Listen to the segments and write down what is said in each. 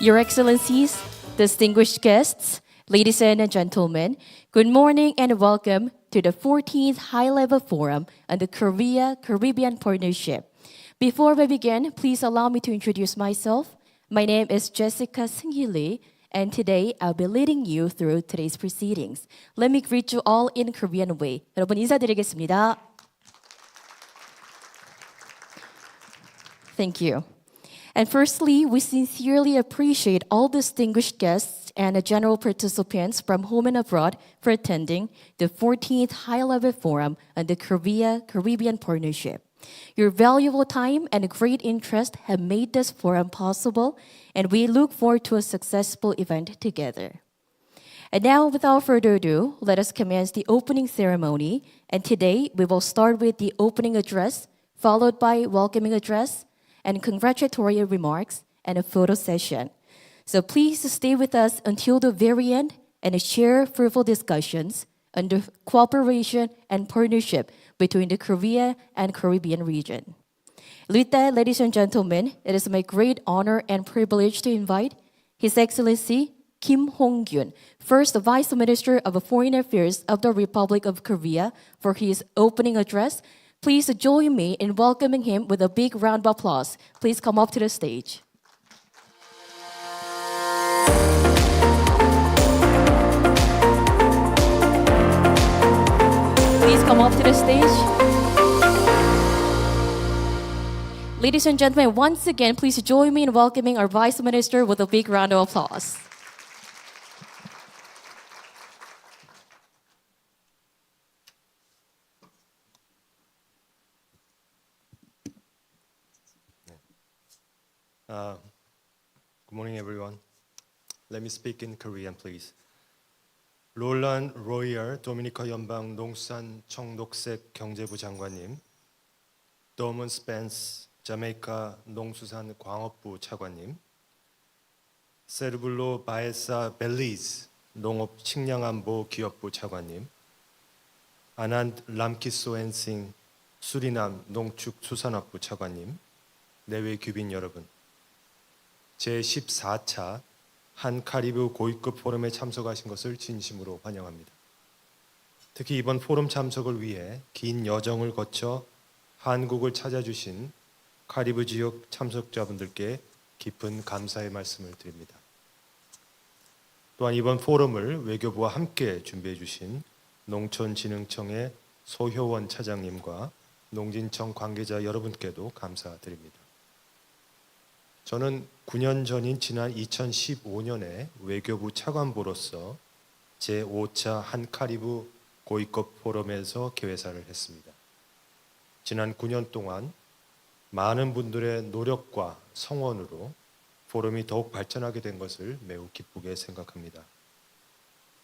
Your Excellencies, distinguished guests, ladies and gentlemen, good morning and welcome to the 14th High-Level Forum on the Korea-Caribbean Partnership. Before we begin, please allow me to introduce myself. My name is 제14차 Lee, and today I'll be leading you through today's proceedings. Let me greet you all in Korean way. 여러분 인사드리겠습니다. Thank you. And firstly, we sincerely appreciate all distinguished guests and general participants from home and abroad for attending the 14th High-Level Forum on the Korea-Caribbean Partnership. Your valuable time and great interest have made this forum possible, and we look forward to a successful event together. And now, without further ado, let us commence the opening ceremony. And today, we will start with the opening address, followed by welcoming address, and congratulatory remarks, and a photo session. So please stay with us until the very end and share fruitful discussions on the cooperation and partnership between the Korea and Caribbean region. With that, ladies and gentlemen, it is my great honor and privilege to invite His Excellency Kim Hong-kyun, First Vice Minister of Foreign Affairs of the Republic of Korea, for his opening address. Please join me in welcoming him with a big round of applause. Please come up to the stage. Please come up to the stage. Ladies and gentlemen, once again, please join me in welcoming our Vice Minister with a big round of applause. Good morning, everyone. Let me speak in Korean, please. 롤란 로이얼 도미니카 연방 농수산 청독색 경제부 장관님, 도먼 스펜스 자메이카 농수산 광업부 차관님, 세르블로 바에사 벨리즈 농업 식량안보 기업부 차관님, 아난드 람키소 엔싱 수리남 농축수산업부 차관님, 내외 귀빈 여러분, 제14차 한-카리브 고위급 포럼에 참석하신 것을 진심으로 환영합니다. 특히 이번 포럼 참석을 위해 긴 여정을 거쳐 한국을 찾아주신 카리브 지역 참석자분들께 깊은 감사의 말씀을 드립니다. 또한 이번 포럼을 외교부와 함께 준비해 주신 농촌진흥청의 소효원 차장님과 농진청 관계자 여러분께도 감사드립니다. 저는 9년 전인 지난 2015년에 외교부 차관보로서 제5차 한-카리브 고위급 포럼에서 개회사를 했습니다. 지난 9년 동안 많은 분들의 노력과 성원으로 포럼이 더욱 발전하게 된 것을 매우 기쁘게 생각합니다.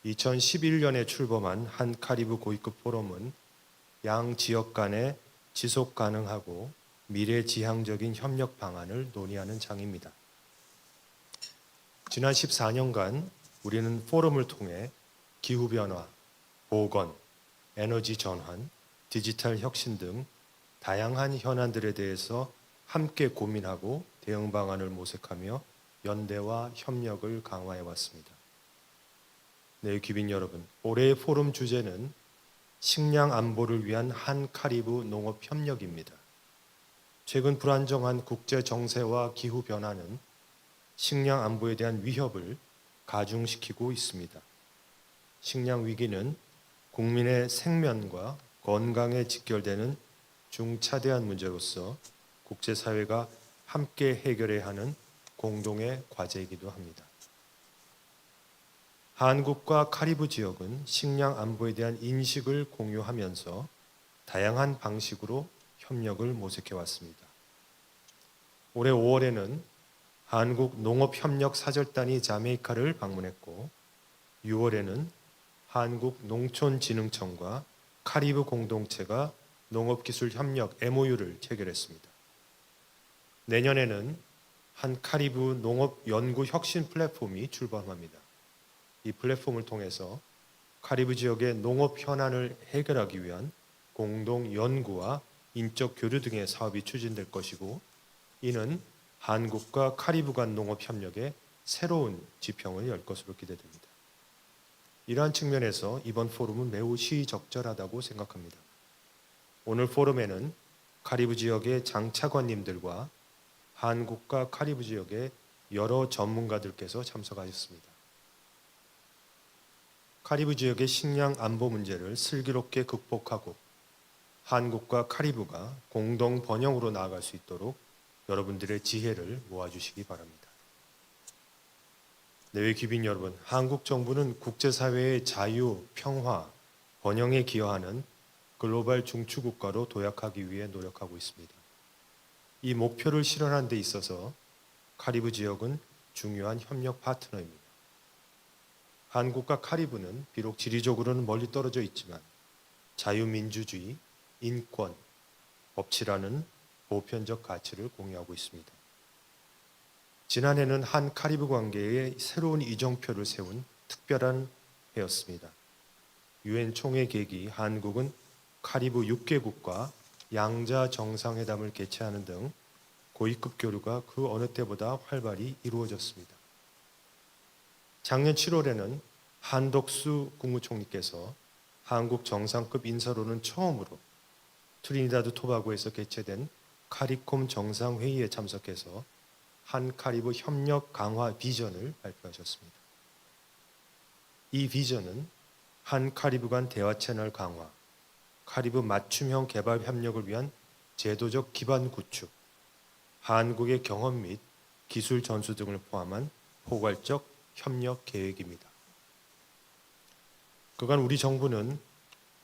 2011년에 출범한 한-카리브 고위급 포럼은 양 지역 간의 지속 가능하고 미래지향적인 협력 방안을 논의하는 장입니다. 지난 14년간 우리는 포럼을 통해 기후변화, 보건, 에너지 전환, 디지털 혁신 등 다양한 현안들에 대해서 함께 고민하고 대응 방안을 모색하며 연대와 협력을 강화해 왔습니다. 네, 귀빈 여러분, 올해의 포럼 주제는 식량 안보를 위한 한-카리브 농업 협력입니다. 최근 불안정한 국제 정세와 기후 변화는 식량 안보에 대한 위협을 가중시키고 있습니다. 식량 위기는 국민의 생명과 건강에 직결되는 중차대한 문제로서 국제사회가 함께 해결해야 하는 공동의 과제이기도 합니다. 한국과 카리브 지역은 식량 안보에 대한 인식을 공유하면서 다양한 방식으로 협력을 모색해 왔습니다. 올해 5월에는 한국 농업협력사절단이 자메이카를 방문했고 6월에는 한국 농촌진흥청과 카리브 공동체가 농업기술협력 MOU를 체결했습니다. 내년에는 한-카리브 농업연구혁신 플랫폼이 출범합니다. 이 플랫폼을 통해서 카리브 지역의 농업 현안을 해결하기 위한 공동 연구와 인적 교류 등의 사업이 추진될 것이고, 이는 한국과 카리브 간 농업 협력의 새로운 지평을 열 것으로 기대됩니다. 이러한 측면에서 이번 포럼은 매우 시의적절하다고 생각합니다. 오늘 포럼에는 카리브 지역의 장차관님들과 한국과 카리브 지역의 여러 전문가들께서 참석하셨습니다. 카리브 지역의 식량 안보 문제를 슬기롭게 극복하고 한국과 카리브가 공동 번영으로 나아갈 수 있도록 여러분들의 지혜를 모아주시기 바랍니다. 내외 귀빈 여러분, 한국 정부는 국제사회의 자유, 평화, 번영에 기여하는 글로벌 중추국가로 도약하기 위해 노력하고 있습니다. 이 목표를 실현하는 데 있어서 카리브 지역은 중요한 협력 파트너입니다. 한국과 카리브는 비록 지리적으로는 멀리 떨어져 있지만 자유민주주의, 인권, 법치라는 보편적 가치를 공유하고 있습니다. 지난해는 한 카리브 관계에 새로운 이정표를 세운 특별한 해였습니다. 유엔 총회 계기 한국은 카리브 6개국과 양자 정상회담을 개최하는 등 고위급 교류가 그 어느 때보다 활발히 이루어졌습니다. 작년 7월에는 한덕수 국무총리께서 한국 정상급 인사로는 처음으로 트리니다드 토바고에서 개최된 카리콤 정상회의에 참석해서 한-카리브 협력 강화 비전을 발표하셨습니다. 이 비전은 한-카리브 간 대화 채널 강화, 카리브 맞춤형 개발 협력을 위한 제도적 기반 구축, 한국의 경험 및 기술 전수 등을 포함한 포괄적 협력 계획입니다. 그간 우리 정부는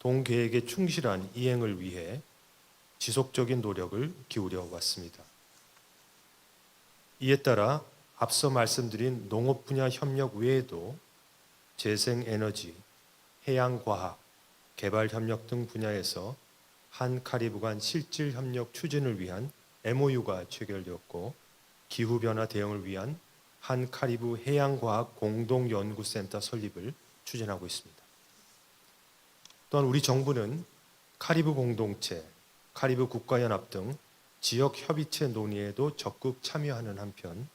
동계획의 충실한 이행을 위해 지속적인 노력을 기울여 왔습니다. 이에 따라 앞서 말씀드린 농업 분야 협력 외에도 재생에너지, 해양과학, 개발협력 등 분야에서 한-카리브 간 실질 협력 추진을 위한 MOU가 체결되었고 기후변화 대응을 위한 한-카리브 해양과학 공동연구센터 설립을 추진하고 있습니다. 또한 우리 정부는 카리브 공동체, 카리브 국가연합 등 지역 협의체 논의에도 적극 참여하는 한편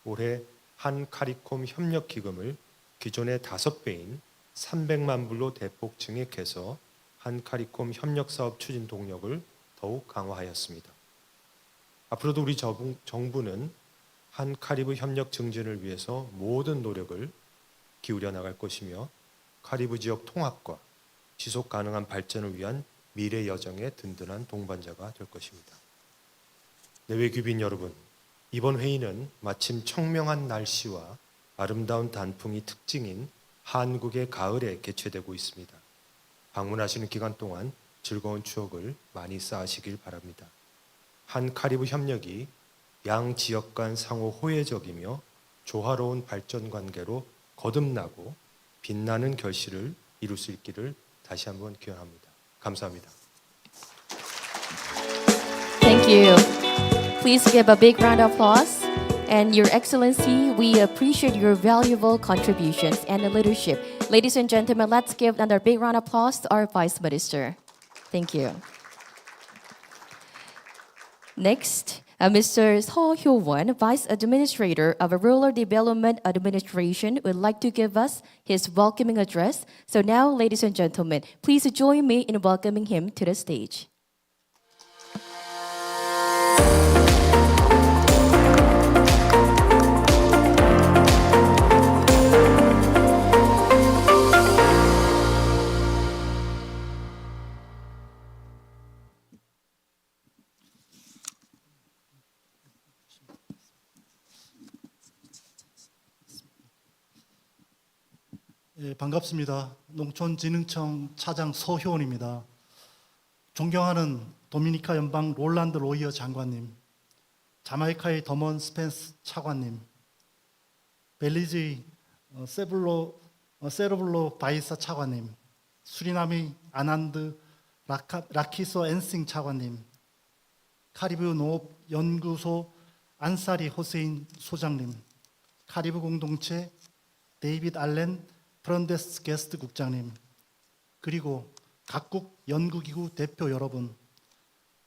올해 한-카리콤 협력기금을 기존의 5배인 300만 불로 대폭 증액해서 한-카리콤 협력사업 추진 동력을 더욱 강화하였습니다. 앞으로도 우리 정부는 한-카리브 협력 증진을 위해서 모든 노력을 기울여 나갈 것이며 카리브 지역 통합과 지속 가능한 발전을 위한 미래 여정의 든든한 동반자가 될 것입니다. 내외 귀빈 여러분, 이번 회의는 마침 청명한 날씨와 아름다운 단풍이 특징인 한국의 가을에 개최되고 있습니다. 방문하시는 기간 동안 즐거운 추억을 많이 쌓으시길 바랍니다. 한-카리브 협력이 양 지역 간 상호 호혜적이며 조화로운 발전 관계로 거듭나고 빛나는 결실을 이룰 수 있기를 다시 한번 기원합니다. 감사합니다. Thank you. Please give a big round of applause. And Your Excellency, we appreciate your valuable contributions and leadership. Ladies and gentlemen, let's give another big round of applause to our Vice Minister. Thank you. Next, Mr. Seo Hyo-won, Vice Administrator of Rural Development Administration, would like to give us his welcoming address. So now, ladies and gentlemen, please join me in welcoming him to the stage. 예, 반갑습니다. 농촌진흥청 차장 서효원입니다. 존경하는 도미니카 연방 롤란드 로이어 장관님, 자마이카의 더먼 스펜스 차관님, 벨리즈의 세르블로 바이사 차관님, 수리남의 아난드 라키소 엔싱 차관님, 카리브 농업연구소 안사리 호세인 소장님, 카리브 공동체 데이빗 알렌 프런데스 게스트 국장님, 그리고 각국 연구기구 대표 여러분,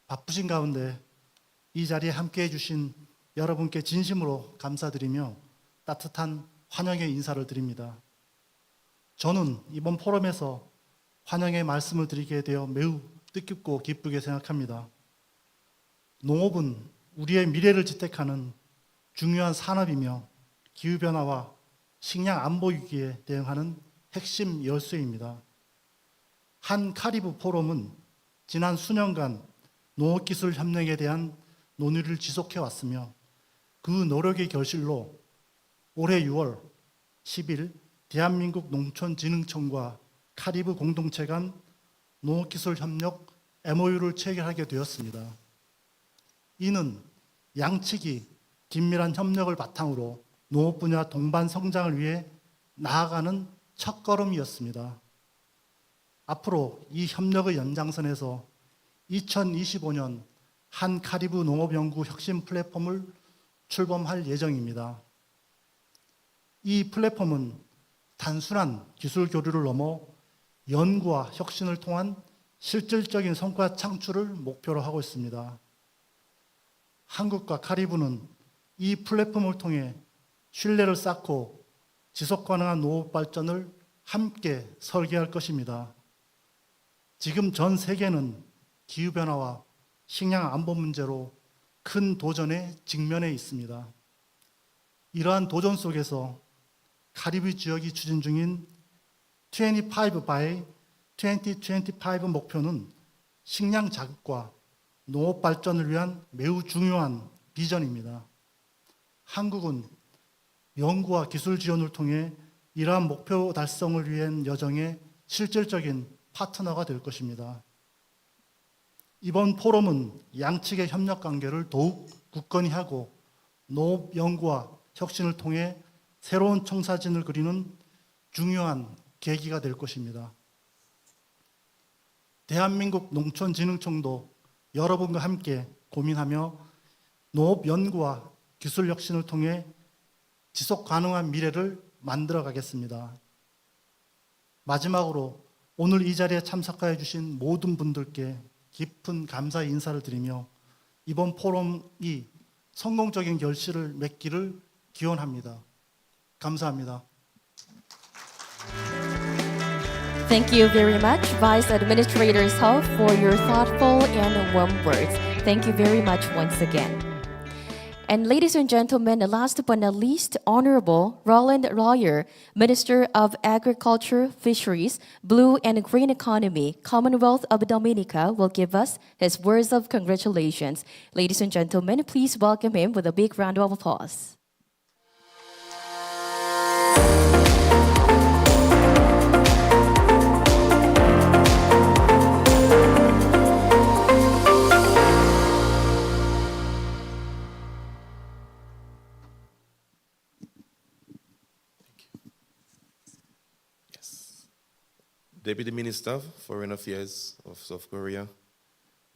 바쁘신 가운데 이 자리에 함께해 주신 여러분께 진심으로 감사드리며 따뜻한 환영의 인사를 드립니다. 저는 이번 포럼에서 환영의 말씀을 드리게 되어 매우 뜻깊고 기쁘게 생각합니다. 농업은 우리의 미래를 지탱하는 중요한 산업이며 기후변화와 식량 안보 위기에 대응하는 핵심 열쇠입니다. 한-카리브 포럼은 지난 수년간 농업기술 협력에 대한 논의를 지속해 왔으며 그 노력의 결실로 올해 6월 10일 대한민국 농촌진흥청과 카리브 공동체 간 농업기술 협력 MOU를 체결하게 되었습니다. 이는 양측이 긴밀한 협력을 바탕으로 농업 분야 동반 성장을 위해 나아가는 첫걸음이었습니다. 앞으로 이 협력의 연장선에서 2025년 한-카리브 농업연구 혁신 플랫폼을 출범할 예정입니다. 이 플랫폼은 단순한 기술 교류를 넘어 연구와 혁신을 통한 실질적인 성과 창출을 목표로 하고 있습니다. 한국과 카리브는 이 플랫폼을 통해 신뢰를 쌓고 지속 가능한 농업 발전을 함께 설계할 것입니다. 지금 전 세계는 기후변화와 식량 안보 문제로 큰 도전에 직면해 있습니다. 이러한 도전 속에서 카리브 지역이 추진 중인 25 by 2025 목표는 식량 자급과 농업 발전을 위한 매우 중요한 비전입니다. 한국은 연구와 기술 지원을 통해 이러한 목표 달성을 위한 여정의 실질적인 파트너가 될 것입니다. 이번 포럼은 양측의 협력 관계를 더욱 굳건히 하고 농업 연구와 혁신을 통해 새로운 청사진을 그리는 중요한 계기가 될 것입니다. 대한민국 농촌진흥청도 여러분과 함께 고민하며 농업 연구와 기술 혁신을 통해 지속 가능한 미래를 만들어 가겠습니다. 마지막으로 오늘 이 자리에 참석하여 주신 모든 분들께 깊은 감사의 인사를 드리며 이번 포럼이 성공적인 결실을 맺기를 기원합니다. 감사합니다. Thank you very much, Vice Administrator Ho, for your thoughtful and warm words. Thank you very much once again. And ladies and gentlemen, last but not least, Honorable Roland Royer, Minister of Agriculture, Fisheries, Blue and Green Economy, Commonwealth of Dominica, will give us his words of congratulations. Ladies and gentlemen, please welcome him with a big round of applause. Deputy Minister of Foreign Affairs of South Korea,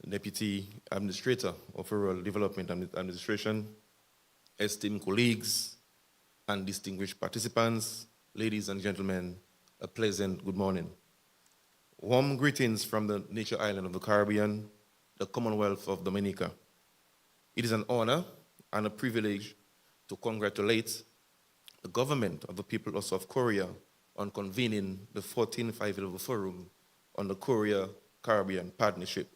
Deputy Administrator of Rural Development Administration, esteemed colleagues and distinguished participants, ladies and gentlemen, a pleasant good morning. Warm greetings from the nature island of the Caribbean, the Commonwealth of Dominica. It is an honor and a privilege to congratulate the government of the people of South Korea on convening the 14th High-Level Forum on the Korea-Caribbean Partnership.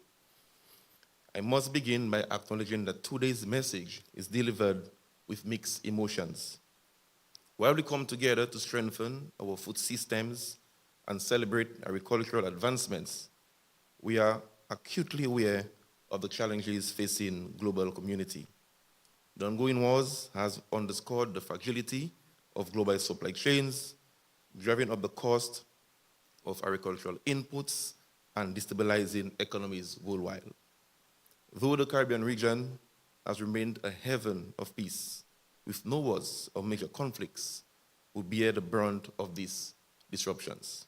I must begin by acknowledging that today's message is delivered with mixed emotions. While we come together to strengthen our food systems and celebrate agricultural advancements, we are acutely aware of the challenges facing global community. The ongoing wars has underscored the fragility of global supply chains, driving up the cost of agricultural inputs and destabilizing economies worldwide. Though the Caribbean region has remained a haven of peace, with no wars or major conflicts, will bear the brunt of these disruptions.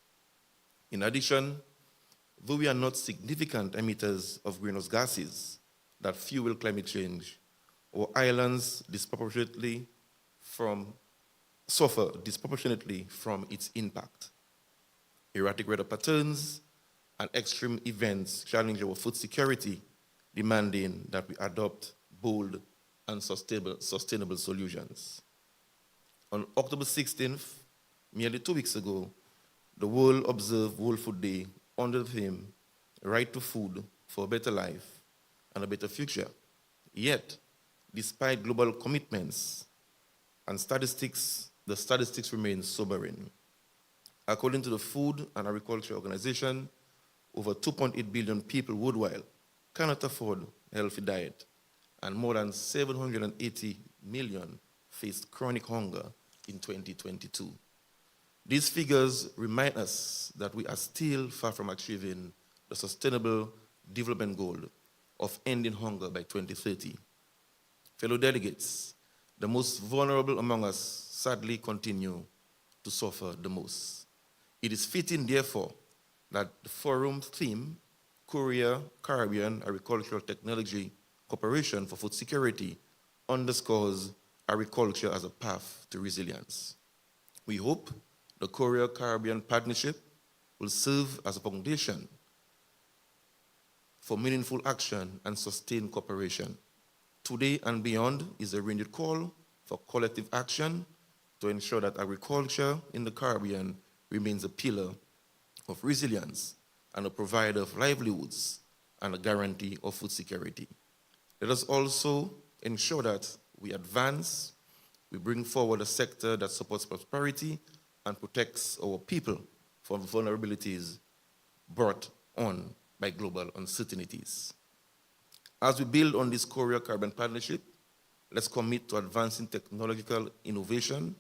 In addition, though we are not significant emitters of greenhouse gases that fuel climate change, our islands suffer disproportionately from its impact. Erratic weather patterns and extreme events challenge our food security, demanding that we adopt bold and sustainable solutions. On October 16th, merely 2 weeks ago, the world observed World Food Day under the theme, Right to Food for a Better Life and a Better Future. Yet, despite global commitments and statistics, the statistics remain sobering. According to the Food and Agriculture Organization, over 2.8 billion people worldwide cannot afford a healthy diet, and more than 780 million faced chronic hunger in 2022. These figures remind us that we are still far from achieving the Sustainable Development Goal of ending hunger by 2030. Fellow delegates, the most vulnerable among us sadly continue to suffer the most. It is fitting, therefore, that the forum theme, Korea Caribbean Agricultural Technology Cooperation for Food Security, underscores agriculture as a path to resilience. We hope the Korea Caribbean Partnership will serve as a foundation for meaningful action and sustained cooperation. Today and beyond is a renewed call for collective action to ensure that agriculture in the Caribbean remains a pillar of resilience and a provider of livelihoods and a guarantee of food security. Let us also ensure that we advance, we bring forward a sector that supports prosperity and protects our people from vulnerabilities brought on by global uncertainties. As we build on this Korea Caribbean Partnership, let's commit to advancing technological innovation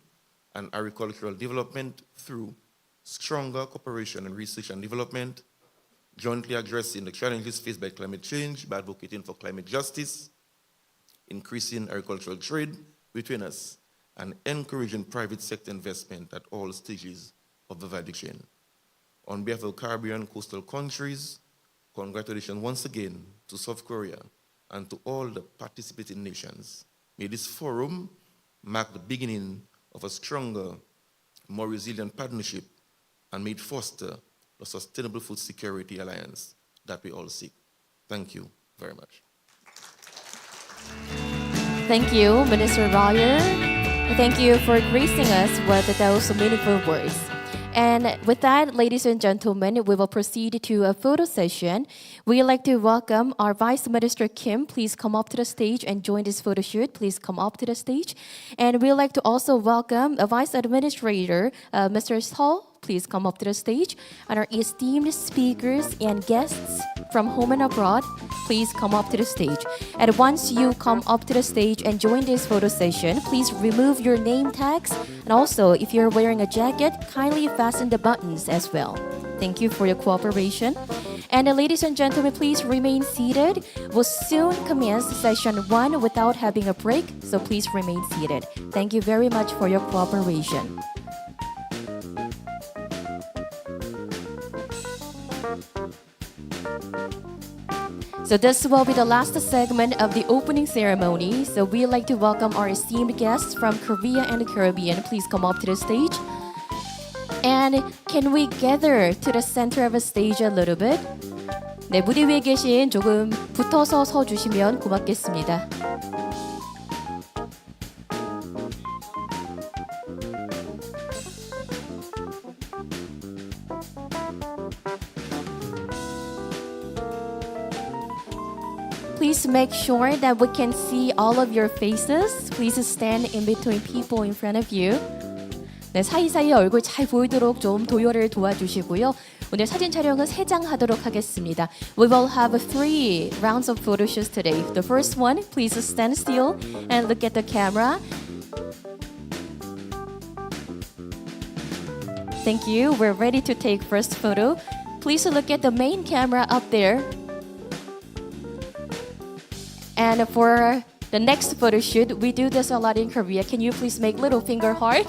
and agricultural development through stronger cooperation in research and development, jointly addressing the challenges faced by climate change by advocating for climate justice, increasing agricultural trade between us, and encouraging private sector investment at all stages of the value chain. On behalf of Caribbean coastal countries, congratulations once again to South Korea and to all the participating nations. May this forum mark the beginning of a stronger, more resilient partnership, and may it foster the Sustainable Food Security Alliance that we all seek. Thank you very much. Thank you, Minister Royer. Thank you for gracing us with those meaningful words. And with that, ladies and gentlemen, we will proceed to a photo session. We'd like to welcome our Vice Minister Kim. Please come up to the stage and join this photo shoot. Please come up to the stage. And we'd like to also welcome a Vice Administrator, Mr. Seol. Please come up to the stage. And our esteemed speakers and guests from home and abroad, please come up to the stage. And once you come up to the stage and join this photo session, please remove your name tags. And also, if you're wearing a jacket, kindly fasten the buttons as well. Thank you for your cooperation. And ladies and gentlemen, please remain seated. We'll soon commence session 1 without having a break, so please remain seated. Thank you very much for your cooperation. So this will be the last segment of the opening ceremony. So we'd like to welcome our esteemed guests from Korea and the Caribbean. Please come up to the stage. And can we gather to the center of the stage a little bit? 네, 무대 위에 계신 조금 붙어서 서 주시면 고맙겠습니다. Please make sure that we can see all of your faces. Please stand in between people in front of you. 네, 사이사이 얼굴 잘 보이도록 좀 도열을 도와주시고요. 오늘 사진 촬영은 3장 하도록 하겠습니다. We will have 3 rounds of photo shoots today. The first one, please stand still and look at the camera. Thank you. We're ready to take first photo. Please look at the main camera up there. And for the next photo shoot, we do this a lot in Korea. Can you please make little finger heart?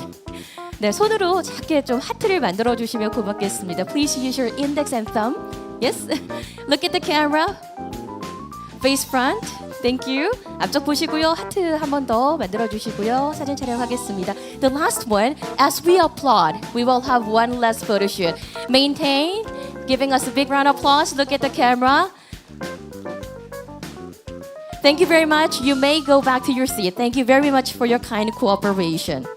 네, 손으로 작게 좀 하트를 만들어 주시면 고맙겠습니다. Please use your index and thumb. Yes. Look at the camera. Face front. Thank you. 앞쪽 보시고요. 하트 한 번 더 만들어 주시고요. 사진 촬영하겠습니다. The last one, as we applaud, we will have one last photo shoot. Maintain, giving us a big round of applause. Look at the camera. Thank you very much. You may go back to your seat. Thank you very much for your kind cooperation.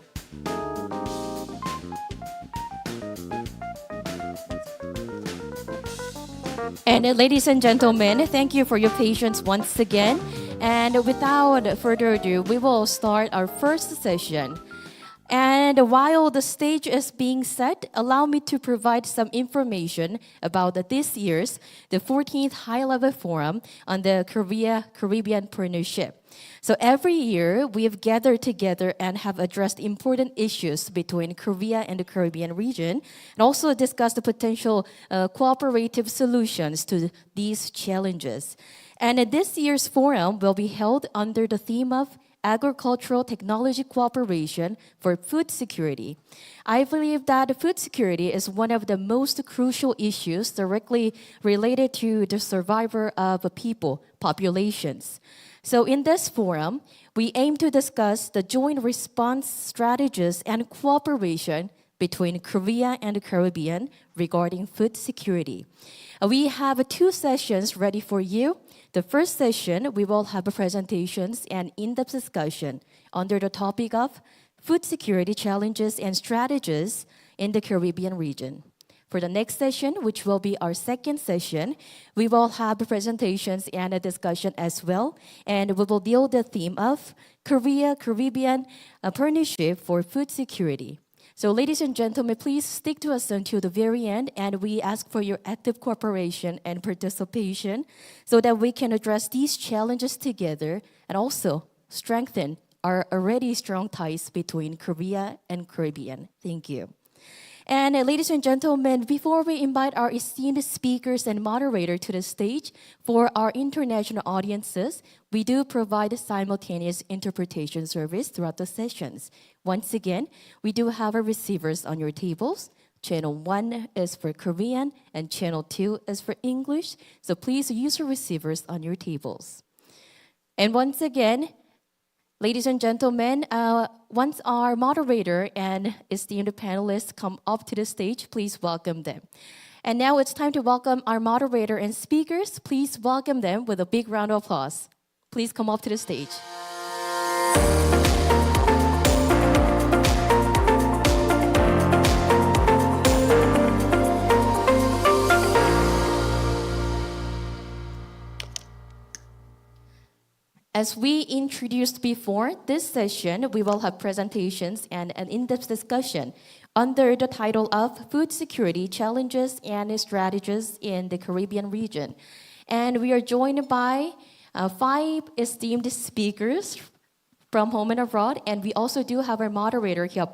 And ladies and gentlemen, thank you for your patience once again. And without further ado, we will start our first session. And while the stage is being set, allow me to provide some information about this year's, the 14th High-Level Forum on the Caribbean Partnership. So every year, we have gathered together and have addressed important issues between Korea and the Caribbean region, and also discussed the potential cooperative solutions to these challenges. And this year's forum will be held under the theme of Agricultural Technology Cooperation for Food Security. I believe that food security is one of the most crucial issues directly related to the survival of people, populations. So in this forum, we aim to discuss the joint response strategies and cooperation between Korea and the Caribbean regarding food security. We have 2 sessions ready for you. The first session, we will have presentations and in-depth discussion under the topic of food security challenges and strategies in the Caribbean region. For the next session, which will be our second session, we will have presentations and a discussion as well, and we will deal the theme of Korea-Caribbean Partnership for Food Security. So ladies and gentlemen, please stick to us until the very end, and we ask for your active cooperation and participation so that we can address these challenges together and also strengthen our already strong ties between Korea and Caribbean. Thank you. And ladies and gentlemen, before we invite our esteemed speakers and moderator to the stage for our international audiences, we do provide a simultaneous interpretation service throughout the sessions. Once again, we do have our receivers on your tables. Channel 1 is for Korean and channel 2 is for English. So please use your receivers on your tables. And once again, ladies and gentlemen, once our moderator and esteemed panelists come up to the stage, please welcome them. And now it's time to welcome our moderator and speakers. Please welcome them with a big round of applause. Please come up to the stage. As we introduced before, this session, we will have presentations and an in-depth discussion under the title of Food Security Challenges and Strategies in the Caribbean Region. And we are joined by 5 esteemed speakers from home and abroad, and we also do have our moderator here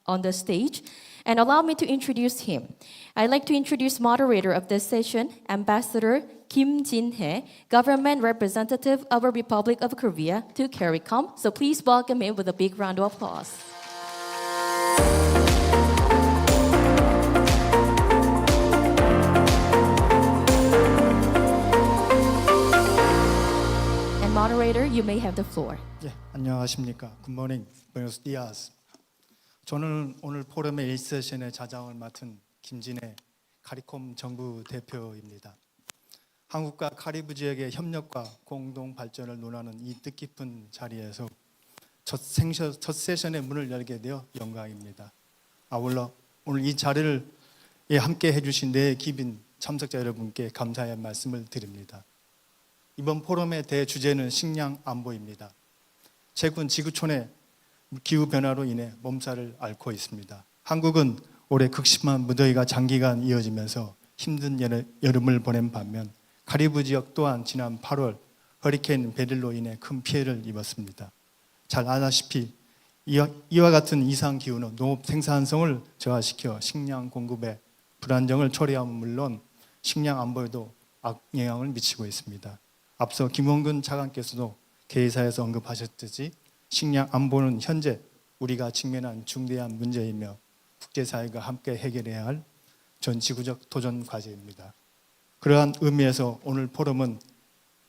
on the stage. And allow me to introduce him. I'd like to introduce moderator of this session, Ambassador Kim Jin-hye, Government Representative of the Republic of Korea to CARICOM. So please welcome him with a big round of applause. And moderator, you may have the floor. 예, 안녕하십니까. 굿모닝, 부에노스 디아스. 저는 오늘 포럼의 1세션의 자장을 맡은 김진애 카리콤 정부 대표입니다. 한국과 카리브 지역의 협력과 공동 발전을 논하는 이 뜻깊은 자리에서 첫 세션의 문을 열게 되어 영광입니다. 아울러 오늘 이 자리를 함께 해주신 네 기빈 참석자 여러분께 감사의 말씀을 드립니다. 이번 포럼의 대주제는 식량 안보입니다. 최근 지구촌의 기후변화로 인해 몸살을 앓고 있습니다. 한국은 올해 극심한 무더위가 장기간 이어지면서 힘든 여름을 보낸 반면 카리브 지역 또한 지난 8월 허리케인 베릴로 인해 큰 피해를 입었습니다. 잘 아다시피 이와 같은 이상 기후는 농업 생산성을 저하시켜 식량 공급에 불안정을 초래함은 물론 식량 안보에도 악영향을 미치고 있습니다. 앞서 김원근 차관께서도 개회사에서 언급하셨듯이 식량 안보는 현재 우리가 직면한 중대한 문제이며 국제사회가 함께 해결해야 할 전 지구적 도전 과제입니다. 그러한 의미에서 오늘 포럼은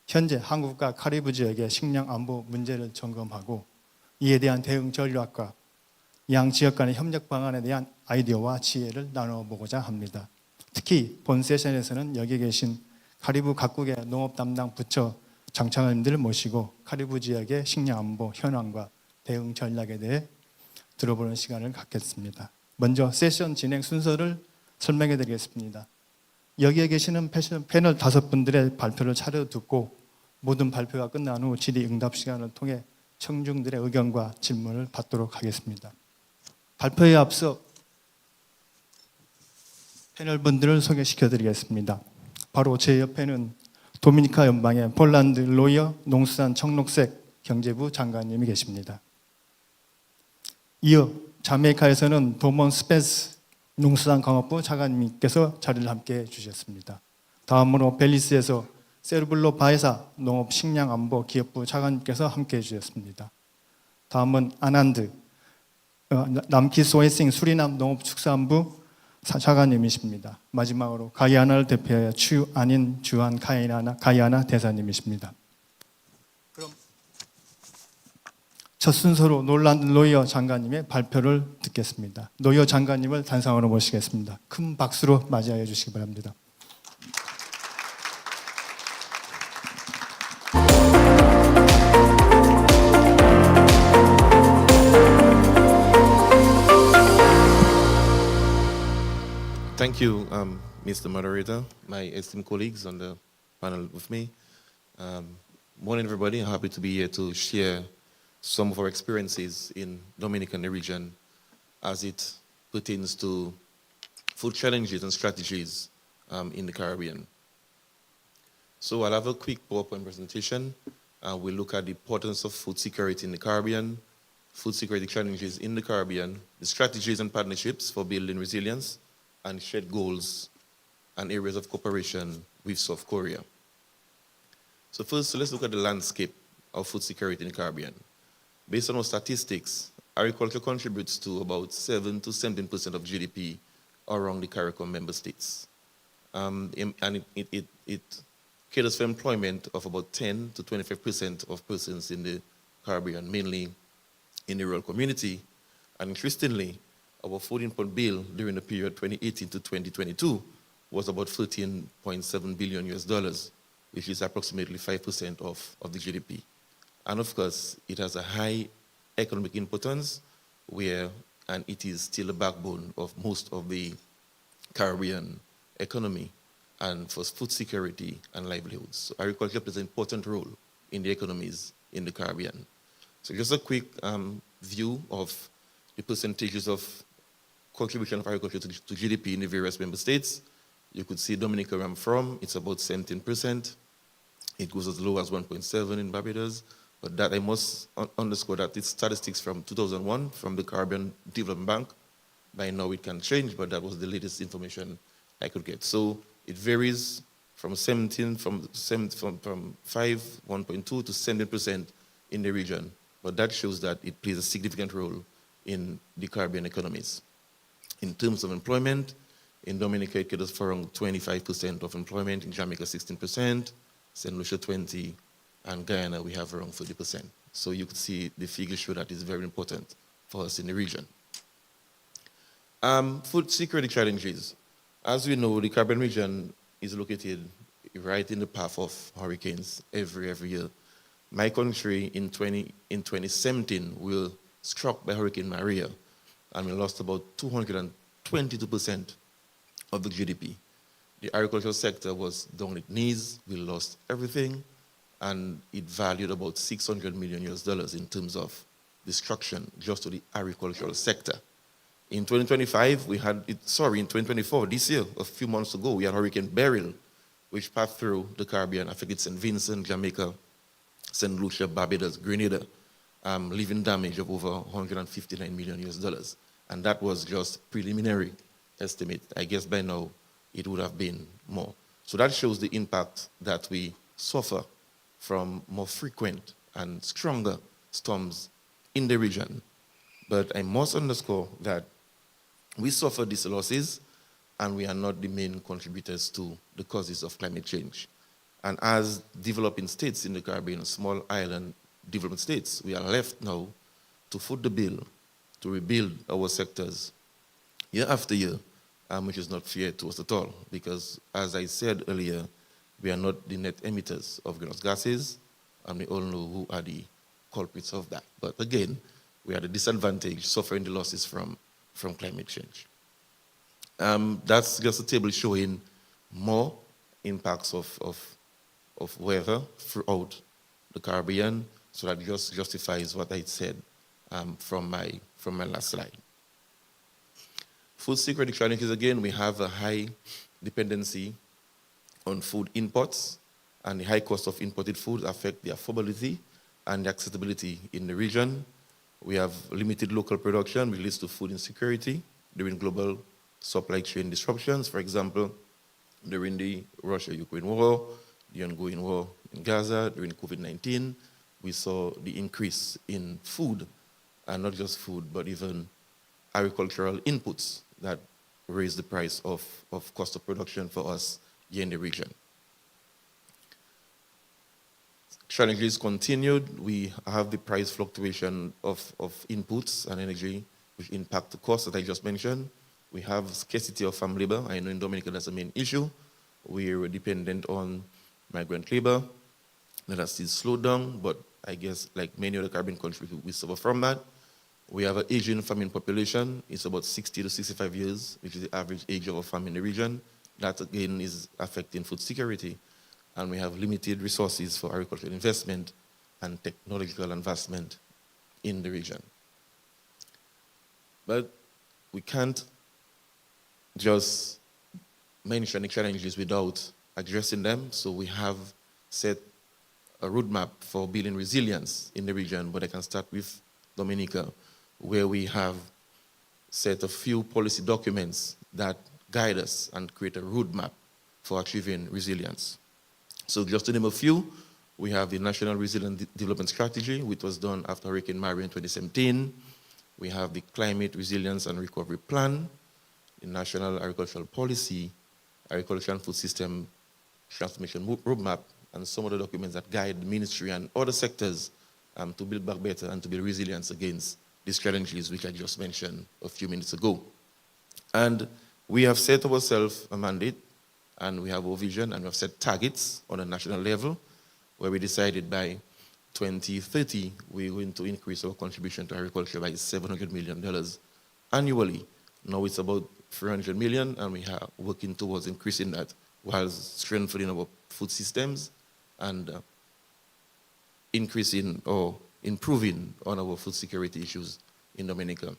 현재 한국과 카리브 지역의 식량 안보 문제를 점검하고 이에 대한 대응 전략과 양 지역 간의 협력 방안에 대한 아이디어와 지혜를 나눠보고자 합니다. 특히 본 세션에서는 여기 계신 카리브 각국의 농업 담당 부처 장차관님들을 모시고 카리브 지역의 식량 안보 현황과 대응 전략에 대해 들어보는 시간을 갖겠습니다. 먼저 세션 진행 순서를 설명해 드리겠습니다. 여기에 계시는 패널 5분들의 발표를 차려 듣고 모든 발표가 끝난 후 질의응답 시간을 통해 청중들의 의견과 질문을 받도록 하겠습니다. 발표에 앞서 패널분들을 소개시켜드리겠습니다. 바로 제 옆에는 도미니카 연방의 폴란드 로이어 농수산 청록색 경제부 장관님이 계십니다. 이어 자메이카에서는 도몬 스펜스 농수산광업부 차관님께서 자리를 함께 해주셨습니다. 다음으로 벨리스에서 세르블로 바에사 농업식량안보 기업부 차관님께서 함께 해주셨습니다. 다음은 아난드 남키소에싱 수리남 농업축산부 차관님이십니다. 마지막으로 가이아나를 대표하여 추안인 주한 가이아나 대사님이십니다. 그럼 첫 순서로 놀란드 로이어 장관님의 발표를 듣겠습니다. 로이어 장관님을 단상으로 모시겠습니다. 큰 박수로 맞이하여 주시기 바랍니다. Thank you, Mr. Moderator, my esteemed colleagues on the panel with me. Morning, everybody. I'm happy to be here to share some of our experiences in Dominican region as it pertains to food challenges and strategies in the Caribbean. So I'll have a quick PowerPoint presentation. We'll look at the importance of food security in the Caribbean, food security challenges in the Caribbean, the strategies and partnerships for building resilience, and shared goals and areas of cooperation with South Korea. So first, let's look at the landscape of food security in the Caribbean. Based on our statistics, agriculture contributes to about 7 to 17% of GDP around the CARICOM member states. And it caters for employment of about 10 to 25% of persons in the Caribbean, mainly in the rural community. And interestingly, our 14-point bill during the period 2018 to 2022 was about $13.7 billion US, which is approximately 5% of the GDP. And of course, it has a high economic importance and it is still the backbone of most of the Caribbean economy and for food security and livelihoods. So agriculture plays an important role in the economies in the Caribbean. So just a quick view of the percentages of contribution of agriculture to GDP in the various member states. You could see Dominica, where I'm from, it's about 17%. It goes as low as 1.7 in Barbados. But that I must underscore that it's statistics from 2001 from the Caribbean Development Bank. By now it can change, but that was the latest information I could get. So it varies from 5, 1.2 to 17% in the region. But that shows that it plays a significant role in the Caribbean economies. In terms of employment, in Dominica, it caters for around 25% of employment. In Jamaica, 16%, St. Lucia, 20%, and Guyana, we have around 30%. So you can see the figures show that it's very important for us in the region. Food security challenges. As we know, the Caribbean region is located right in the path of hurricanes every year. My country in 2017 was struck by Hurricane Maria, and we lost about 222% of the GDP. The agricultural sector was down its knees. We lost everything, and it valued about $600 million US in terms of destruction just to the agricultural sector. In 2024, this year, a few months ago, we had Hurricane Beryl, which passed through the Caribbean, affected St. Vincent, Jamaica, St. Lucia, Barbados, Grenada, leaving damage of over $159 million US. And that was just preliminary estimate. I guess by now it would have been more. So that shows the impact that we suffer from more frequent and stronger storms in the region. But I must underscore that we suffer these losses and we are not the main contributors to the causes of climate change. And as developing states in the Caribbean, small island development states, we are left now to foot the bill to rebuild our sectors year after year, which is not fair to us at all, because as I said earlier, we are not the net emitters of greenhouse gases, and we all know who are the culprits of that. But again, we are at a disadvantage, suffering the losses from climate change. That's just a table showing more impacts of weather throughout the Caribbean, so that just justifies what I said from my last slide. Food security challenges, again, we have a high dependency on food imports, and the high cost of imported food affect the affordability and the accessibility in the region. We have limited local production, which leads to food insecurity during global supply chain disruptions. For example, during the Russia-Ukraine war, the ongoing war in Gaza, during COVID-19, we saw the increase in food, and not just food, but even agricultural inputs that raised the price of cost of production for us here in the region. Challenges continued. We have the price fluctuation of inputs and energy, which impact the cost that I just mentioned. We have scarcity of farm labor. I know in Dominica that's a main issue. We were dependent on migrant labor. That has still slowed down, but I guess like many other Caribbean countries, we suffer from that. We have an Asian farming population. It's about 60 to 65 years, which is the average age of a farm in the region. That again is affecting food security. And we have limited resources for agricultural investment and technological advancement in the region. But we can't just mention the challenges without addressing them. So we have set a roadmap for building resilience in the region, but I can start with Dominica, where we have set a few policy documents that guide us and create a roadmap for achieving resilience. So just to name a few, we have the National Resilient Development Strategy, which was done after Hurricane Maria in 2017. We have the Climate Resilience and Recovery Plan, the National Agricultural Policy, Agriculture and Food System Transformation Roadmap, and some other documents that guide the ministry and other sectors to build back better and to build resilience against these challenges, which I just mentioned a few minutes ago. And we have set ourselves a mandate, and we have a vision, and we have set targets on a national level, where we decided by 2030, we're going to increase our contribution to agriculture by $700 million annually. Now it's about $300 million, and we are working towards increasing that while strengthening our food systems and increasing or improving on our food security issues in Dominica.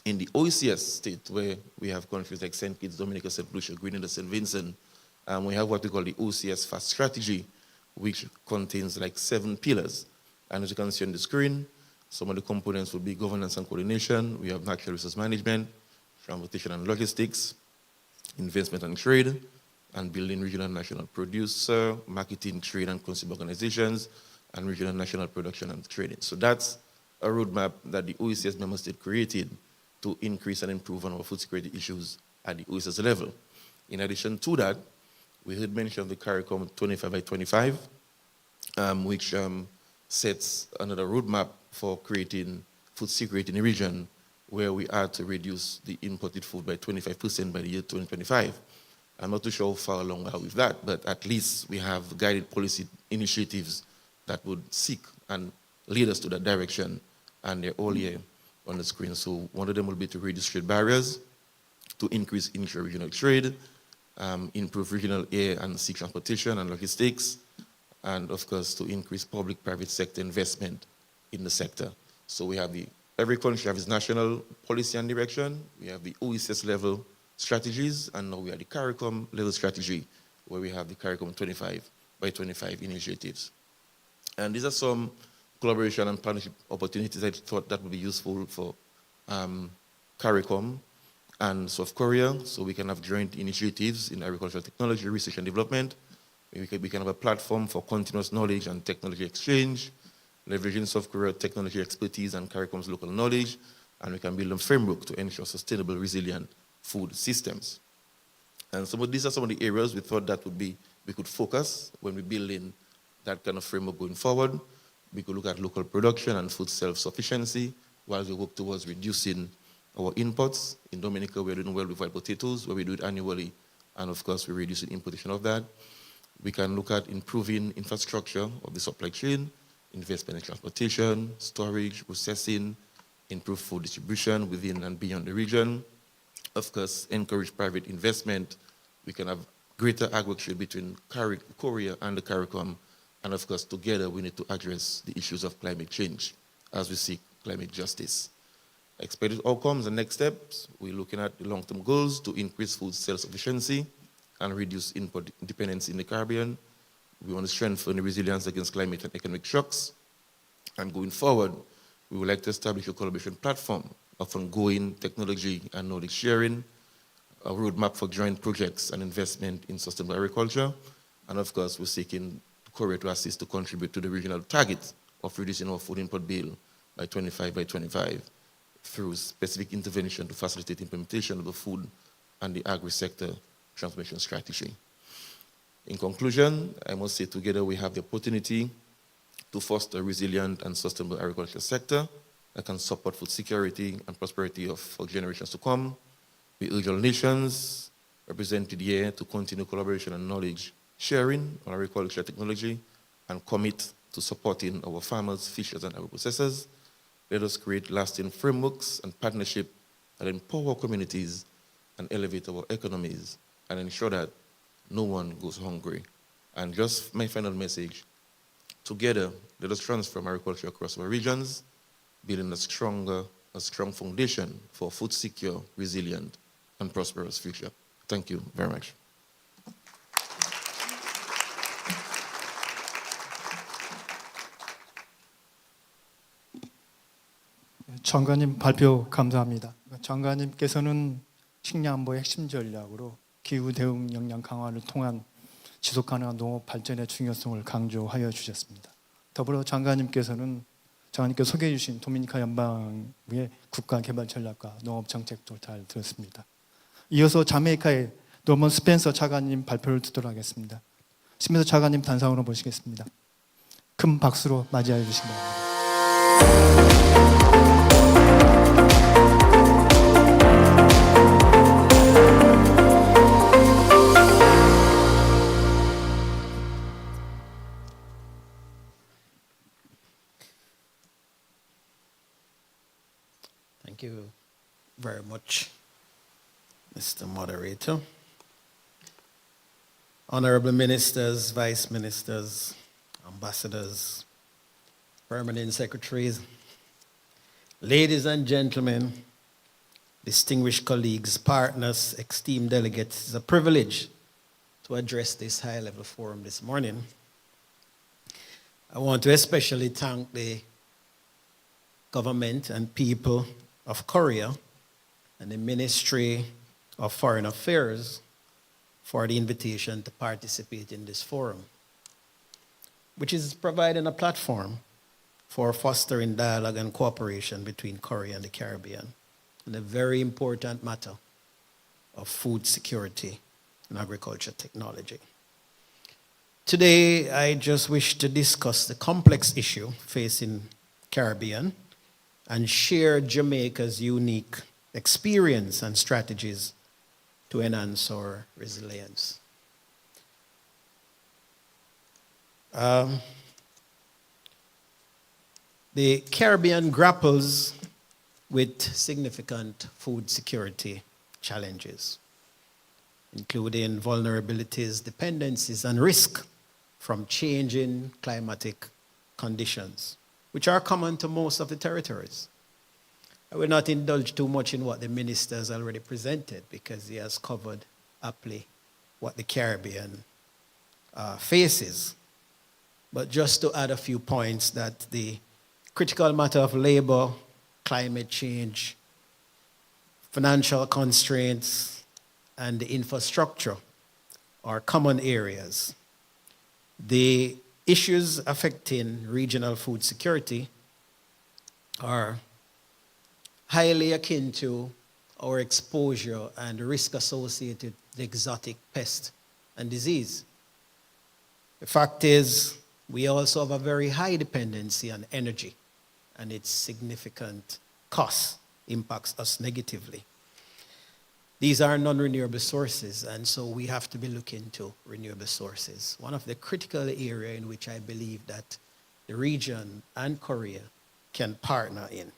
In the OECS state, where we have countries like St. Kitts, Dominica, St. Lucia, Grenada, St. Vincent, we have what we call the OCS FAST strategy, which contains like 7 pillars. And as you can see on the screen, some of the components will be governance and coordination. We have natural resource management, transportation and logistics, investment and trade, and building regional and national producer, marketing, trade, and consumer organizations, and regional and national production and trading. So that's a roadmap that the OECS member state created to increase and improve on our food security issues at the OECS level. In addition to that, we heard mention of the CARICOM 25 by 25, which sets another roadmap for creating food security in the region, where we are to reduce the imported food by 25% by the year 2025. I'm not too sure how far along we are with that, but at least we have guided policy initiatives that would seek and lead us to that direction, and they're all here on the screen. So one of them will be to reduce trade barriers, to increase intra-regional trade, improve regional air and sea transportation and logistics, and of course to increase public-private sector investment in the sector. So we have every country has its national policy and direction. We have the OECS level strategies, and now we have the CARICOM level strategy, where we have the CARICOM 25 by 25 initiatives. And these are some collaboration and partnership opportunities I thought that would be useful for CARICOM and South Korea, so we can have joint initiatives in agricultural technology, research and development. We can have a platform for continuous knowledge and technology exchange, leveraging South Korea technology expertise and CARICOM's local knowledge, and we can build a framework to ensure sustainable, resilient food systems. And these are some of the areas we thought that we could focus when we build in that kind of framework going forward. We could look at local production and food self-sufficiency while we work towards reducing our imports. In Dominica, we're doing well with white potatoes, where we do it annually, and of course, we're reducing importation of that. We can look at improving infrastructure of the supply chain, investment in transportation, storage, processing, improve food distribution within and beyond the region. Of course, encourage private investment. We can have greater agri trade between Korea and the CARICOM, and of course, together we need to address the issues of climate change as we seek climate justice. Expected outcomes and next steps, we're looking at the long-term goals to increase food self-sufficiency and reduce import dependency in the Caribbean. We want to strengthen the resilience against climate and economic shocks. And going forward, we would like to establish a collaboration platform of ongoing technology and knowledge sharing, a roadmap for joint projects and investment in sustainable agriculture. And of course, we're seeking Korea to assist to contribute to the regional target of reducing our food import bill by 25 through specific intervention to facilitate implementation of the food and the agri-sector transformation strategy. In conclusion, I must say together we have the opportunity to foster a resilient and sustainable agricultural sector that can support food security and prosperity for generations to come. We urge all nations represented here to continue collaboration and knowledge sharing on agricultural technology and commit to supporting our farmers, fishers, and agri-processors. Let us create lasting frameworks and partnerships that empower communities and elevate our economies and ensure that no one goes hungry. And just my final message, together, let us transform agriculture across our regions, building a strong foundation for a food secure, resilient, and prosperous future. Thank you very much. 장관님 발표 감사합니다. 장관님께서는 식량안보의 핵심 전략으로 기후 대응 역량 강화를 통한 지속 가능한 농업 발전의 중요성을 강조하여 주셨습니다. 더불어 장관님께서 소개해 주신 도미니카 연방의 국가 개발 전략과 농업 정책도 잘 들었습니다. 이어서 자메이카의 노먼 스펜서 차관님 발표를 듣도록 하겠습니다. 스펜서 차관님 단상으로 모시겠습니다. 큰 박수로 맞이해 주시기 바랍니다. Thank you very much, Mr. Moderator. Honorable ministers, vice ministers, ambassadors, permanent secretaries, ladies and gentlemen, distinguished colleagues, partners, esteemed delegates, it's a privilege to address this high-level forum this morning. I want to especially thank the government and people of Korea and the Ministry of Foreign Affairs for the invitation to participate in this forum, which is providing a platform for fostering dialogue and cooperation between Korea and the Caribbean on the very important matter of food security and agriculture technology. Today, I just wish to discuss the complex issue facing Caribbean and share Jamaica's unique experience and strategies to enhance our resilience. The Caribbean grapples with significant food security challenges, including vulnerabilities, dependencies, and risk from changing climatic conditions, which are common to most of the territories. I will not indulge too much in what the minister has already presented because he has covered aptly what the Caribbean faces. But just to add a few points, that the critical matter of labor, climate change, financial constraints, and the infrastructure are common areas. The issues affecting regional food security are highly akin to our exposure and risk associated with exotic pest and disease. The fact is, we also have a very high dependency on energy, and its significant cost impacts us negatively. These are non-renewable sources, and so we have to be looking to renewable sources. One of the critical areas in which I believe that the region and Korea can partner in.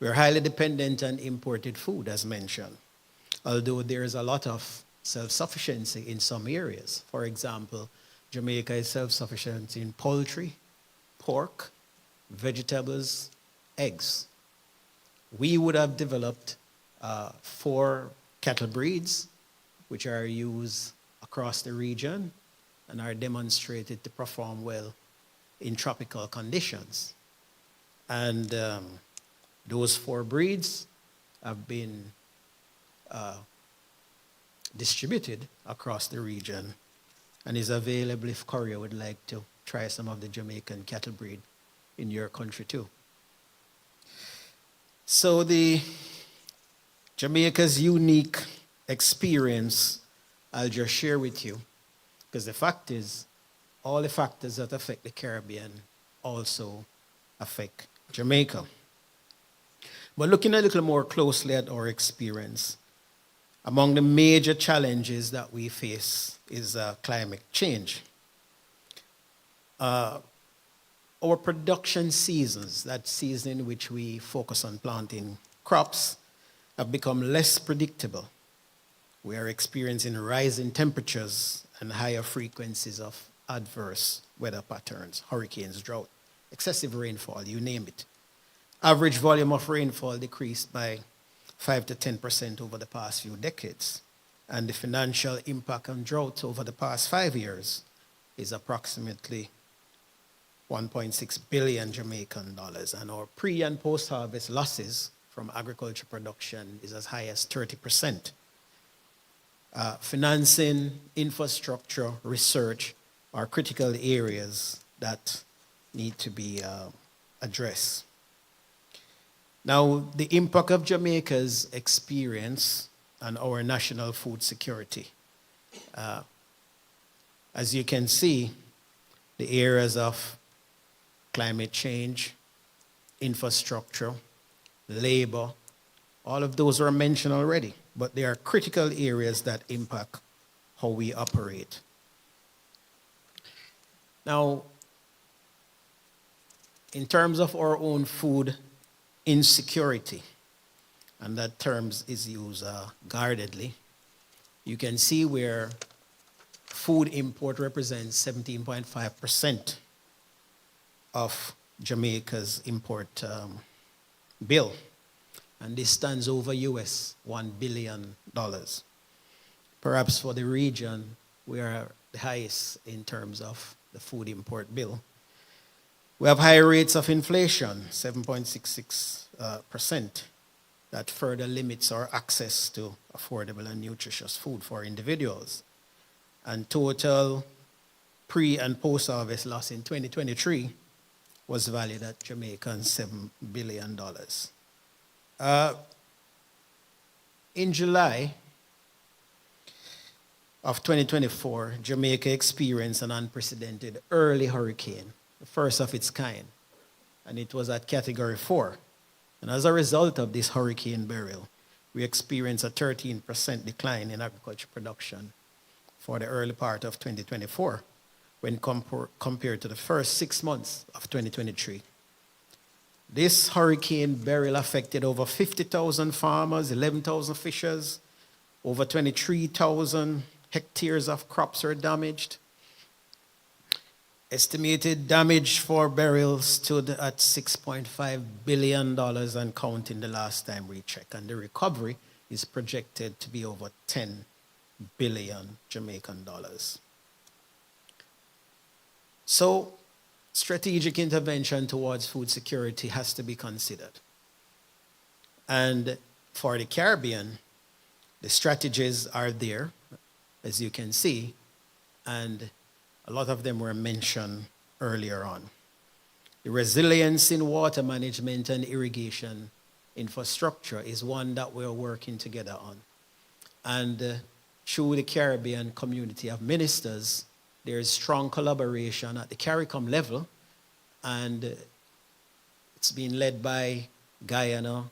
We're highly dependent on imported food, as mentioned, although there is a lot of self-sufficiency in some areas. For example, Jamaica is self-sufficient in poultry, pork, vegetables, eggs. We would have developed 4 cattle breeds, which are used across the region and are demonstrated to perform well in tropical conditions. And those 4 breeds have been distributed across the region and is available if Korea would like to try some of the Jamaican cattle breed in your country too. So the Jamaica's unique experience, I'll just share with you, because the fact is, all the factors that affect the Caribbean also affect Jamaica. But looking a little more closely at our experience, among the major challenges that we face is climate change. Our production seasons, that season in which we focus on planting crops, have become less predictable. We are experiencing rising temperatures and higher frequencies of adverse weather patterns, hurricanes, drought, excessive rainfall, you name it. Average volume of rainfall decreased by 5 to 10% over the past few decades. And the financial impact on drought over the past 5 years is approximately 1.6 billion Jamaican dollars. And our pre- and post-harvest losses from agriculture production is as high as 30%. Financing, infrastructure, research are critical areas that need to be addressed. Now, the impact of Jamaica's experience on our national food security. As you can see, the areas of climate change, infrastructure, labor, all of those were mentioned already, but they are critical areas that impact how we operate. Now, in terms of our own food insecurity, and that term is used guardedly, you can see where food import represents 17.5% of Jamaica's import bill. And this stands over US $1 billion. Perhaps for the region, we are the highest in terms of the food import bill. We have high rates of inflation, 7.66%, that further limits our access to affordable and nutritious food for individuals. And total pre- and post-harvest loss in 2023 was valued at Jamaican $7 billion. In July of 2024, Jamaica experienced an unprecedented early hurricane, the first of its kind, and it was at Category 4. And as a result of this hurricane burial, we experienced a 13% decline in agriculture production for the early part of 2024 when compared to the first 6 months of 2023. This hurricane burial affected over 50,000 farmers, 11,000 fishers, over 23,000 hectares of crops were damaged. Estimated damage for burials stood at $6.5 billion and counting the last time we checked. And the recovery is projected to be over 10 billion Jamaican dollars. So, strategic intervention towards food security has to be considered. And for the Caribbean, the strategies are there, as you can see, and a lot of them were mentioned earlier on. The resilience in water management and irrigation infrastructure is one that we're working together on. And through the Caribbean community of ministers, there is strong collaboration at the CARICOM level, and it's been led by Guyana,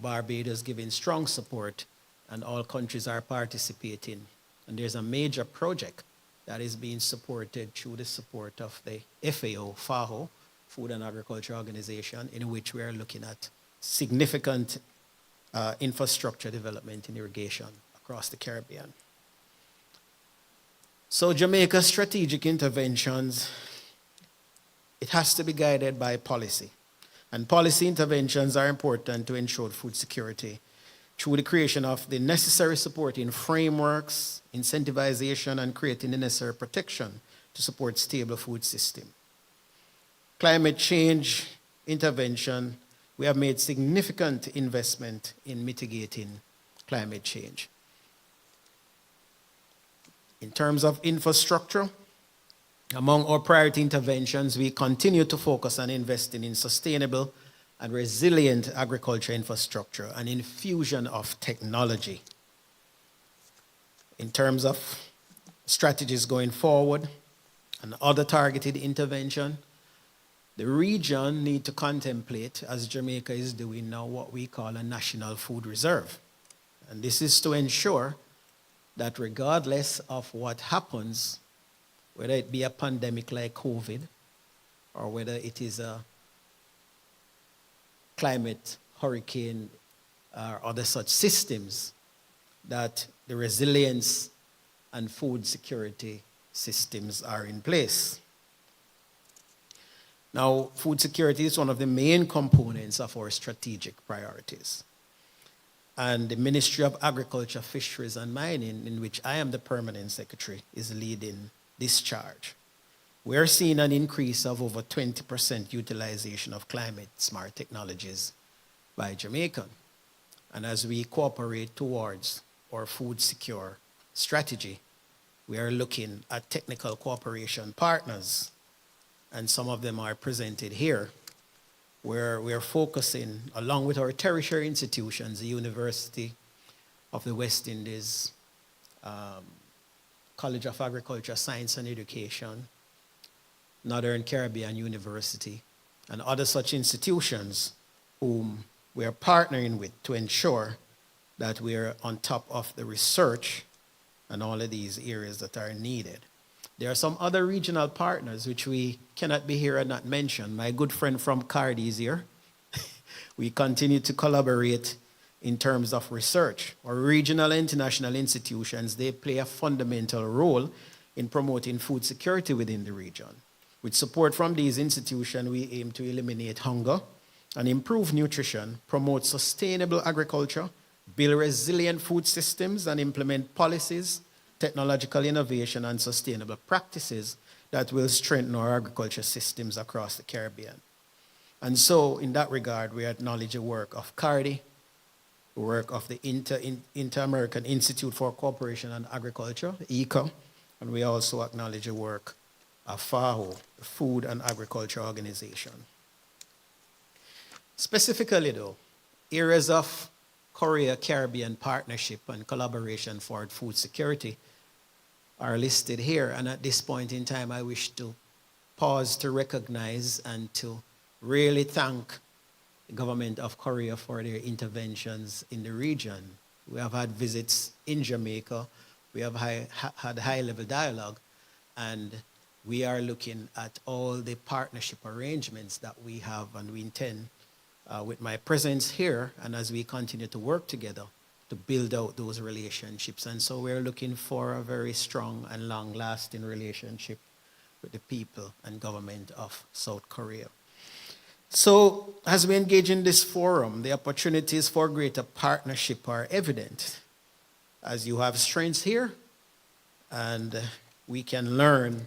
Barbados giving strong support, and all countries are participating. And there's a major project that is being supported through the support of the FAO, Food and Agriculture Organization, in which we are looking at significant infrastructure development in irrigation across the Caribbean. So Jamaica's strategic interventions, it has to be guided by policy. And policy interventions are important to ensure food security through the creation of the necessary supporting frameworks, incentivization, and creating the necessary protection to support stable food system. Climate change intervention, we have made significant investment in mitigating climate change. In terms of infrastructure, among our priority interventions, we continue to focus on investing in sustainable and resilient agriculture infrastructure and infusion of technology. In terms of strategies going forward and other targeted intervention, the region need to contemplate, as Jamaica is doing now, what we call a national food reserve. And this is to ensure that regardless of what happens, whether it be a pandemic like COVID, or whether it is a climate, hurricane, or other such systems, that the resilience and food security systems are in place. Now, food security is one of the main components of our strategic priorities. And the Ministry of Agriculture, Fisheries and Mining, in which I am the permanent secretary, is leading this charge. We're seeing an increase of over 20% utilization of climate smart technologies by Jamaica. And as we cooperate towards our food secure strategy, we are looking at technical cooperation partners, and some of them are presented here, where we are focusing, along with our tertiary institutions, the University of the West Indies, College of Agriculture, Science and Education, Northern Caribbean University, and other such institutions whom we are partnering with to ensure that we are on top of the research and all of these areas that are needed. There are some other regional partners which we cannot be here and not mention. My good friend from Cardi is here. We continue to collaborate in terms of research. Our regional and international institutions, they play a fundamental role in promoting food security within the region. With support from these institutions, we aim to eliminate hunger and improve nutrition, promote sustainable agriculture, build resilient food systems, and implement policies, technological innovation, and sustainable practices that will strengthen our agriculture systems across the Caribbean. And so, in that regard, we acknowledge the work of CARDI, the work of the Inter-American Institute for Cooperation and Agriculture, ICA, and we also acknowledge the work of FAO, the Food and Agriculture Organization. Specifically, though, areas of Korea-Caribbean partnership and collaboration for food security are listed here. And at this point in time, I wish to pause to recognize and to really thank the government of Korea for their interventions in the region. We have had visits in Jamaica. We have had high-level dialogue. And we are looking at all the partnership arrangements that we have, and we intend, with my presence here, and as we continue to work together, to build out those relationships. And so we're looking for a very strong and long-lasting relationship with the people and government of South Korea. So as we engage in this forum, the opportunities for greater partnership are evident, as you have strengths here, and we can learn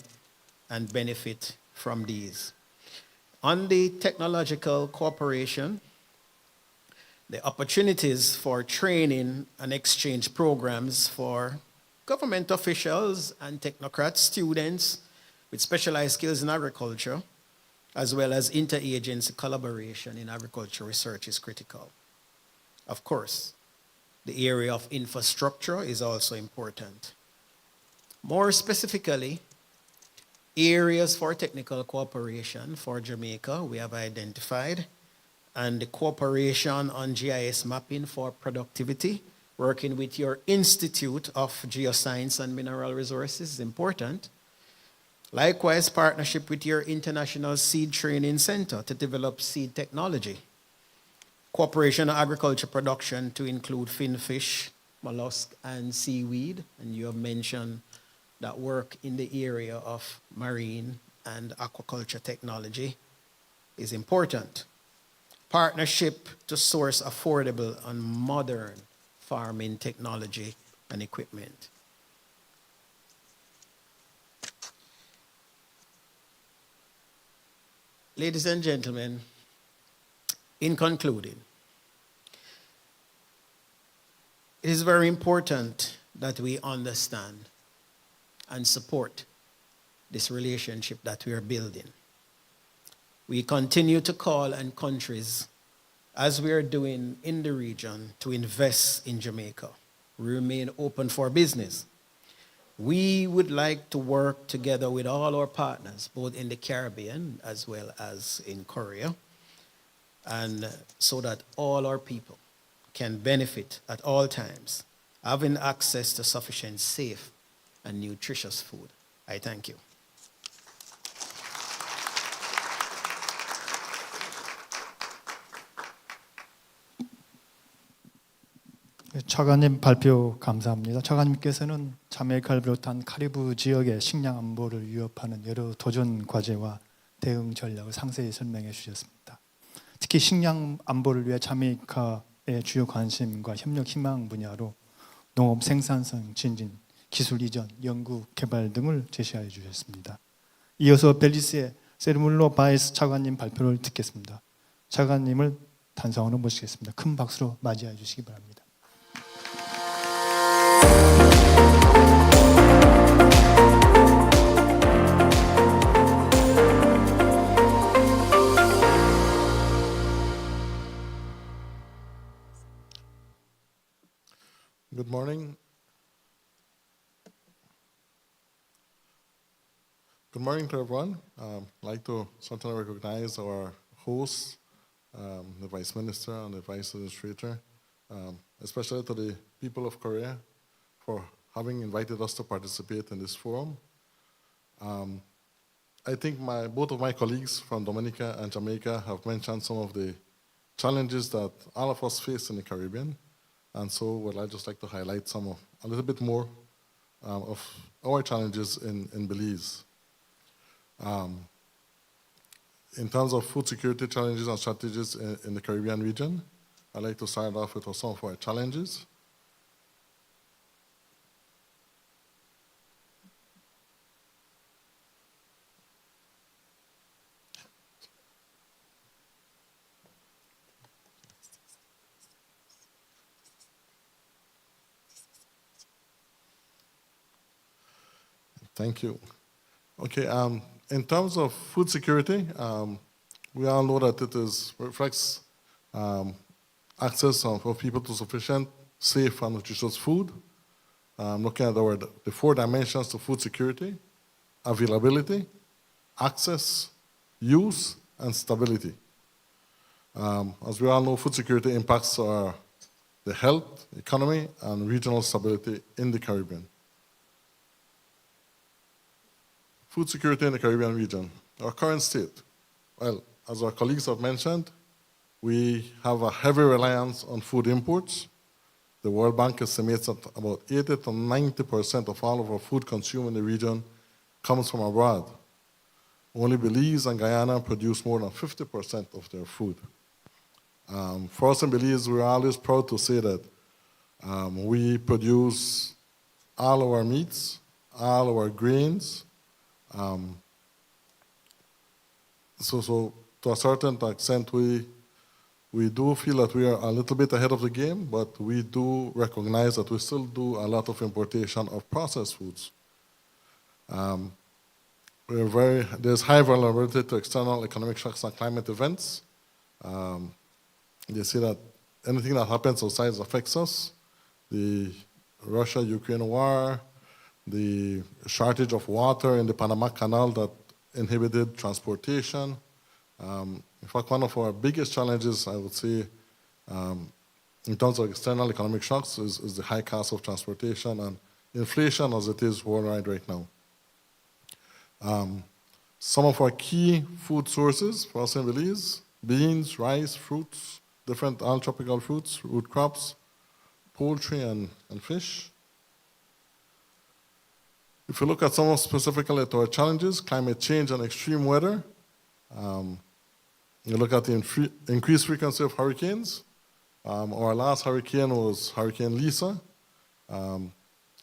and benefit from these. On the technological cooperation, the opportunities for training and exchange programs for government officials and technocrats, students with specialized skills in agriculture, as well as interagency collaboration in agriculture research is critical. Of course, the area of infrastructure is also important. More specifically, areas for technical cooperation for Jamaica we have identified, and the cooperation on GIS mapping for productivity, working with your Institute of Geoscience and Mineral Resources is important. Likewise, partnership with your International Seed Training Center to develop seed technology. Cooperation on agriculture production to include finfish, mollusk, and seaweed. And you have mentioned that work in the area of marine and aquaculture technology is important. Partnership to source affordable and modern farming technology and equipment. Ladies and gentlemen, in concluding, it is very important that we understand and support this relationship that we are building. We continue to call on countries, as we are doing in the region, to invest in Jamaica. We remain open for business. We would like to work together with all our partners, both in the Caribbean as well as in Korea, and so that all our people can benefit at all times, having access to sufficient, safe, and nutritious food. I thank you. 차관님 발표 감사합니다. 차관님께서는 자메이카를 비롯한 카리브 지역의 식량 안보를 위협하는 여러 도전 과제와 대응 전략을 상세히 설명해 주셨습니다. 특히 식량 안보를 위해 자메이카의 주요 관심과 협력 희망 분야로 농업 생산성 증진, 기술 이전, 연구 개발 등을 제시하여 주셨습니다. 이어서 벨리스의 세르물로 바이스 차관님 발표를 듣겠습니다. 차관님을 단상으로 모시겠습니다. 큰 박수로 맞이해 주시기 바랍니다. Good morning. Good morning to everyone. I'd like to certainly recognize our hosts, the Vice Minister and the Vice Administrator, especially to the people of Korea for having invited us to participate in this forum. I think both of my colleagues from Dominica and Jamaica have mentioned some of the challenges that all of us face in the Caribbean. And so I'd just like to highlight a little bit more of our challenges in Belize. In terms of food security challenges and strategies in the Caribbean region, I'd like to start off with some of our challenges. Thank you. Okay, in terms of food security, we all know that it reflects access for people to sufficient, safe, and nutritious food. Looking at the 4 dimensions to food security: availability, access, use, and stability. As we all know, food security impacts the health, economy, and regional stability in the Caribbean. Food security in the Caribbean region. Our current state. Well, as our colleagues have mentioned, we have a heavy reliance on food imports. The World Bank estimates that about 80 to 90% of all of our food consumed in the region comes from abroad. Only Belize and Guyana produce more than 50% of their food. For us in Belize, we're always proud to say that we produce all our meats, all our grains. So to a certain extent, we do feel that we are a little bit ahead of the game, but we do recognize that we still do a lot of importation of processed foods. There's high vulnerability to external economic shocks and climate events. They say that anything that happens outside affects us. The Russia-Ukraine war, the shortage of water in the Panama Canal that inhibited transportation. In fact, one of our biggest challenges, I would say, in terms of external economic shocks is the high cost of transportation and inflation as it is worldwide right now. Some of our key food sources for us in Belize: beans, rice, fruits, different all-tropical fruits, root crops, poultry, and fish. If you look at some of specifically to our challenges, climate change and extreme weather, you look at the increased frequency of hurricanes. Our last hurricane was Hurricane Lisa.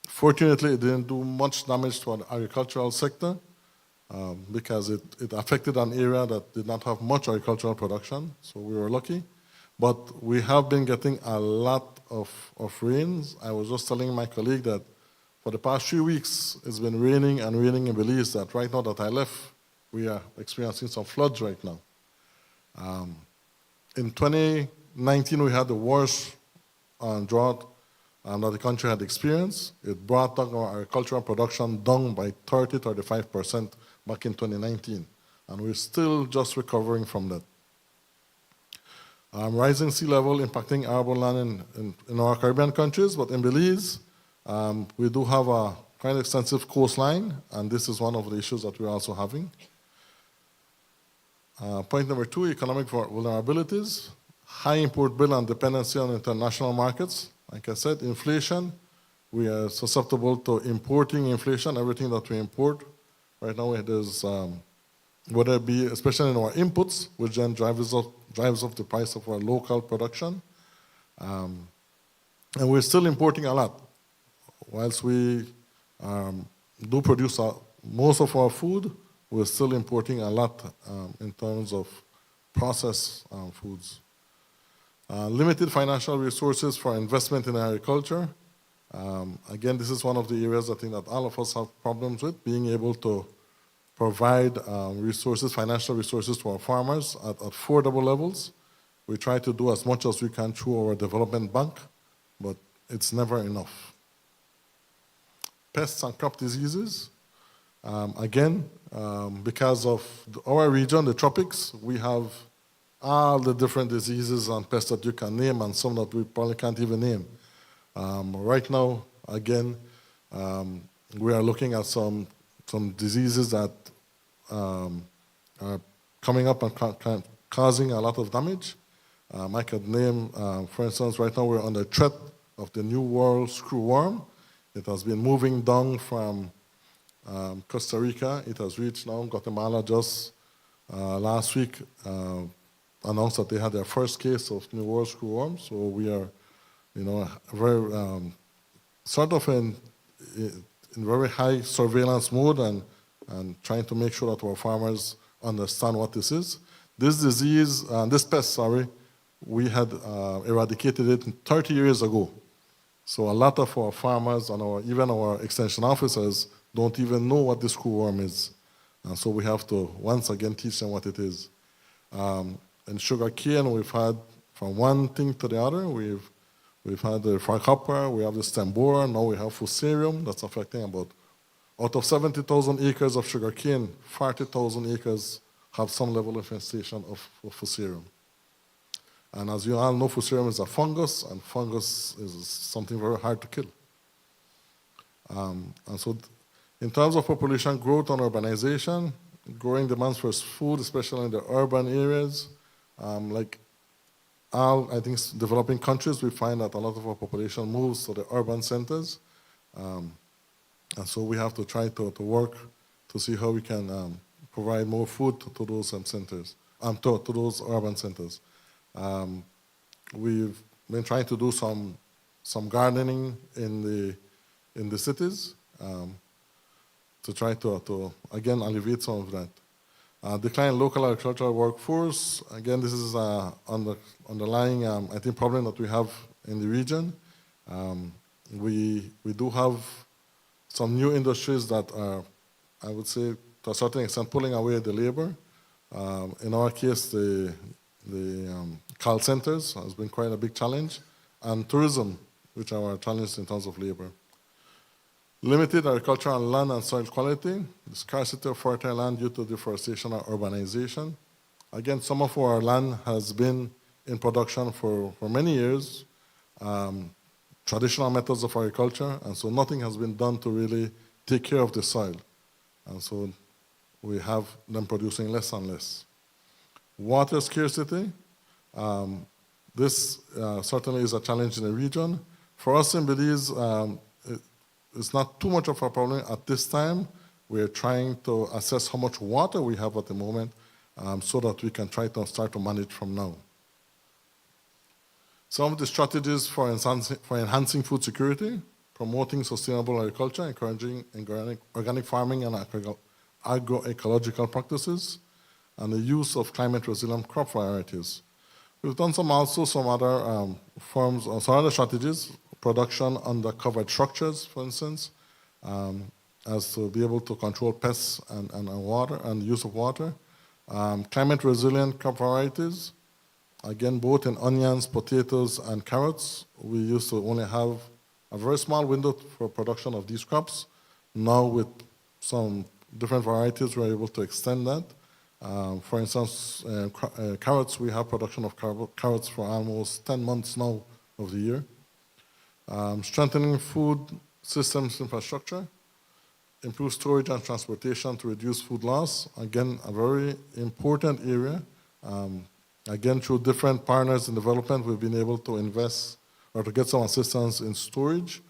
Fortunately, it didn't do much damage to our agricultural sector because it affected an area that did not have much agricultural production, so we were lucky. But we have been getting a lot of rains. I was just telling my colleague that for the past 3 weeks, it's been raining and raining in Belize, that right now that I left, we are experiencing some floods right now. In 2019, we had the worst drought that the country had experienced. It brought down our agricultural production down by 35% back in 2019. And we're still just recovering from that. Rising sea level impacting arable land in our Caribbean countries, but in Belize, we do have a quite extensive coastline, and this is one of the issues that we're also having. Point number 2, economic vulnerabilities, high import bill and dependency on international markets. Like I said, inflation, we are susceptible to importing inflation, everything that we import. Right now, there's, whether it be, especially in our inputs, which then drives up the price of our local production. And we're still importing a lot. Whilst we do produce most of our food, we're still importing a lot in terms of processed foods. Limited financial resources for investment in agriculture. Again, this is one of the areas I think that all of us have problems with, being able to provide resources, financial resources to our farmers at affordable levels. We try to do as much as we can through our development bank, but it's never enough. Pests and crop diseases. Again, because of our region, the tropics, we have all the different diseases and pests that you can name, and some that we probably can't even name. Right now, again, we are looking at some diseases that are coming up and causing a lot of damage. I could name, for instance, right now we're under threat of the New World screwworm. It has been moving down from Costa Rica. It has reached now Guatemala just last week, announced that they had their first case of New World screwworm. So we are, very sort of in very high surveillance mode and trying to make sure that our farmers understand what this is. This disease, this pest, we had eradicated it 30 years ago. So a lot of our farmers and even our extension officers don't even know what the screwworm is. And so we have to, once again, teach them what it is. In sugarcane, we've had, from one thing to the other, we've had the farcopper, we have the stem borer, now we have fusarium that's affecting out of 70,000 acres of sugarcane, 40,000 acres have some level of infestation of fusarium. And as you all know, fusarium is a fungus, and fungus is something very hard to kill. And so in terms of population growth and urbanization, growing demands for food, especially in the urban areas, like all, I think, developing countries, we find that a lot of our population moves to the urban centers. And so we have to try to work to see how we can provide more food to those centers, to those urban centers. We've been trying to do some gardening in the cities to try to again alleviate some of that. Decline in local agricultural workforce. Again, this is underlying I think problem that we have in the region. We do have some new industries that are, I would say, to a certain extent, pulling away the labor. In our case, the call centers has been quite a big challenge, and tourism, which are our challenge in terms of labor. Limited agricultural land and soil quality, the scarcity of fertile land due to deforestation or urbanization. Again, some of our land has been in production for many years, traditional methods of agriculture, and so nothing has been done to really take care of the soil. And so we have them producing less and less. Water scarcity, this certainly is a challenge in the region. For us in Belize, it's not too much of a problem at this time. We're trying to assess how much water we have at the moment so that we can try to start to manage from now. Some of the strategies for enhancing food security: promoting sustainable agriculture, encouraging organic farming and agroecological practices, and the use of climate-resilient crop varieties. We've done some other forms, or some other strategies: production under covered structures, for instance, as to be able to control pests and water and use of water. Climate-resilient crop varieties, again, both in onions, potatoes, and carrots. We used to only have a very small window for production of these crops. Now, with some different varieties, we're able to extend that. For instance, carrots, we have production of carrots for almost 10 months now of the year. Strengthening food systems infrastructure, improve storage and transportation to reduce food loss. Again, a very important area. Again, through different partners in development, we've been able to invest or to get some assistance in storage.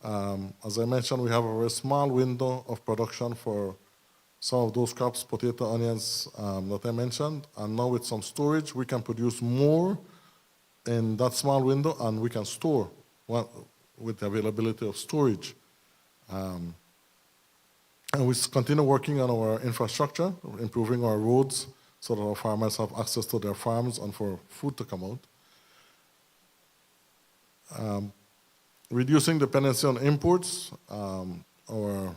As I mentioned, we have a very small window of production for some of those crops, potato, onions, that I mentioned. And now with some storage, we can produce more in that small window, and we can store with the availability of storage. And we continue working on our infrastructure, improving our roads so that our farmers have access to their farms and for food to come out. Reducing dependency on imports. Our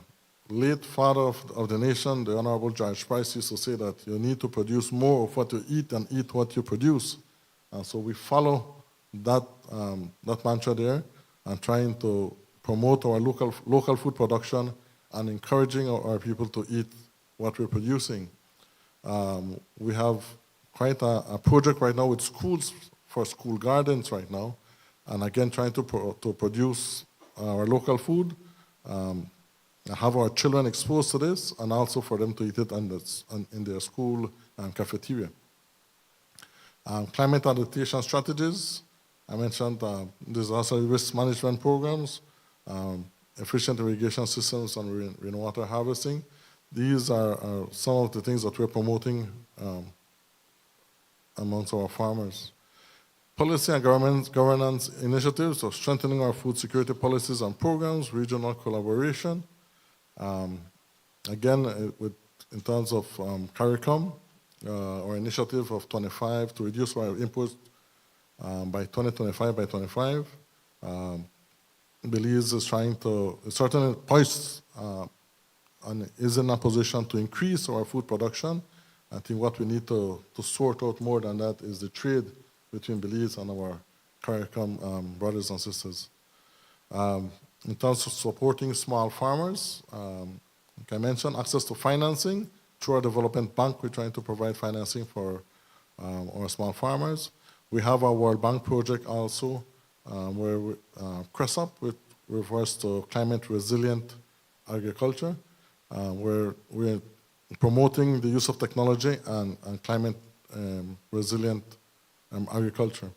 late father of the nation, the Honorable George Price, used to say that you need to produce more of what you eat and eat what you produce. So we follow that mantra there, and trying to promote our local food production and encouraging our people to eat what we're producing. We have quite a project right now with schools for school gardens right now, and again trying to produce our local food, have our children exposed to this, and also for them to eat it in their school cafeteria. Climate adaptation strategies. I mentioned disaster risk management programs, efficient irrigation systems, and rainwater harvesting. These are some of the things that we're promoting amongst our farmers. Policy and governance initiatives of strengthening our food security policies and programs, regional collaboration. Again, in terms of CARICOM, our initiative of 25 to reduce our imports by 2025 by 25. Belize is trying to, certainly poised and is in a position to increase our food production. I think what we need to sort out more than that is the trade between Belize and our CARICOM brothers and sisters. In terms of supporting small farmers, like I mentioned, access to financing. Through our development bank, we're trying to provide financing for our small farmers. We have our World Bank project also, where we CRESUP, with refers to climate resilient agriculture, where we're promoting the use of technology and climate resilient agriculture.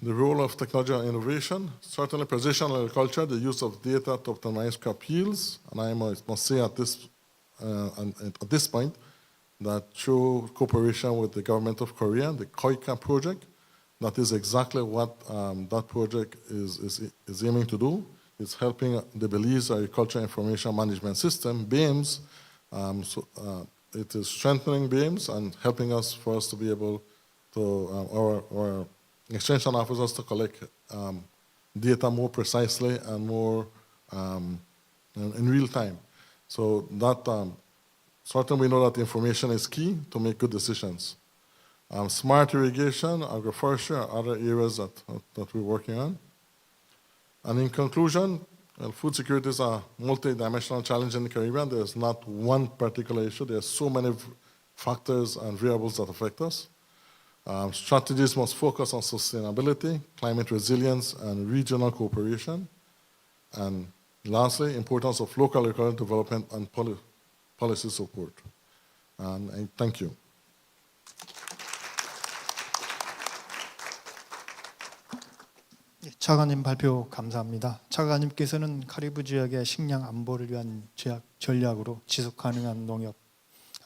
The role of technology and innovation. Certainly precision agriculture, the use of data to optimize crop yields. And I must say at this point that through cooperation with the government of Korea, the KOICA project, that is exactly what that project is aiming to do. It's helping the Belize Agriculture Information Management System, BAMS. It is strengthening BAMS and helping us for us to be able to, our extension officers to collect data more precisely and more in real time. So that certainly we know that information is key to make good decisions. Smart irrigation, agroforestry are other areas that we're working on. And in conclusion, food security is a multi-dimensional challenge in the Caribbean. There's not one particular issue. There's so many factors and variables that affect us. Strategies must focus on sustainability, climate resilience, and regional cooperation. And lastly, importance of local agricultural development and policy support. And thank you. 차관님 발표 감사합니다. 차관님께서는 카리브 지역의 식량 안보를 위한 전략으로 지속 가능한 농업,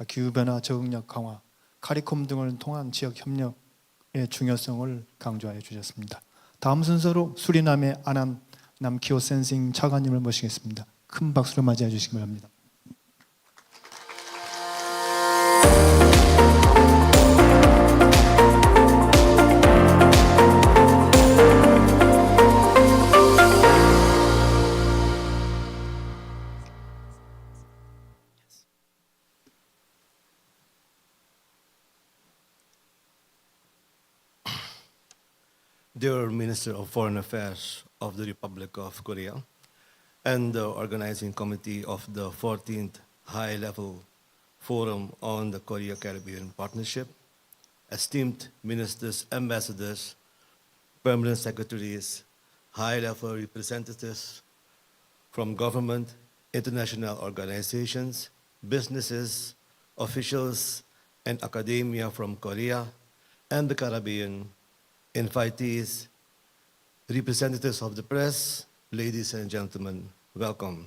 기후변화 적응력 강화, 카리콤 등을 통한 지역 협력의 중요성을 강조해 주셨습니다. 다음 순서로 수리남의 아난 남키오 센싱 차관님을 모시겠습니다. 큰 박수로 맞이해 주시기 바랍니다. Dear Minister of Foreign Affairs of the Republic of Korea and the organizing committee of the 14th High-Level Forum on the Korea-Caribbean Partnership, esteemed ministers, ambassadors, permanent secretaries, high-level representatives from government, international organizations, businesses, officials, and academia from Korea and the Caribbean, invitees, representatives of the press, ladies and gentlemen, welcome.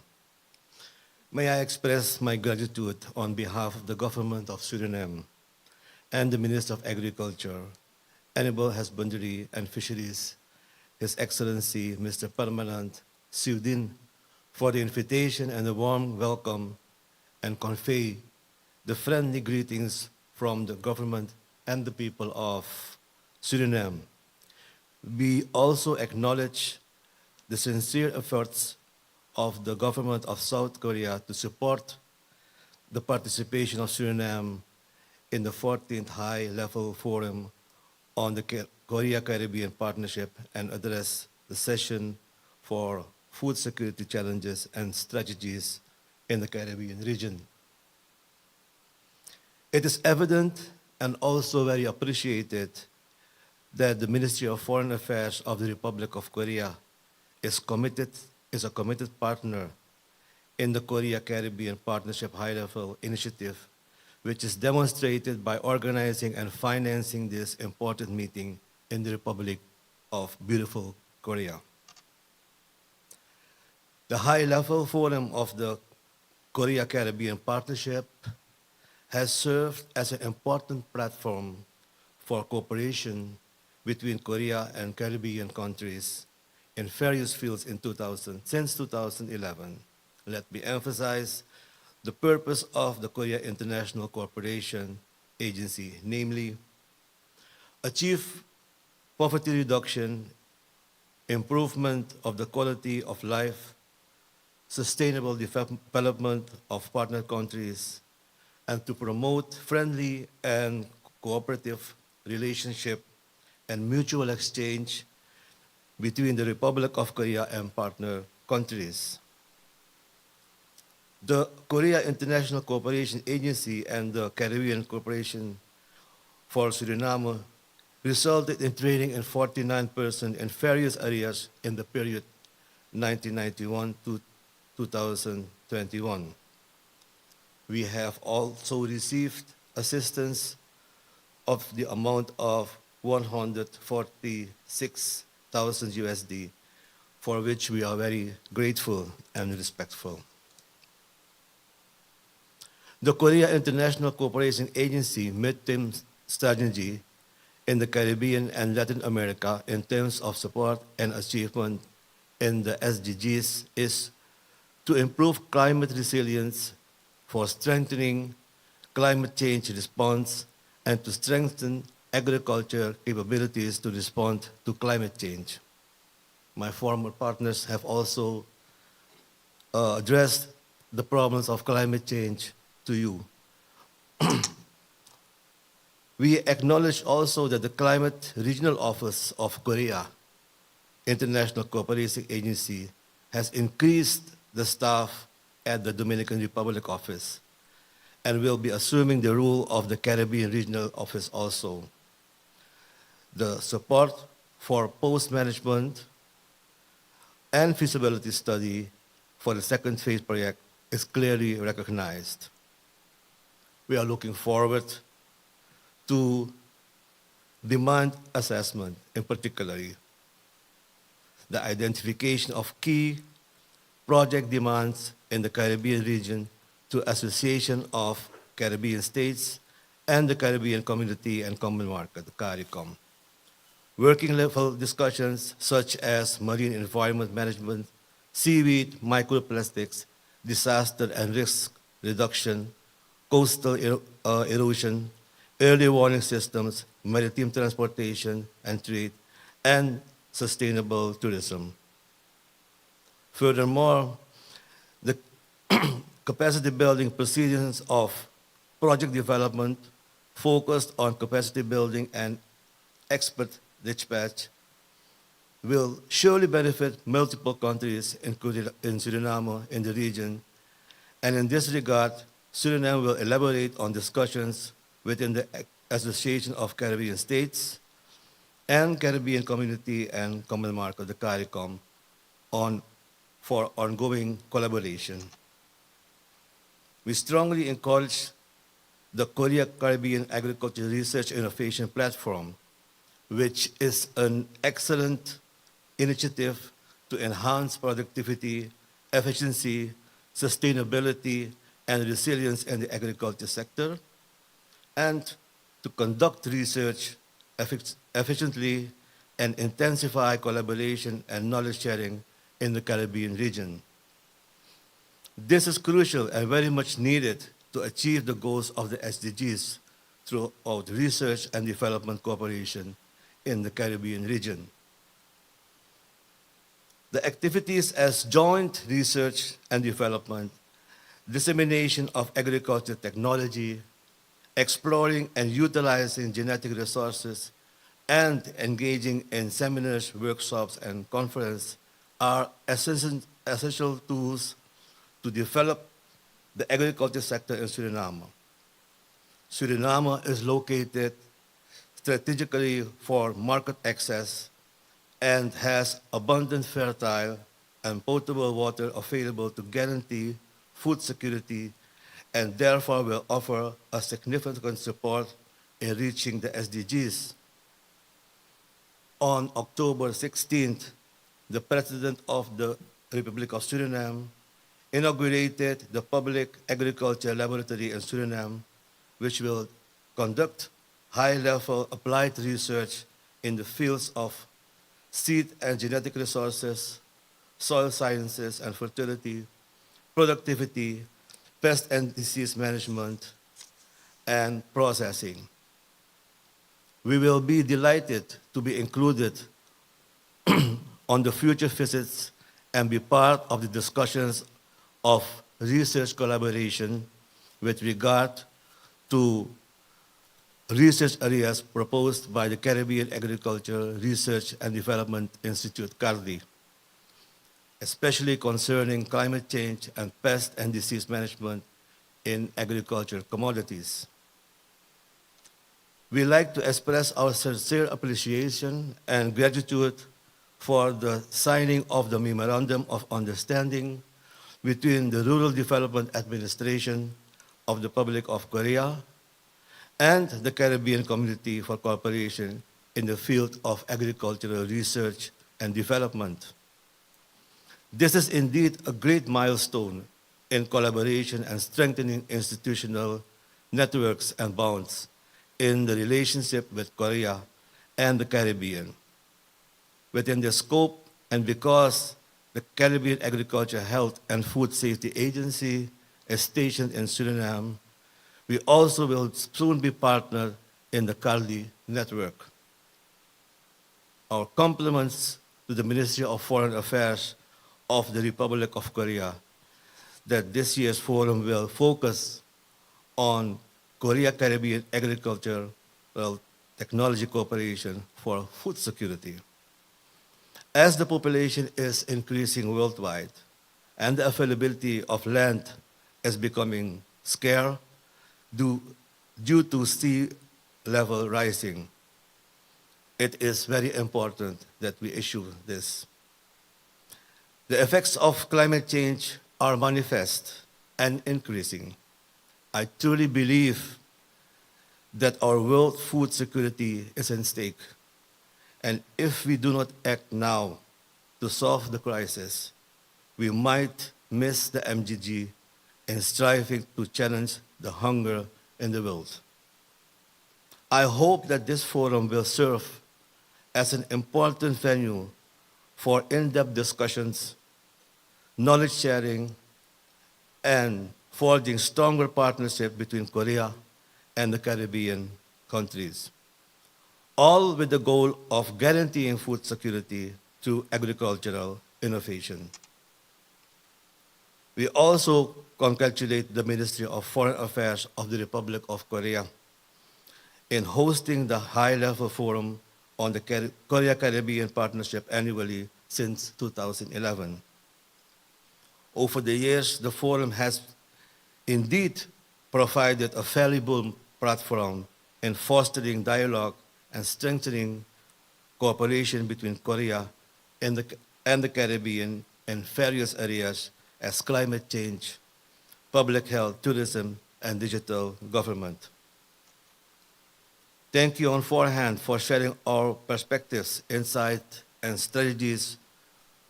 May I express my gratitude on behalf of the government of Suriname and the Minister of Agriculture, Animal Husbandry and Fisheries, His Excellency Mr. Permanent Sudin, for the invitation and a warm welcome, and convey the friendly greetings from the government and the people of Suriname. We also acknowledge the sincere efforts of the government of South Korea to support the participation of Suriname in the 14th High-Level Forum on the Korea-Caribbean Partnership and address the session for food security challenges and strategies in the Caribbean region. It is evident and also very appreciated that the Ministry of Foreign Affairs of the Republic of Korea is a committed partner in the Korea-Caribbean Partnership High-Level Initiative, which is demonstrated by organizing and financing this important meeting in the Republic of beautiful Korea. The High-Level Forum of the Korea-Caribbean Partnership has served as an important platform for cooperation between Korea and Caribbean countries in various fields since 2011. Let me emphasize the purpose of the Korea International Cooperation Agency, namely, achieve poverty reduction, improvement of the quality of life, sustainable development of partner countries, and to promote friendly and cooperative relationship and mutual exchange between the Republic of Korea and partner countries. The Korea International Cooperation Agency and the Caribbean Corporation for Suriname resulted in training in 49 persons in various areas in the period 1991 to 2021. We have also received assistance of the amount of 146,000 USD, for which we are very grateful and respectful. The Korea International Cooperation Agency midterm strategy in the Caribbean and Latin America in terms of support and achievement in the SDGs is to improve climate resilience, for strengthening climate change response, and to strengthen agriculture capabilities to respond to climate change. My former partners have also addressed the problems of climate change to you. We acknowledge also that the Climate Regional Office of Korea International Cooperation Agency has increased the staff at the Dominican Republic office and will be assuming the role of the Caribbean Regional Office also. The support for post-management and feasibility study for the second phase project is clearly recognized. We are looking forward to demand assessment in particular. the identification of key project demands in the Caribbean region to Association of Caribbean States and the Caribbean Community and Common Market, the CARICOM. Working level discussions such as marine environment management, seaweed, microplastics, disaster and risk reduction, coastal erosion, early warning systems, maritime transportation and trade, and sustainable tourism. Furthermore, the capacity building proceedings of project development focused on capacity building and expert dispatch will surely benefit multiple countries, including in Suriname, in the region. And in this regard, Suriname will elaborate on discussions within the Association of Caribbean States and Caribbean Community and Common Market, the CARICOM, for ongoing collaboration. We strongly encourage the Korea Caribbean Agriculture Research Innovation Platform, which is an excellent initiative to enhance productivity, efficiency, sustainability, and resilience in the agriculture sector, and to conduct research efficiently and intensify collaboration and knowledge sharing in the Caribbean region. This is crucial and very much needed to achieve the goals of the SDGs throughout research and development cooperation in the Caribbean region. The activities as joint research and development, dissemination of agriculture technology, exploring and utilizing genetic resources, and engaging in seminars, workshops, and conferences are essential tools to develop the agriculture sector in Suriname. Suriname is located strategically for market access and has abundant fertile and potable water available to guarantee food security and therefore will offer a significant support in reaching the SDGs. On October 16th, the President of the Republic of Suriname inaugurated the Public Agriculture Laboratory in Suriname, which will conduct high-level applied research in the fields of seed and genetic resources, soil sciences and fertility, productivity, pest and disease management, and processing. We will be delighted to be included on the future visits and be part of the discussions of research collaboration with regard to research areas proposed by the Caribbean Agriculture Research and Development Institute, CARDI, especially concerning climate change and pest and disease management in agricultural commodities. We like to express our sincere appreciation and gratitude for the signing of the Memorandum of Understanding between the Rural Development Administration of the Republic of Korea and the Caribbean Community for Cooperation in the field of agricultural research and development. This is indeed a great milestone in collaboration and strengthening institutional networks and bonds in the relationship with Korea and the Caribbean. Within the scope and because the Caribbean Agriculture Health and Food Safety Agency is stationed in Suriname, we also will soon be partnered in the CARDI network. Our compliments to the Ministry of Foreign Affairs of the Republic of Korea that this year's forum will focus on Korea-Caribbean agricultural technology cooperation for food security. As the population is increasing worldwide and the availability of land is becoming scarce due to sea level rising, it is very important that we issue this. The effects of climate change are manifest and increasing. I truly believe that our world food security is at stake. And if we do not act now, to solve the crisis, we might miss the MGG in striving to challenge the hunger in the world. I hope that this forum will serve as an important venue for in-depth discussions, knowledge sharing, and forging stronger partnership between Korea and the Caribbean countries, all with the goal of guaranteeing food security through agricultural innovation. We also congratulate the Ministry of Foreign Affairs of the Republic of Korea in hosting the high-level forum on the Korea-Caribbean Partnership annually since 2011. Over the years, the forum has indeed provided a valuable platform in fostering dialogue and strengthening cooperation between Korea and the Caribbean in various areas as climate change, public health, tourism, and digital government. Thank you on forehand for sharing our perspectives, insight, and strategies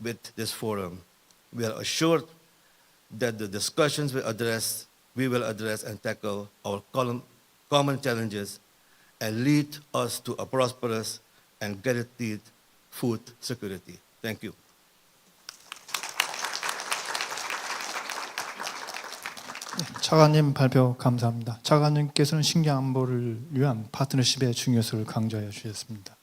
with this forum. We are assured that the discussions we will address and tackle our common challenges and lead us to a prosperous and guaranteed food security. Thank you. 차관님 발표 감사합니다. 차관님께서는 식량 안보를 위한 파트너십의 중요성을 강조해 주셨습니다.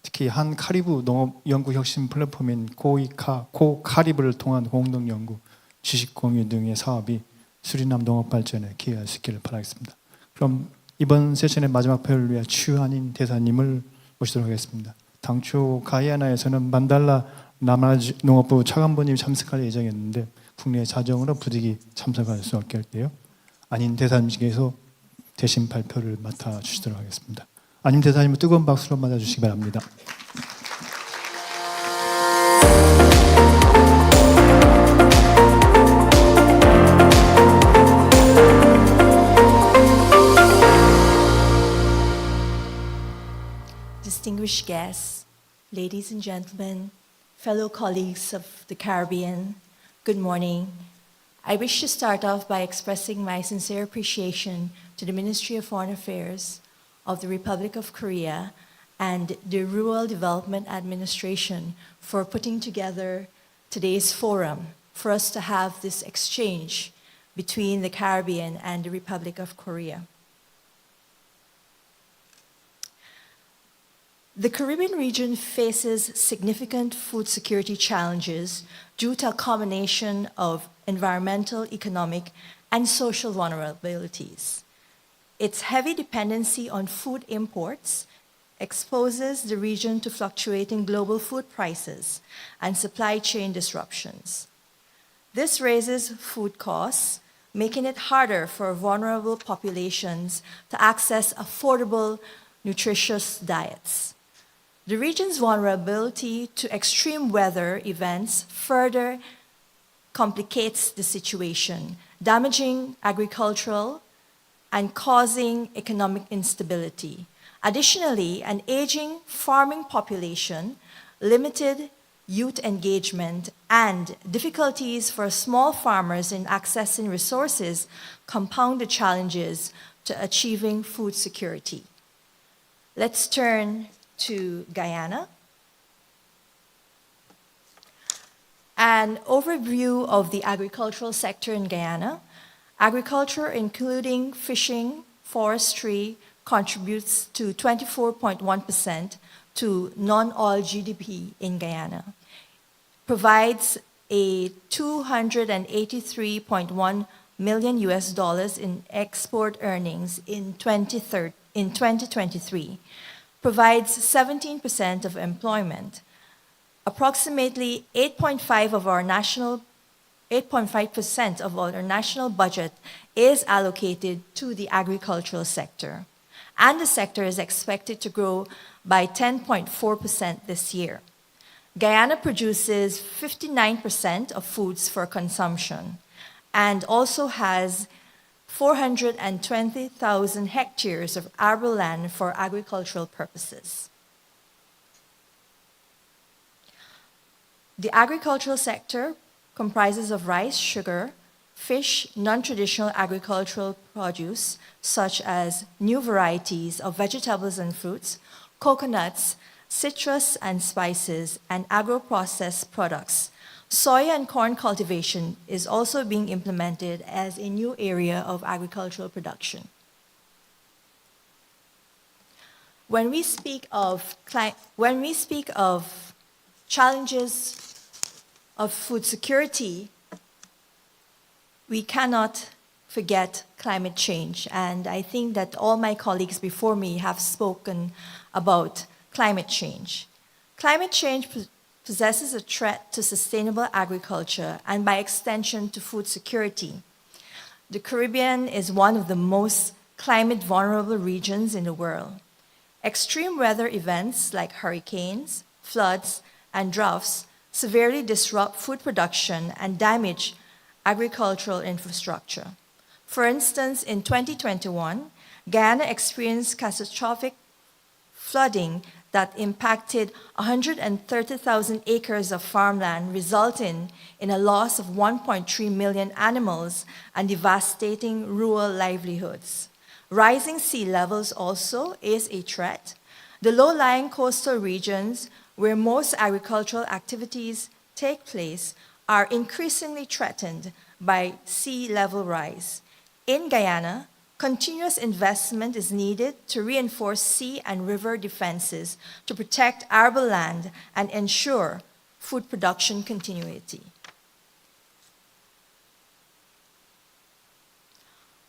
특히 한-카리브 농업 연구 혁신 플랫폼인 고카리브를 통한 공동 연구, 지식 공유 등의 사업이 수리남 농업 발전에 기여할 수 있기를 바라겠습니다. 그럼 이번 세션의 마지막 회를 위해 추한인 대사님을 모시도록 하겠습니다. 당초 가이아나에서는 만달라 나마지 농업부 차관보님이 참석할 예정이었는데 국내 자정으로 부득이 참석할 수 없게 할게요. 안인 대사님께서 대신 발표를 맡아주시도록 하겠습니다. 안인 대사님을 뜨거운 박수로 맞아주시기 바랍니다. Distinguished guests, ladies and gentlemen, fellow colleagues of the Caribbean, good morning. I wish to start off by expressing my sincere appreciation to the Ministry of Foreign Affairs of the Republic of Korea and the Rural Development Administration for putting together today's forum for us to have this exchange between the Caribbean and the Republic of Korea. The Caribbean region faces significant food security challenges due to a combination of environmental, economic, and social vulnerabilities. Its heavy dependency on food imports exposes the region to fluctuating global food prices and supply chain disruptions. This raises food costs, making it harder for vulnerable populations to access affordable, nutritious diets. The region's vulnerability to extreme weather events further complicates the situation, damaging agricultural and causing economic instability. Additionally, an aging farming population, limited youth engagement, and difficulties for small farmers in accessing resources compound the challenges to achieving food security. Let's turn to Guyana. An overview of the agricultural sector in Guyana. Agriculture, including fishing, forestry, contributes to 24.1% to non-oil GDP in Guyana. Provides a $283.1 million in export earnings in 2023. Provides 17% of employment. Approximately 8.5% of our national budget is allocated to the agricultural sector, and the sector is expected to grow by 10.4% this year. Guyana produces 59% of foods for consumption and also has 420,000 hectares of arable land for agricultural purposes. The agricultural sector comprises of rice, sugar, fish, non-traditional agricultural produce, such as new varieties of vegetables and fruits, coconuts, citrus and spices, and agro-processed products. Soy and corn cultivation is also being implemented as a new area of agricultural production. When we speak of challenges of food security, we cannot forget climate change. And I think that all my colleagues before me have spoken about climate change. Climate change possesses a threat to sustainable agriculture and by extension to food security. The Caribbean is one of the most climate vulnerable regions in the world. Extreme weather events like hurricanes, floods, and droughts severely disrupt food production and damage agricultural infrastructure. For instance, in 2021, Guyana experienced catastrophic flooding that impacted 130,000 acres of farmland, resulting in a loss of 1.3 million animals and devastating rural livelihoods. Rising sea levels also is a threat. The low-lying coastal regions where most agricultural activities take place are increasingly threatened by sea level rise. In Guyana, continuous investment is needed to reinforce sea and river defenses to protect arable land and ensure food production continuity.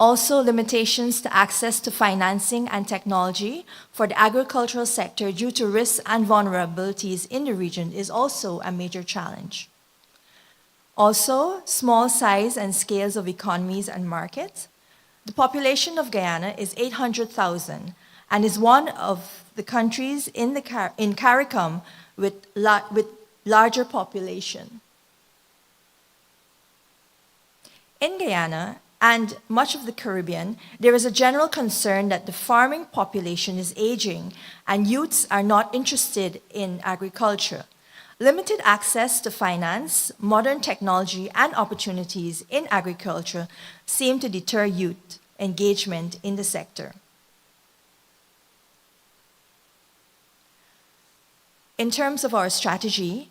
Also, limitations to access to financing and technology for the agricultural sector due to risks and vulnerabilities in the region is also a major challenge. Also, small size and scales of economies and markets. The population of Guyana is 800,000 and is one of the countries in CARICOM with larger population. In Guyana and much of the Caribbean, there is a general concern that the farming population is aging and youths are not interested in agriculture. Limited access to finance, modern technology, and opportunities in agriculture seem to deter youth engagement in the sector. In terms of our strategy,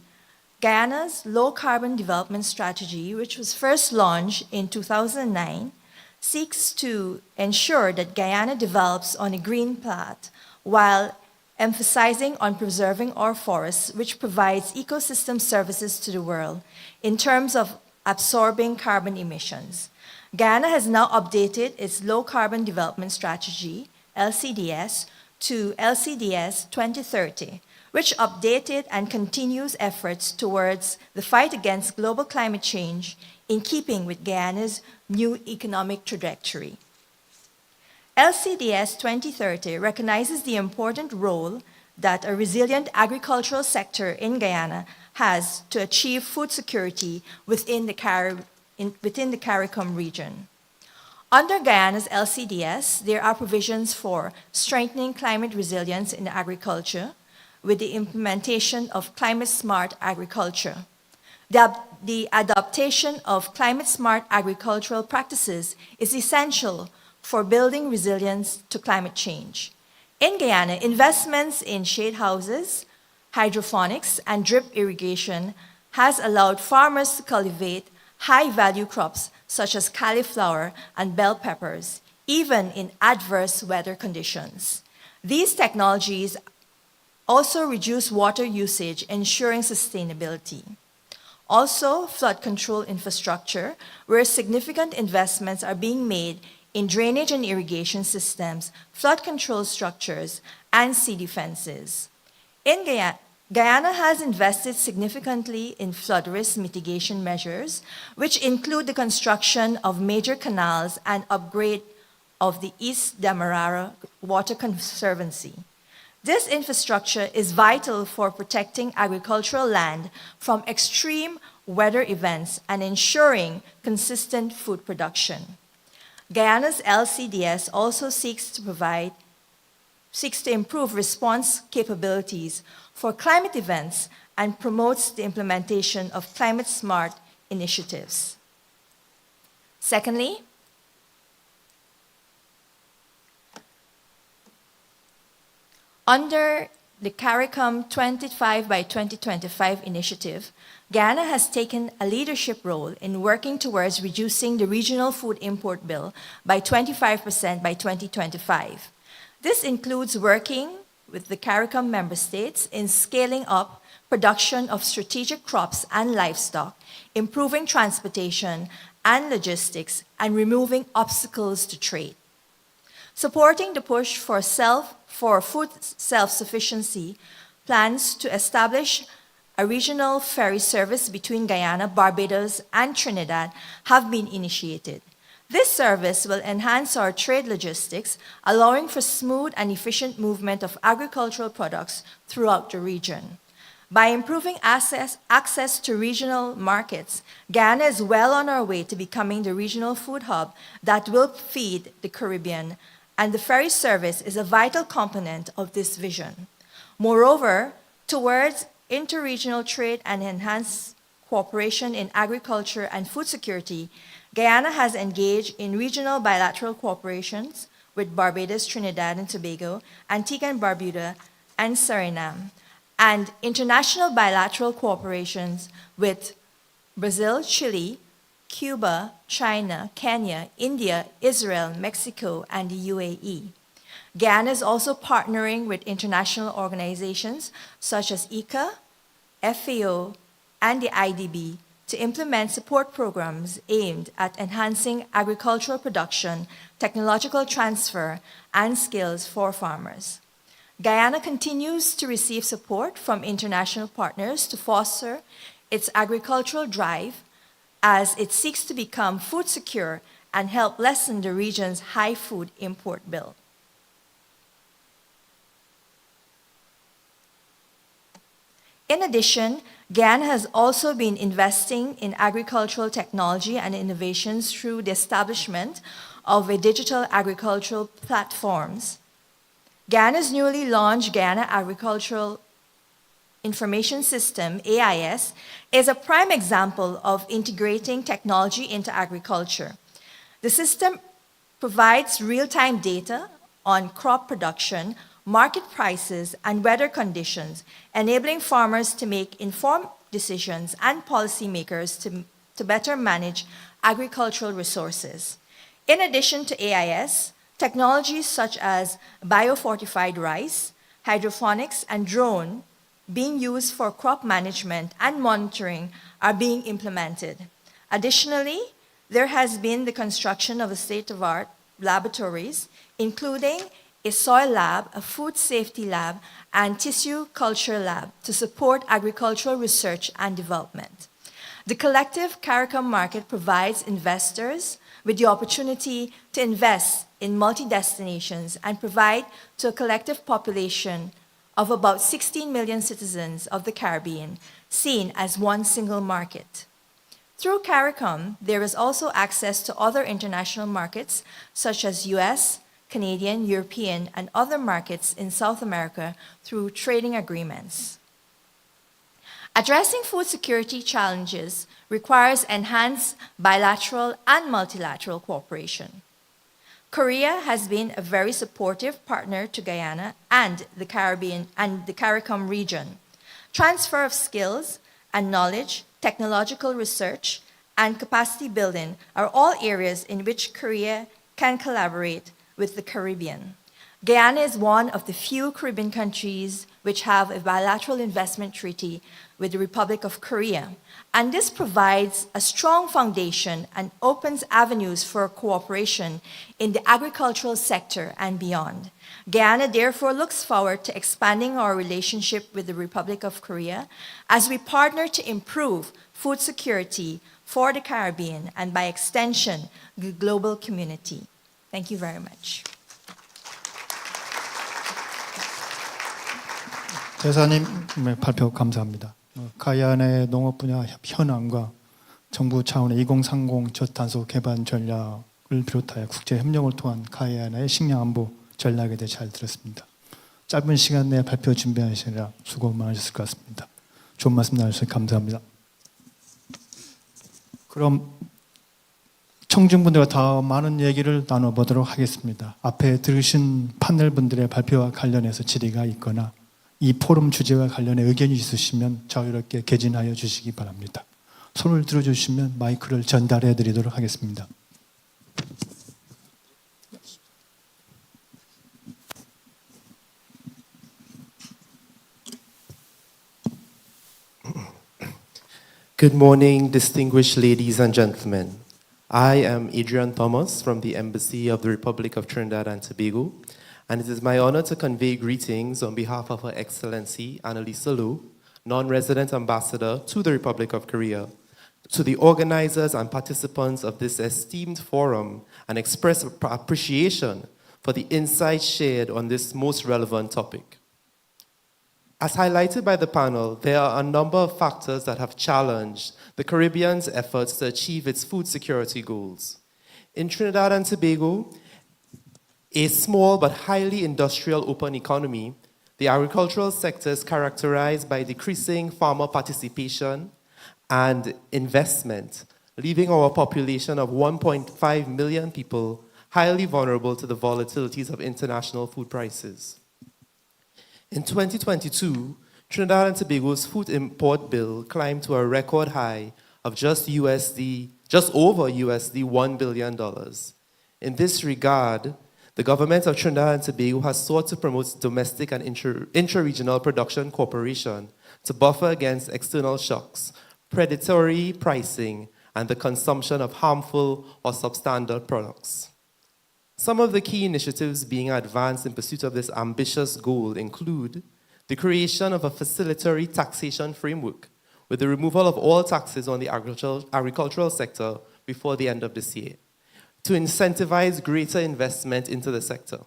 Guyana's low-carbon development strategy, which was first launched in 2009, seeks to ensure that Guyana develops on a green path while emphasizing on preserving our forests, which provides ecosystem services to the world in terms of absorbing carbon emissions. Guyana has now updated its low-carbon development strategy, LCDS, to LCDS 2030, which updated and continues efforts towards the fight against global climate change in keeping with Guyana's new economic trajectory. LCDS 2030 recognizes the important role that a resilient agricultural sector in Guyana has to achieve food security within the CARICOM region. Under Guyana's LCDS, there are provisions for strengthening climate resilience in agriculture with the implementation of climate-smart agriculture. The adaptation of climate-smart agricultural practices is essential for building resilience to climate change. In Guyana, investments in shade houses, hydroponics, and drip irrigation has allowed farmers to cultivate high-value crops such as cauliflower and bell peppers, even in adverse weather conditions. These technologies also reduce water usage, ensuring sustainability. Also, flood control infrastructure, where significant investments are being made in drainage and irrigation systems, flood control structures, and sea defenses. In Guyana has invested significantly in flood risk mitigation measures, which include the construction of major canals and upgrade of the East Demerara Water Conservancy. This infrastructure is vital for protecting agricultural land from extreme weather events and ensuring consistent food production. Guyana's LCDS also seeks to provide seeks to improve response capabilities for climate events and promotes the implementation of climate-smart initiatives. Secondly, under the CARICOM 25 by 2025 initiative, Guyana has taken a leadership role in working towards reducing the regional food import bill by 25% by 2025. This includes working with the CARICOM member states in scaling up production of strategic crops and livestock, improving transportation and logistics, and removing obstacles to trade. Supporting the push for food self-sufficiency, plans to establish a regional ferry service between Guyana, Barbados, and Trinidad have been initiated. This service will enhance our trade logistics, allowing for smooth and efficient movement of agricultural products throughout the region. By improving access to regional markets, Guyana is well on our way to becoming the regional food hub that will feed the Caribbean, and the ferry service is a vital component of this vision. Moreover, towards interregional trade and enhanced cooperation in agriculture and food security, Guyana has engaged in regional bilateral cooperations with Barbados, Trinidad and Tobago, Antigua and Barbuda, and Suriname, and international bilateral cooperations with Brazil, Chile, Cuba, China, Kenya, India, Israel, Mexico, and the UAE. Guyana is also partnering with international organizations such as ICA, FAO, and the IDB to implement support programs aimed at enhancing agricultural production, technological transfer, and skills for farmers. Guyana continues to receive support from international partners to foster its agricultural drive as it seeks to become food secure and help lessen the region's high food import bill. In addition, Guyana has also been investing in agricultural technology and innovations through the establishment of a digital agricultural platforms. Guyana's newly launched Guyana Agricultural Information System, AIS, is a prime example of integrating technology into agriculture. The system provides real-time data on crop production, market prices, and weather conditions, enabling farmers to make informed decisions and policymakers to better manage agricultural resources. In addition to AIS, technologies such as biofortified rice, hydroponics, and drone being used for crop management and monitoring are being implemented. Additionally, there has been the construction of a state-of-the-art laboratories, including a soil lab, a food safety lab, and tissue culture lab to support agricultural research and development. The collective CARICOM market provides investors with the opportunity to invest in multi-destinations and provide to a collective population of about 16 million citizens of the Caribbean, seen as one single market. Through CARICOM, there is also access to other international markets such as US, Canadian, European, and other markets in South America through trading agreements. Addressing food security challenges requires enhanced bilateral and multilateral cooperation. Korea has been a very supportive partner to Guyana and the Caribbean and the CARICOM region. Transfer of skills and knowledge, technological research, and capacity building are all areas in which Korea can collaborate with the Caribbean. Guyana is one of the few Caribbean countries which have a bilateral investment treaty with the Republic of Korea, and this provides a strong foundation and opens avenues for cooperation in the agricultural sector and beyond. Guyana therefore looks forward to expanding our relationship with the Republic of Korea as we partner to improve food security for the Caribbean and by extension, the global community. Thank you very much. 대사님의 발표 감사합니다. 가야나의 농업 분야 현황과 정부 차원의 2030 저탄소 개발 전략을 비롯하여 국제 협력을 통한 가야나의 식량 안보 전략에 대해 잘 들었습니다. 짧은 시간 내에 발표 준비하시느라 수고 많으셨을 것 같습니다. 좋은 말씀 나주셔서 감사합니다. 그럼 청중분들과 더 많은 얘기를 나눠보도록 하겠습니다. 앞에 들으신 파넬분들의 발표와 관련해서 질의가 있거나 이 포럼 주제와 관련해 의견이 있으시면 자유롭게 개진하여 주시기 바랍니다. 손을 들어주시면 마이크를 전달해 드리도록 하겠습니다. Good morning, distinguished ladies and gentlemen. I am Adrian Thomas from the Embassy of the Republic of Trinidad and Tobago, and it is my honor to convey greetings on behalf of Her Excellency Annalisa Loh, non-resident ambassador to the Republic of Korea, to the organizers and participants of this esteemed forum, and express appreciation for the insights shared on this most relevant topic. As highlighted by the panel, there are a number of factors that have challenged the Caribbean's efforts to achieve its food security goals. In Trinidad and Tobago, a small but highly industrial open economy, the agricultural sector is characterized by decreasing farmer participation and investment, leaving our population of 1.5 million people highly vulnerable to the volatilities of international food prices. In 2022, Trinidad and Tobago's food import bill climbed to a record high of just over $1 billion. In this regard, the government of Trinidad and Tobago has sought to promote domestic and intra-regional production cooperation to buffer against external shocks, predatory pricing, and the consumption of harmful or substandard products. Some of the key initiatives being advanced in pursuit of this ambitious goal include the creation of a facilitatory taxation framework with the removal of all taxes on the agricultural sector before the end of this year, to incentivize greater investment into the sector,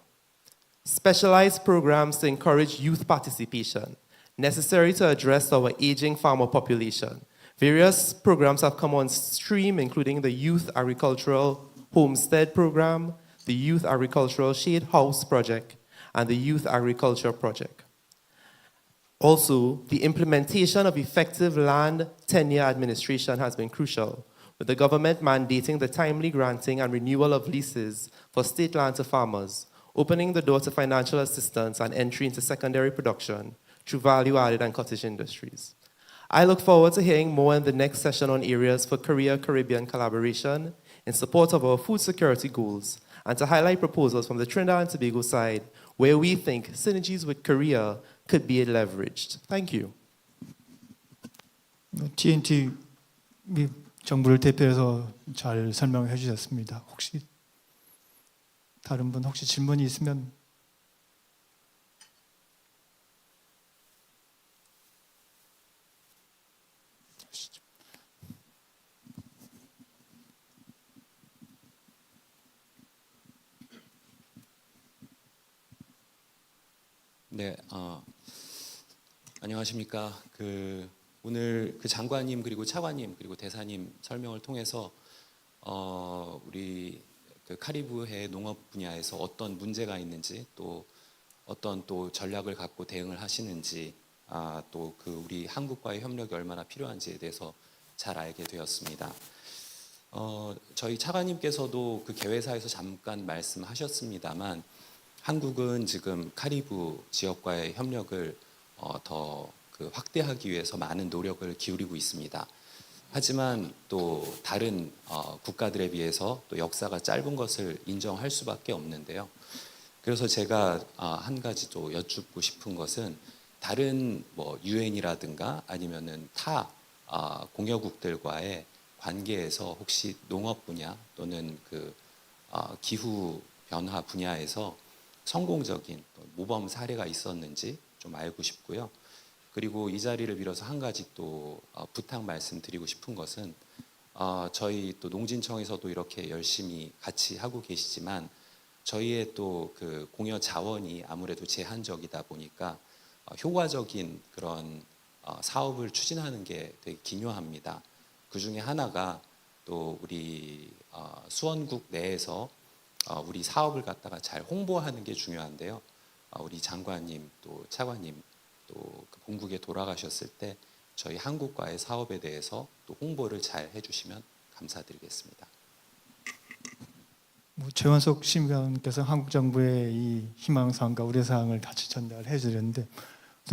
specialized programs to encourage youth participation, necessary to address our aging farmer population. Various programs have come on stream, including the Youth Agricultural Homestead Program, the Youth Agricultural Shade House Project, and the Youth Agriculture Project. Also, the implementation of effective land tenure administration has been crucial, with the government mandating the timely granting and renewal of leases for state land to farmers, opening the door to financial assistance and entry into secondary production through value-added and cottage industries. I look forward to hearing more in the next session on areas for Korea-Caribbean collaboration in support of our food security goals, and to highlight proposals from the Trinidad and Tobago side where we think synergies with Korea could be leveraged. Thank you. TNT 정부를 대표해서 잘 설명해 주셨습니다. 혹시 다른 분 혹시 질문이 있으면 네, 안녕하십니까. 오늘 장관님 그리고 차관님 그리고 대사님 설명을 통해서 우리 카리브해 농업 분야에서 어떤 문제가 있는지, 또 어떤 또 전략을 갖고 대응을 하시는지, 또 우리 한국과의 협력이 얼마나 필요한지에 대해서 잘 알게 되었습니다. 저희 차관님께서도 개회사에서 잠깐 말씀하셨습니다만, 한국은 지금 카리브 지역과의 협력을 더 확대하기 위해서 많은 노력을 기울이고 있습니다. 하지만 또 다른 국가들에 비해서 또 역사가 짧은 것을 인정할 수밖에 없는데요. 그래서 제가 한 가지 또 여쭙고 싶은 것은, 다른 유엔이라든가 아니면은 타 공여국들과의 관계에서 혹시 농업 분야 또는 기후 변화 분야에서 성공적인 모범 사례가 있었는지 좀 알고 싶고요. 그리고 이 자리를 빌어서 한 가지 또 부탁 말씀드리고 싶은 것은, 저희 또 농진청에서도 이렇게 열심히 같이 하고 계시지만 저희의 또 공여 자원이 아무래도 제한적이다 보니까 효과적인 그런 사업을 추진하는 게 되게 기묘합니다. 그 중에 하나가 또 우리 수원국 내에서 우리 사업을 갖다가 잘 홍보하는 게 중요한데요. 우리 장관님 또 차관님 또 그 본국에 돌아가셨을 때 저희 한국과의 사업에 대해서 또 홍보를 잘 해주시면 감사드리겠습니다. 최원석 심의관께서 한국 정부의 이 희망사항과 우려사항을 같이 전달을 해드렸는데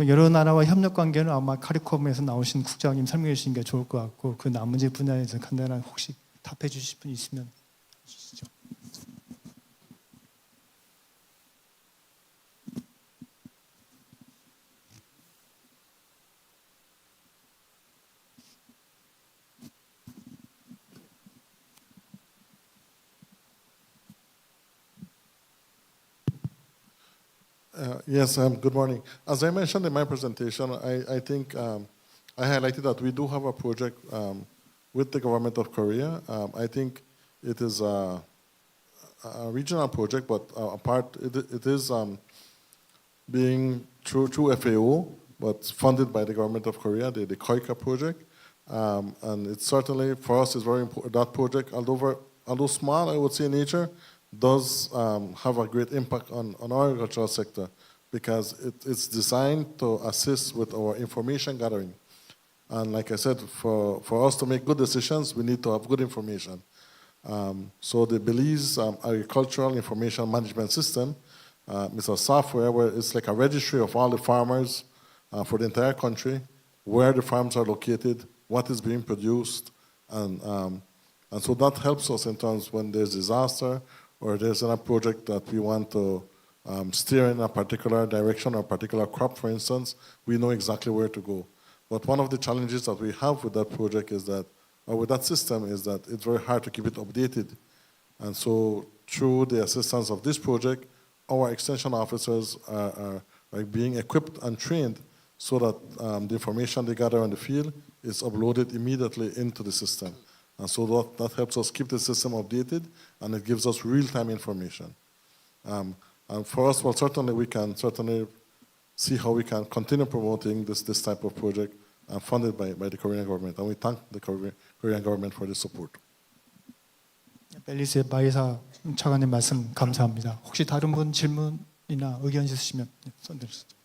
여러 나라와 협력 관계는 아마 카리콤에서 나오신 국장님 설명해 주시는 게 좋을 것 같고 그 나머지 분야에서 간단한 혹시 답해 주실 분 있으면 주시죠. Yes, good morning. As I mentioned in my presentation, I think I highlighted that we do have a project with the government of Korea. I think it is a regional project, but it is being through FAO, but funded by the government of Korea, the KOICA project. And it's certainly, for us, is very important. That project, although small, I would say in nature, does have a great impact on our agricultural sector because it's designed to assist with our information gathering. And like I said, for us to make good decisions, we need to have good information. So the Belize Agricultural Information Management System is a software where it's like a registry of all the farmers for the entire country, where the farms are located, what is being produced, and so that helps us in terms when there's disaster or there's a project that we want to steer in a particular direction or a particular crop, for instance, we know exactly where to go. But one of the challenges that we have with that project is that, or with that system, is that it's very hard to keep it updated. And so through the assistance of this project, our extension officers are being equipped and trained so that the information they gather on the field is uploaded immediately into the system. And so that helps us keep the system updated, and it gives us real-time information. And for us, well, certainly we can see how we can continue promoting this type of project funded by the Korean government. And we thank the Korean government for the support. 벨리스의 바이사 차관님 말씀 감사합니다. 혹시 다른 분 질문이나 의견 있으시면 손 들으시죠.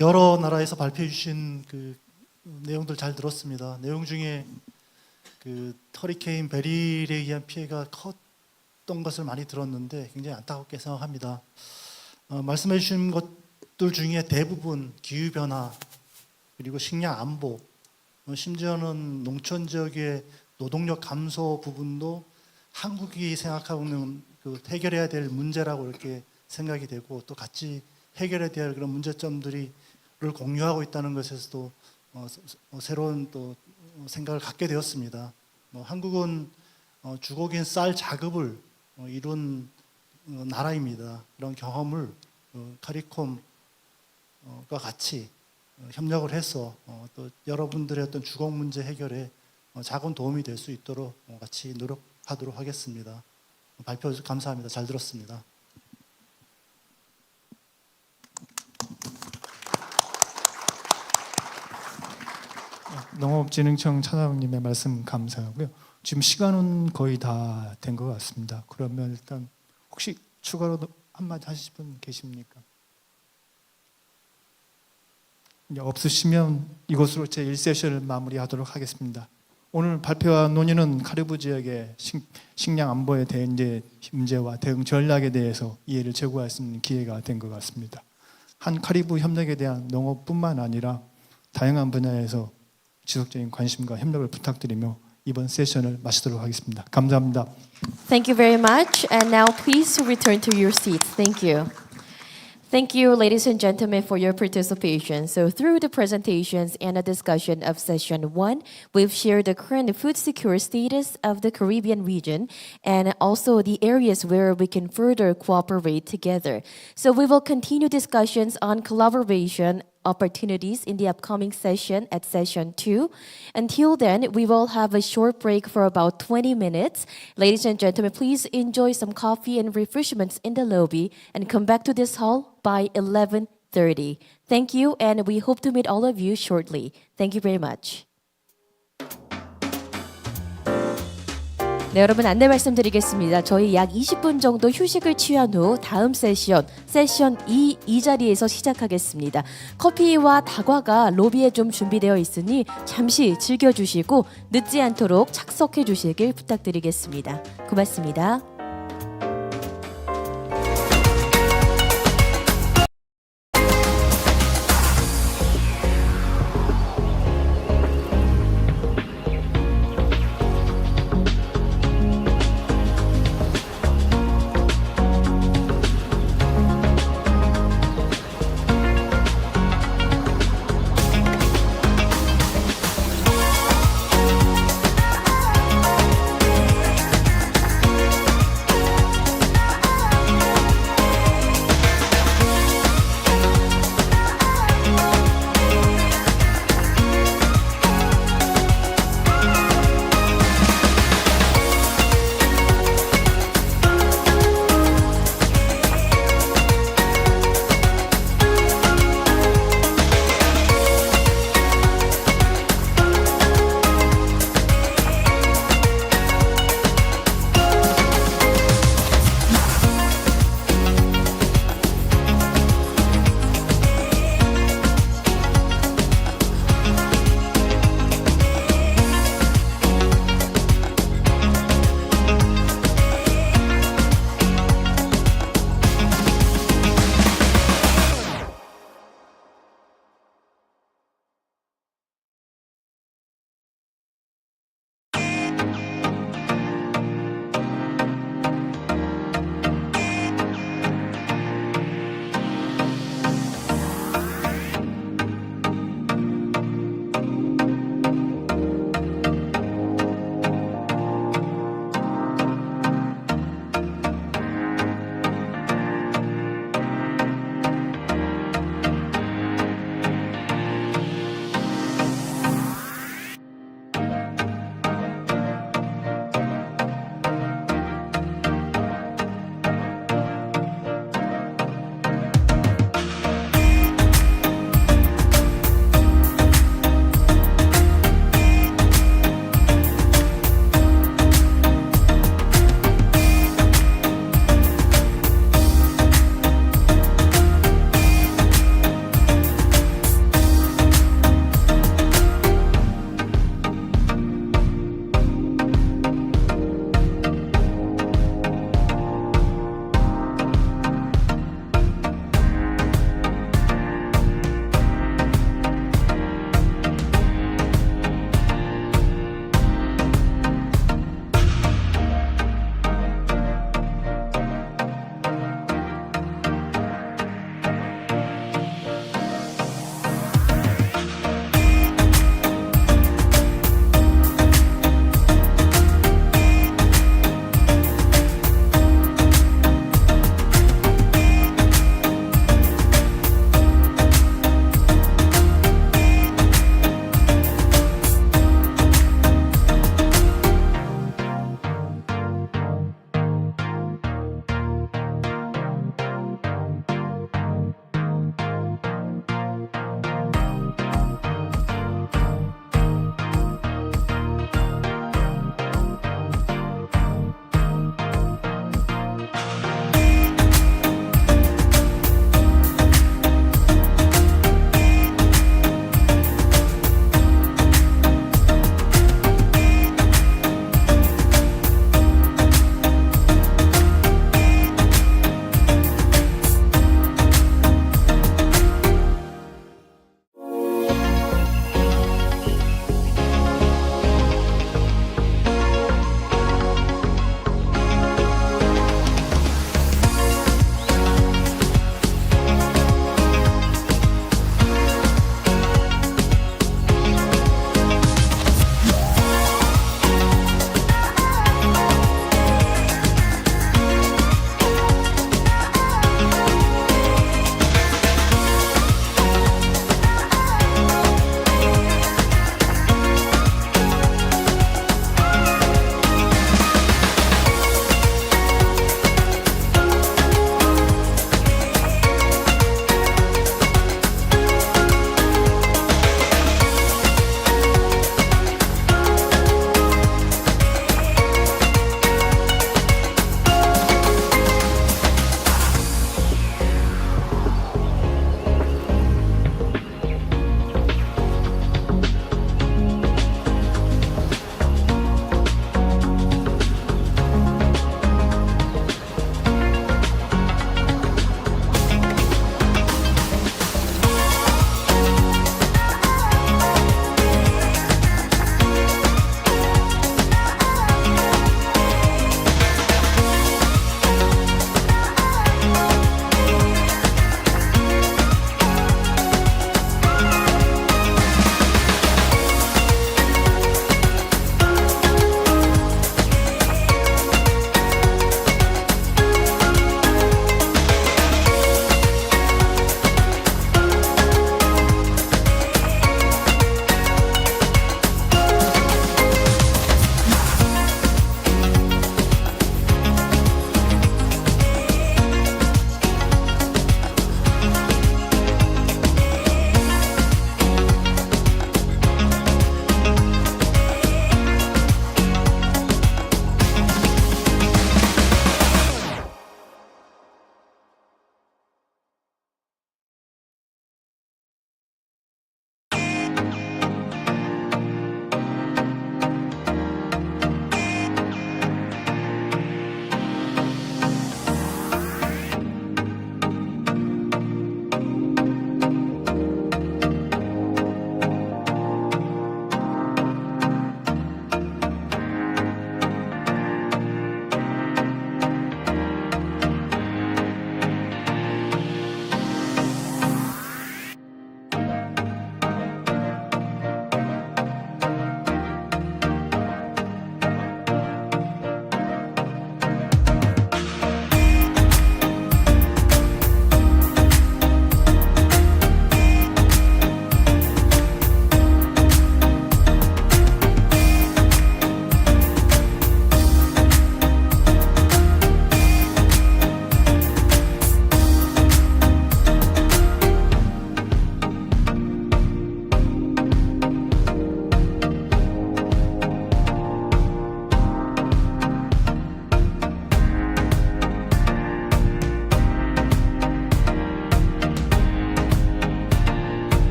여러 나라에서 발표해 주신 그 내용들 잘 들었습니다. 내용 중에 그 허리케인 베릴에 의한 피해가 컸던 것을 많이 들었는데 굉장히 안타깝게 생각합니다. 말씀해 주신 것들 중에 대부분 기후 변화 그리고 식량 안보, 심지어는 농촌 지역의 노동력 감소 부분도 한국이 생각하고 있는 그 해결해야 될 문제라고 이렇게 생각이 되고 또 같이 해결해야 될 그런 문제점들을 공유하고 있다는 것에서도 새로운 또 생각을 갖게 되었습니다. 한국은 주곡인 쌀 자급을 이룬 나라입니다. 그런 경험을 카리콤과 같이 협력을 해서 또 여러분들의 어떤 주곡 문제 해결에 작은 도움이 될 수 있도록 같이 노력하도록 하겠습니다. 발표 감사합니다. 잘 들었습니다. 농업진흥청 차장님의 말씀 감사하고요. 지금 시간은 거의 다 된 것 같습니다. 그러면 일단 혹시 추가로 한마디 하실 분 계십니까? 없으시면 이것으로 제 1세션을 마무리하도록 하겠습니다. 오늘 발표와 논의는 카리브 지역의 식량 안보에 대한 문제와 대응 전략에 대해서 이해를 제고할 수 있는 기회가 된 것 같습니다. 한-카리브 협력에 대한 농업뿐만 아니라 다양한 분야에서 지속적인 관심과 협력을 부탁드리며 이번 세션을 마치도록 하겠습니다. 감사합니다. Thank you very much. And now please return to your seats. Thank you. Thank you, ladies and gentlemen, for your participation. So through the presentations and a discussion of session 1, we've shared the current food security status of the Caribbean region and also the areas where we can further cooperate together. So we will continue discussions on collaboration opportunities in the upcoming session at session 2. Until then, we will have a short break for about 20 minutes. Ladies and gentlemen, please enjoy some coffee and refreshments in the lobby and come back to this hall by 11:30. Thank you, and we hope to meet all of you shortly. Thank you very much. 네, 여러분 안내 말씀드리겠습니다. 저희 약 20분 정도 휴식을 취한 후 다음 세션 2 이 자리에서 시작하겠습니다. 커피와 다과가 로비에 좀 준비되어 있으니 잠시 즐겨주시고 늦지 않도록 착석해 주시길 부탁드리겠습니다. 고맙습니다.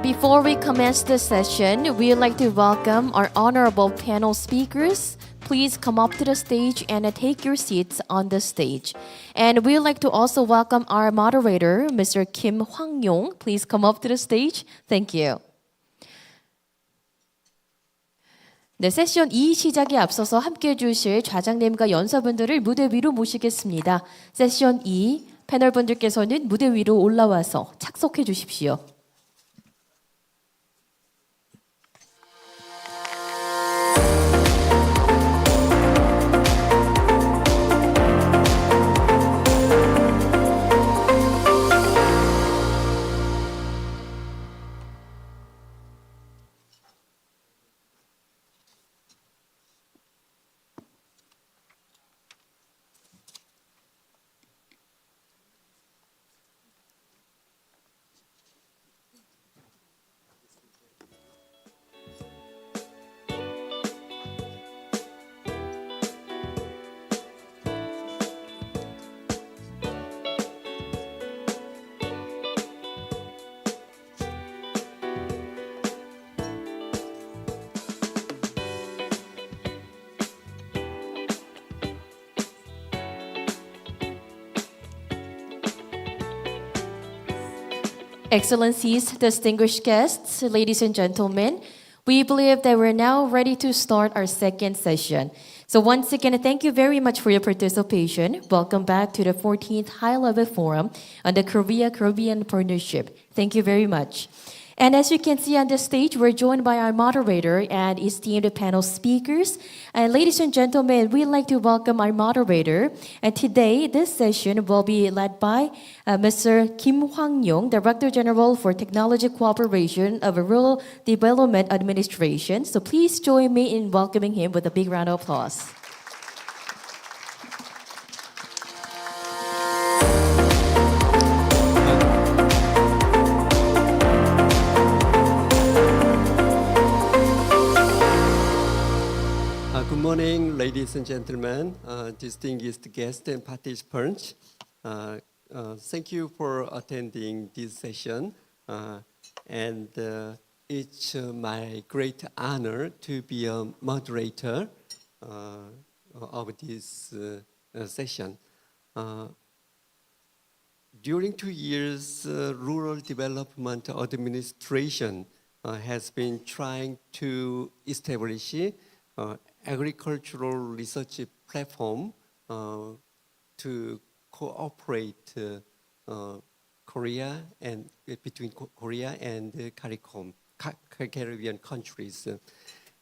Before we commence the session, we would like to welcome our honorable panel speakers. Please come up to the stage and take your seats on the stage. And we would like to also welcome our moderator, Mr. Kim Hwang-yong. Please come up to the stage. Thank you. 네, 세션 2 시작에 앞서서 함께해 주실 좌장님과 연사분들을 무대 위로 모시겠습니다. 세션 2 패널분들께서는 무대 위로 올라와서 착석해 주십시오. Excellencies, distinguished guests, ladies and gentlemen, we believe that we're now ready to start our second session. So once again, thank you very much for your participation. Welcome back to the 14th High-Level Forum on the Korea-Caribbean Partnership. Thank you very much. And as you can see on the stage, we're joined by our moderator and esteemed panel speakers. And ladies and gentlemen, we'd like to welcome our moderator. And today, this session will be led by Mr. Kim Hwang-yong, Director General for Technology Cooperation of Rural Development Administration. So please join me in welcoming him with a big round of applause. Good morning, ladies and gentlemen, distinguished guests and participants. Thank you for attending this session. It's my great honor to be a moderator of this session. During 2 years, Rural Development Administration has been trying to establish agricultural research platform to cooperate Korea and between Korea and Caribbean countries,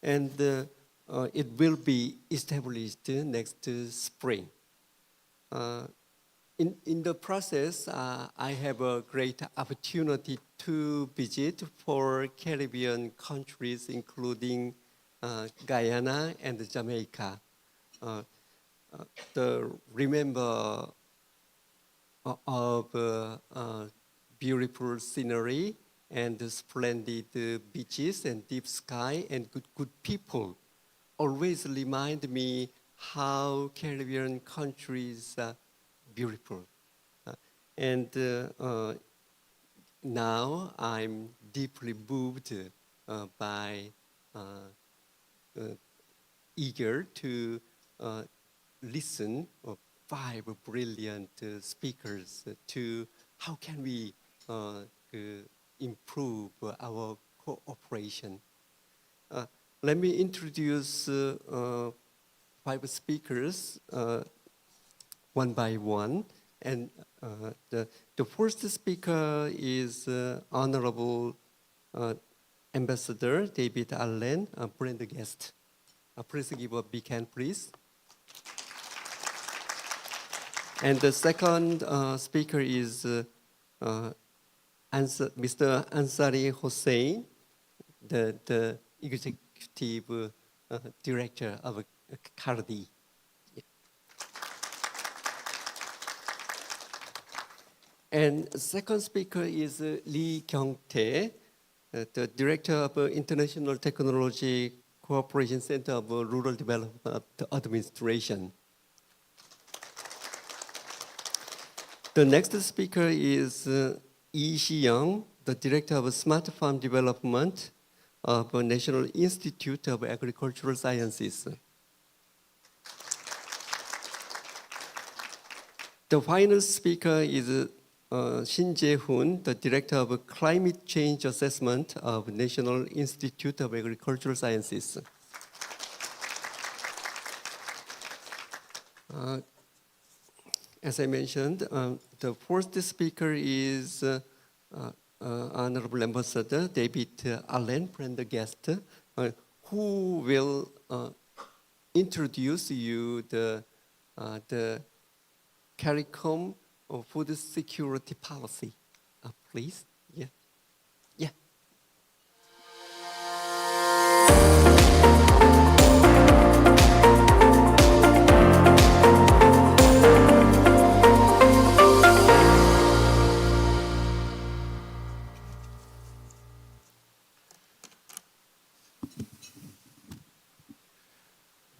and it will be established next spring. In the process, I have a great opportunity to visit 4 Caribbean countries, including Guyana and Jamaica. Remember of beautiful scenery and splendid beaches and deep sky and good people always remind me how Caribbean countries are beautiful. Now I'm deeply moved by eager to listen to 5 brilliant speakers to how can we improve our cooperation. Let me introduce 5 speakers one by one. And the first speaker is Honorable Ambassador David Allen, a brand guest. Please give a big hand, please. And the second speaker is Mr. Ansari Hossain, the executive director of CARDI. And second speaker is Lee Kyung-tae, the director of International Technology Cooperation Center of Rural Development Administration. The next speaker is Yi Xiyang, the Director of Smart Farm Development of National Institute of Agricultural Sciences. The final speaker is Shin Jae-hoon, the Director of Climate Change Assessment of National Institute of Agricultural Sciences. As I mentioned, the first speaker is Honorable Ambassador David Allen, Prendergast, who will introduce you the CARICOM food security policy. Please, yeah.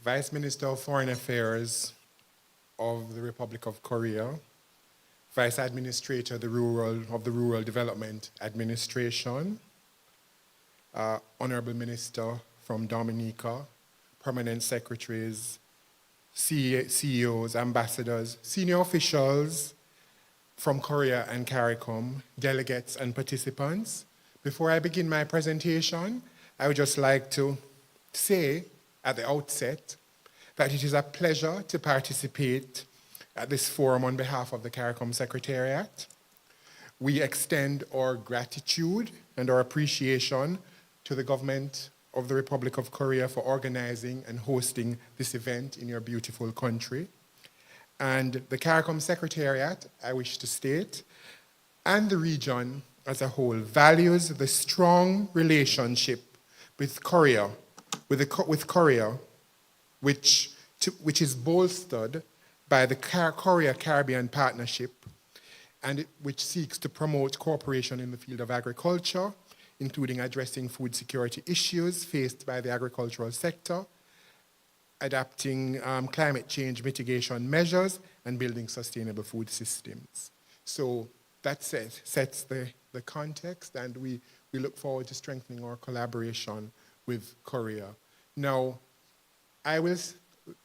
Vice Minister of Foreign Affairs of the Republic of Korea, Vice Administrator of the Rural Development Administration, Honorable Minister from Dominica, Permanent Secretaries, CEOs, ambassadors, senior officials from Korea and CARICOM, delegates and participants. Before I begin my presentation, I would just like to say at the outset that it is a pleasure to participate at this forum on behalf of the CARICOM Secretariat. We extend our gratitude and our appreciation to the government of the Republic of Korea for organizing and hosting this event in your beautiful country. And the CARICOM Secretariat, I wish to state, and the region as a whole values the strong relationship with Korea, which is bolstered by the Korea-Caribbean Partnership, and which seeks to promote cooperation in the field of agriculture, including addressing food security issues faced by the agricultural sector, adapting climate change mitigation measures, and building sustainable food systems. So that sets the context, and we look forward to strengthening our collaboration with Korea. Now,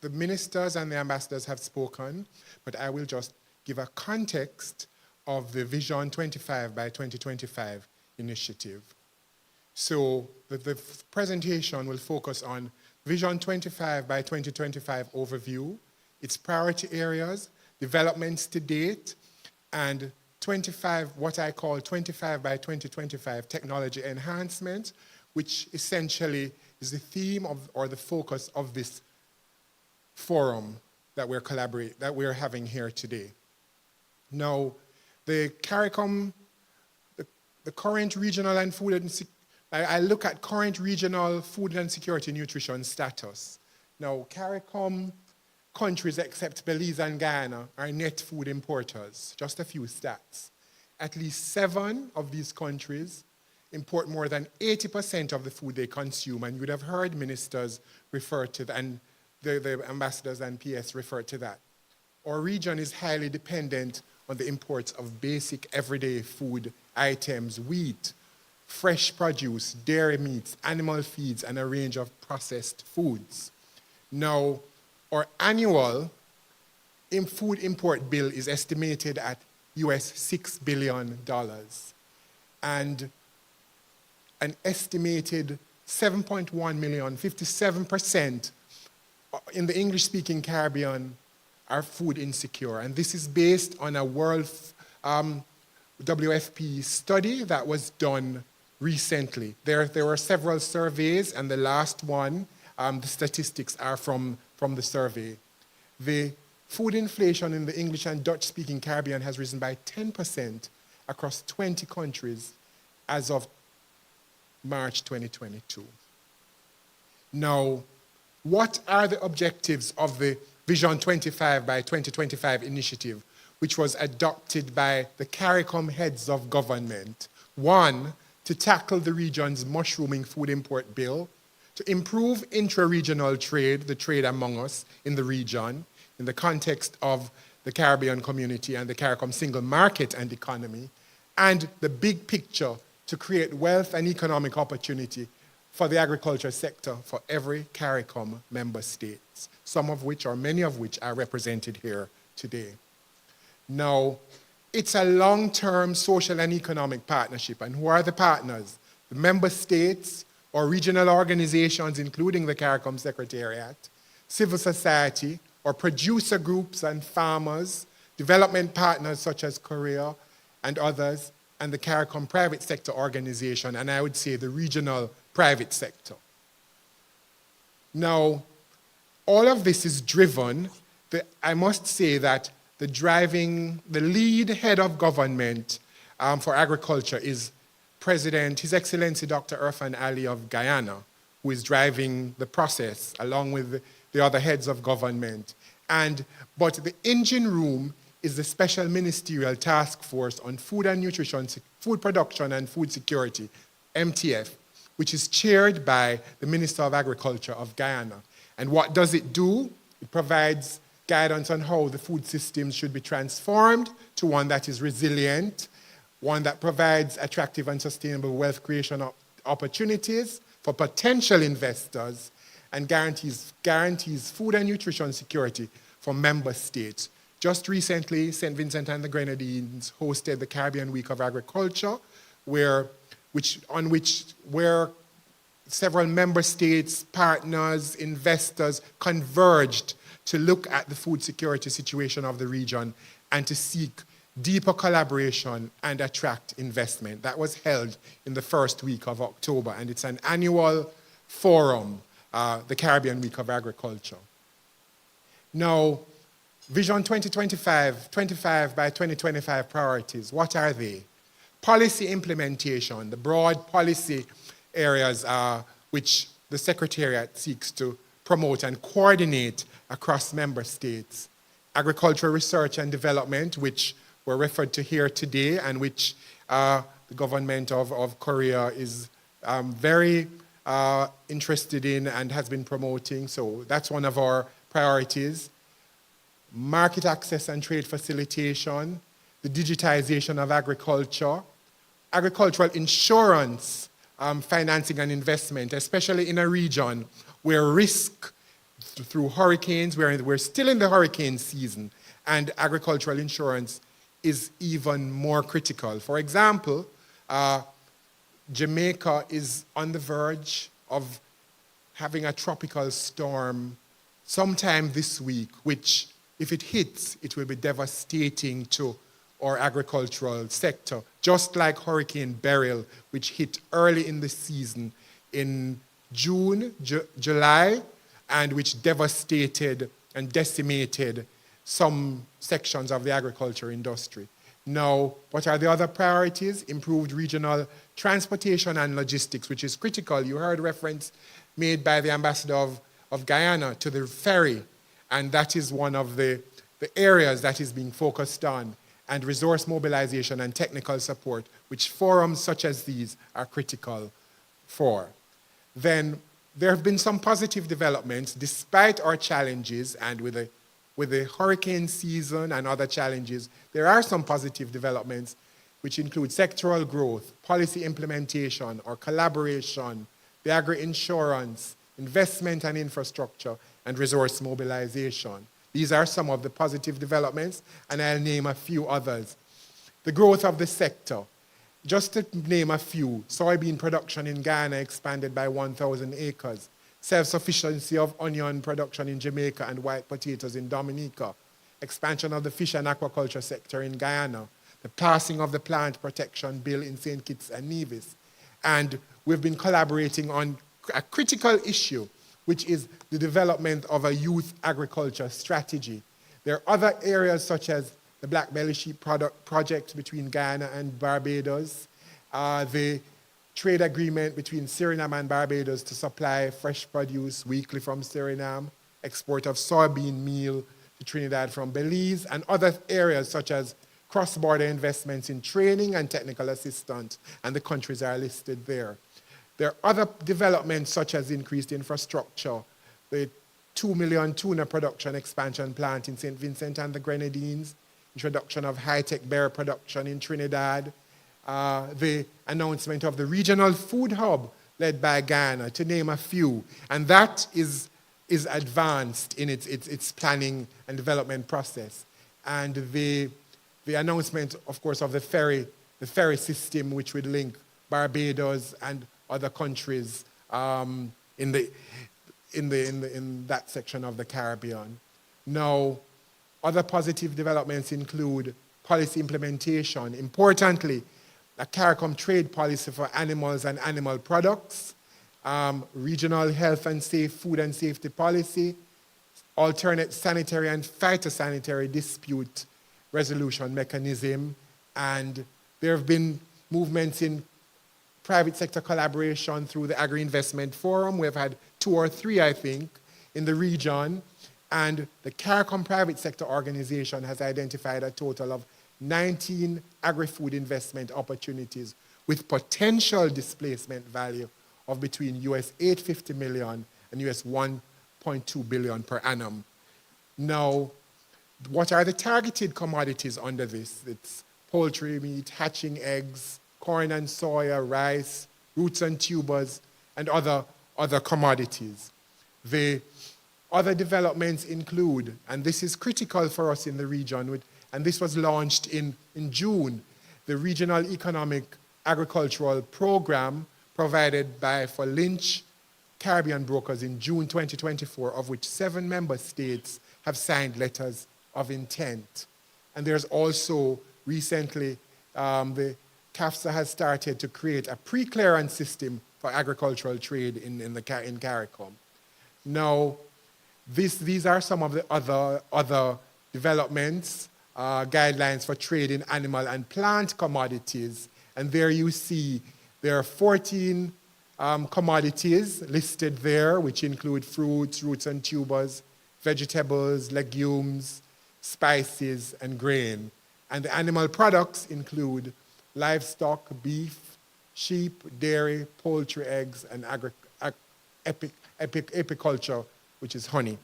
the ministers and the ambassadors have spoken, but I will just give a context of the Vision 25 by 2025 initiative. So the presentation will focus on Vision 25 by 2025 overview, its priority areas, developments to date, and 25, what I call 25 by 2025 technology enhancement, which essentially is the theme or the focus of this forum that we're having here today. Now, the CARICOM, the current regional and food and I look at current regional food and security nutrition status. Now, CARICOM countries except Belize and Guyana are net food importers. Just a few stats. At least 7 of these countries import more than 80% of the food they consume, and you would have heard ministers refer to that, and the ambassadors and PS refer to that. Our region is highly dependent on the imports of basic everyday food items, wheat, fresh produce, dairy meats, animal feeds, and a range of processed foods. Now, our annual food import bill is estimated at US $6 billion, and an estimated 7.1 million, 57% in the English-speaking Caribbean are food insecure. And this is based on a World WFP study that was done recently. There were several surveys, and the last one, the statistics are from the survey. The food inflation in the English and Dutch-speaking Caribbean has risen by 10% across 20 countries as of March 2022. Now, what are the objectives of the Vision 25 by 2025 initiative, which was adopted by the CARICOM heads of government? 1, to tackle the region's mushrooming food import bill, to improve intra-regional trade, the trade among us in the region, in the context of the Caribbean community and the CARICOM single market and economy, and the big picture to create wealth and economic opportunity for the agriculture sector for every CARICOM member states, some of which or many of which are represented here today. Now, it's a long-term social and economic partnership, and who are the partners? The member states or regional organizations, including the CARICOM Secretariat, civil society, or producer groups and farmers, development partners such as Korea and others, and the CARICOM private sector organization, and I would say the regional private sector. Now, all of this is driven, I must say that the lead head of government for agriculture is His Excellency Dr. Irfan Ali of Guyana, who is driving the process along with the other heads of government. But the engine room is the Special Ministerial Task Force on Food and Nutrition, Food Production and Food Security, MTF, which is chaired by the Minister of Agriculture of Guyana. And what does it do? It provides guidance on how the food systems should be transformed to one that is resilient, one that provides attractive and sustainable wealth creation opportunities for potential investors, and guarantees food and nutrition security for member states. Just recently, St. Vincent and the Grenadines hosted the Caribbean Week of Agriculture, where several member states, partners, investors converged to look at the food security situation of the region and to seek deeper collaboration and attract investment. That was held in the first week of October, and it's an annual forum, the Caribbean Week of Agriculture. Now, Vision 2025, 25 by 2025 priorities, what are they? Policy implementation, the broad policy areas which the Secretariat seeks to promote and coordinate across member states. Agricultural research and development, which were referred to here today and which the government of Korea is very interested in and has been promoting. So that's one of our priorities. Market access and trade facilitation, the digitization of agriculture, agricultural insurance, financing and investment, especially in a region where risk through hurricanes, we're still in the hurricane season, and agricultural insurance is even more critical. For example, Jamaica is on the verge of having a tropical storm sometime this week, which, if it hits, it will be devastating to our agricultural sector, just like Hurricane Beryl, which hit early in the season in June, July, and which devastated and decimated some sections of the agriculture industry. Now, what are the other priorities? Improved regional transportation and logistics, which is critical. You heard reference made by the ambassador of Guyana to the ferry, and that is one of the areas that is being focused on, and resource mobilization and technical support, which forums such as these are critical for. Then there have been some positive developments despite our challenges, and with the hurricane season and other challenges, there are some positive developments which include sectoral growth, policy implementation or collaboration, the agri-insurance, investment and infrastructure, and resource mobilization. These are some of the positive developments, and I'll name a few others. The growth of the sector. Just to name a few, soybean production in Guyana expanded by 1,000 acres. Self-sufficiency of onion production in Jamaica and white potatoes in Dominica. Expansion of the fish and aquaculture sector in Guyana. The passing of the plant protection bill in St. Kitts and Nevis. And we've been collaborating on a critical issue, which is the development of a youth agriculture strategy. There are other areas such as the Black Belly Sheep project between Guyana and Barbados, the trade agreement between Suriname and Barbados to supply fresh produce weekly from Suriname, export of soybean meal to Trinidad from Belize, and other areas such as cross-border investments in training and technical assistance, and the countries are listed there. There are other developments such as increased infrastructure, the 2 million tuna production expansion plant in St. Vincent and the Grenadines, introduction of high-tech berry production in Trinidad, the announcement of the regional food hub led by Ghana, to name a few. And that is advanced in its planning and development process. And the announcement, of course, of the ferry system, which would link Barbados and other countries in that section of the Caribbean. Now, other positive developments include policy implementation. Importantly, a CARICOM trade policy for animals and animal products, regional health and food and safety policy, alternate sanitary and phytosanitary dispute resolution mechanism, and there have been movements in private sector collaboration through the Agri-Investment Forum. We've had 2 or 3, I think, in the region, and the CARICOM private sector organization has identified a total of 19 agri-food investment opportunities with potential displacement value of between US $850 million and US $1.2 billion per annum. Now, what are the targeted commodities under this? It's poultry, meat, hatching eggs, corn and soya, rice, roots and tubers, and other commodities. The other developments include, and this is critical for us in the region, and this was launched in June, the Regional Economic Agricultural Program provided for Lynch Caribbean brokers in June 2024, of which 7 member states have signed letters of intent. And there's also recently, the CAFSA has started to create a pre-clearance system for agricultural trade in CARICOM. Now, these are some of the other developments, guidelines for trade in animal and plant commodities. And there you see there are 14 commodities listed there, which include fruits, roots and tubers, vegetables, legumes, spices, and grain. And the animal products include livestock, beef, sheep, dairy, poultry, eggs, and apiculture, which is honey.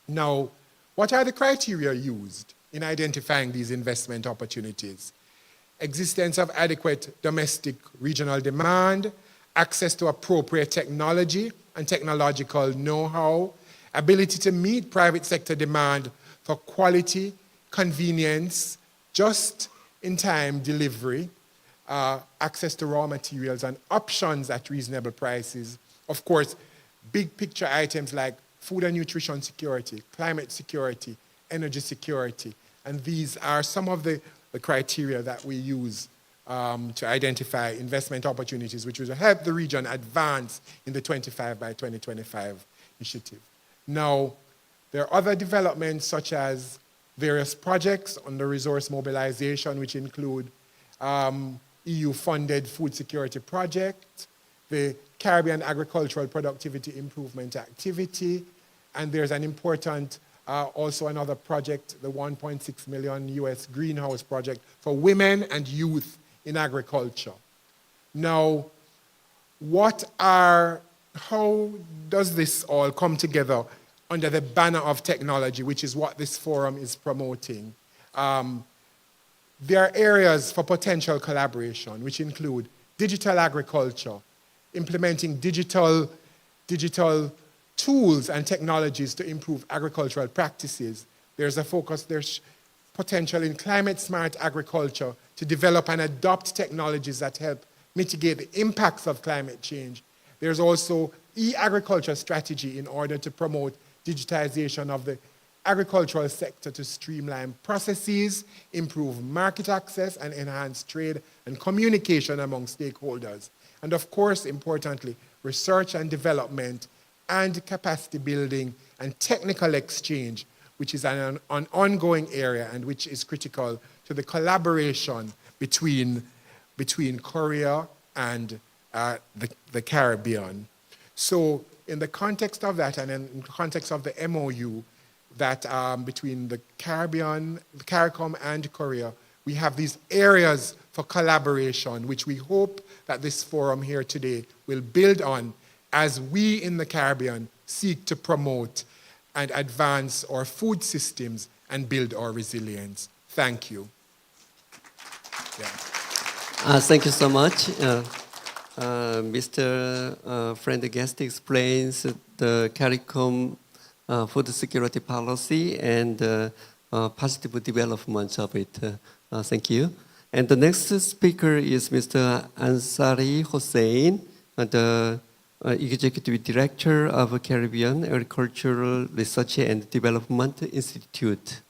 Now, what are the criteria used in identifying these investment opportunities? Existence of adequate domestic regional demand, access to appropriate technology and technological know-how, ability to meet private sector demand for quality, convenience, just-in-time delivery, access to raw materials and options at reasonable prices. Of course, big picture items like food and nutrition security, climate security, energy security. And these are some of the criteria that we use to identify investment opportunities, which will help the region advance in the 25 by 2025 initiative. Now, there are other developments such as various projects under resource mobilization, which include EU-funded food security project, the Caribbean Agricultural Productivity Improvement Activity, and there's an important, also another project, the $1.6 million US greenhouse project for women and youth in agriculture. Now, how does this all come together under the banner of technology, which is what this forum is promoting? There are areas for potential collaboration, which include digital agriculture, implementing digital tools and technologies to improve agricultural practices. There's potential in climate-smart agriculture to develop and adopt technologies that help mitigate the impacts of climate change. There's also e-agriculture strategy in order to promote digitization of the agricultural sector to streamline processes, improve market access, and enhance trade and communication among stakeholders. And of course, importantly, research and development and capacity building and technical exchange, which is an ongoing area and which is critical to the collaboration between Korea and the Caribbean. So in the context of that and in the context of the MOU that between the CARICOM and Korea, We have these areas for collaboration, which we hope that this forum here today will build on as we in the Caribbean seek to promote and advance our food systems and build our resilience. Thank you. Thank you so much. Mr. Prendergast explains the CARICOM food security policy and positive development of it. Thank you. And the next speaker is Mr. Ansari Hossein, the Executive Director of Caribbean Agricultural Research and Development Institute.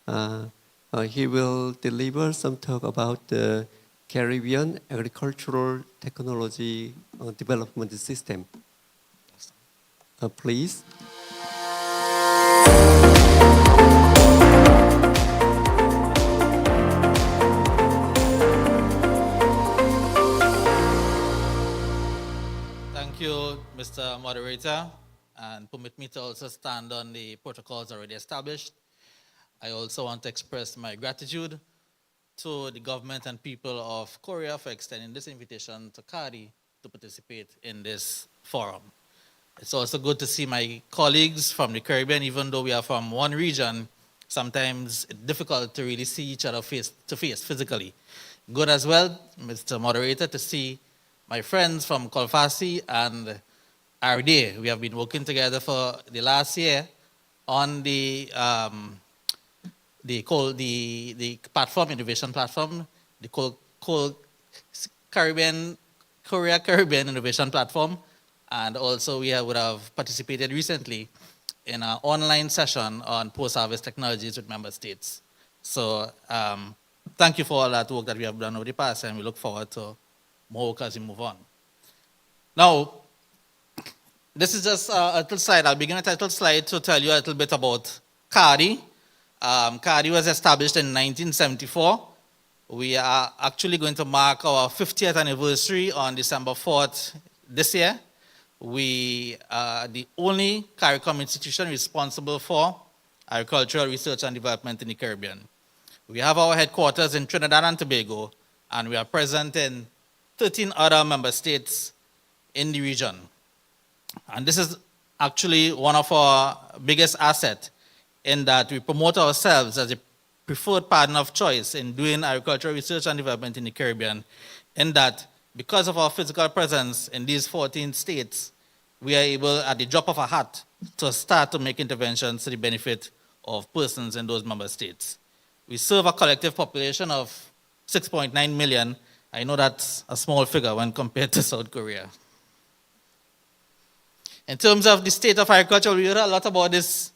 He will deliver some talk about the Caribbean Agricultural Technology Development System. Please. Thank you, Mr. Moderator, and permit me to also stand on the protocols already established. I also want to express my gratitude to the government and people of Korea for extending this invitation to CARI to participate in this forum. It's also good to see my colleagues from the Caribbean, even though we are from one region, sometimes it's difficult to really see each other face to face physically. Good as well, Mr. Moderator, to see my friends from Kolfasi and RD. We have been working together for the last year on the platform, innovation platform, the Korea Caribbean Innovation Platform, and also we would have participated recently in an online session on post-harvest technologies with member states. So thank you for all that work that we have done over the past, and we look forward to more work as we move on. Now, this is just a little slide. I'll begin with a little slide to tell you a little bit about CARI. CARI was established in 1974. We are actually going to mark our 50th anniversary on December 4th this year. We are the only CARICOM institution responsible for agricultural research and development in the Caribbean. We have our headquarters in Trinidad and Tobago, and we are present in 13 other member states in the region. And this is actually one of our biggest assets in that we promote ourselves as a preferred partner of choice in doing agricultural research and development in the Caribbean, in that because of our physical presence in these 14 states, we are able, at the drop of a hat, to start to make interventions to the benefit of persons in those member states. We serve a collective population of 6.9 million. I know that's a small figure when compared to South Korea. In terms of the state of agriculture, we heard a lot about this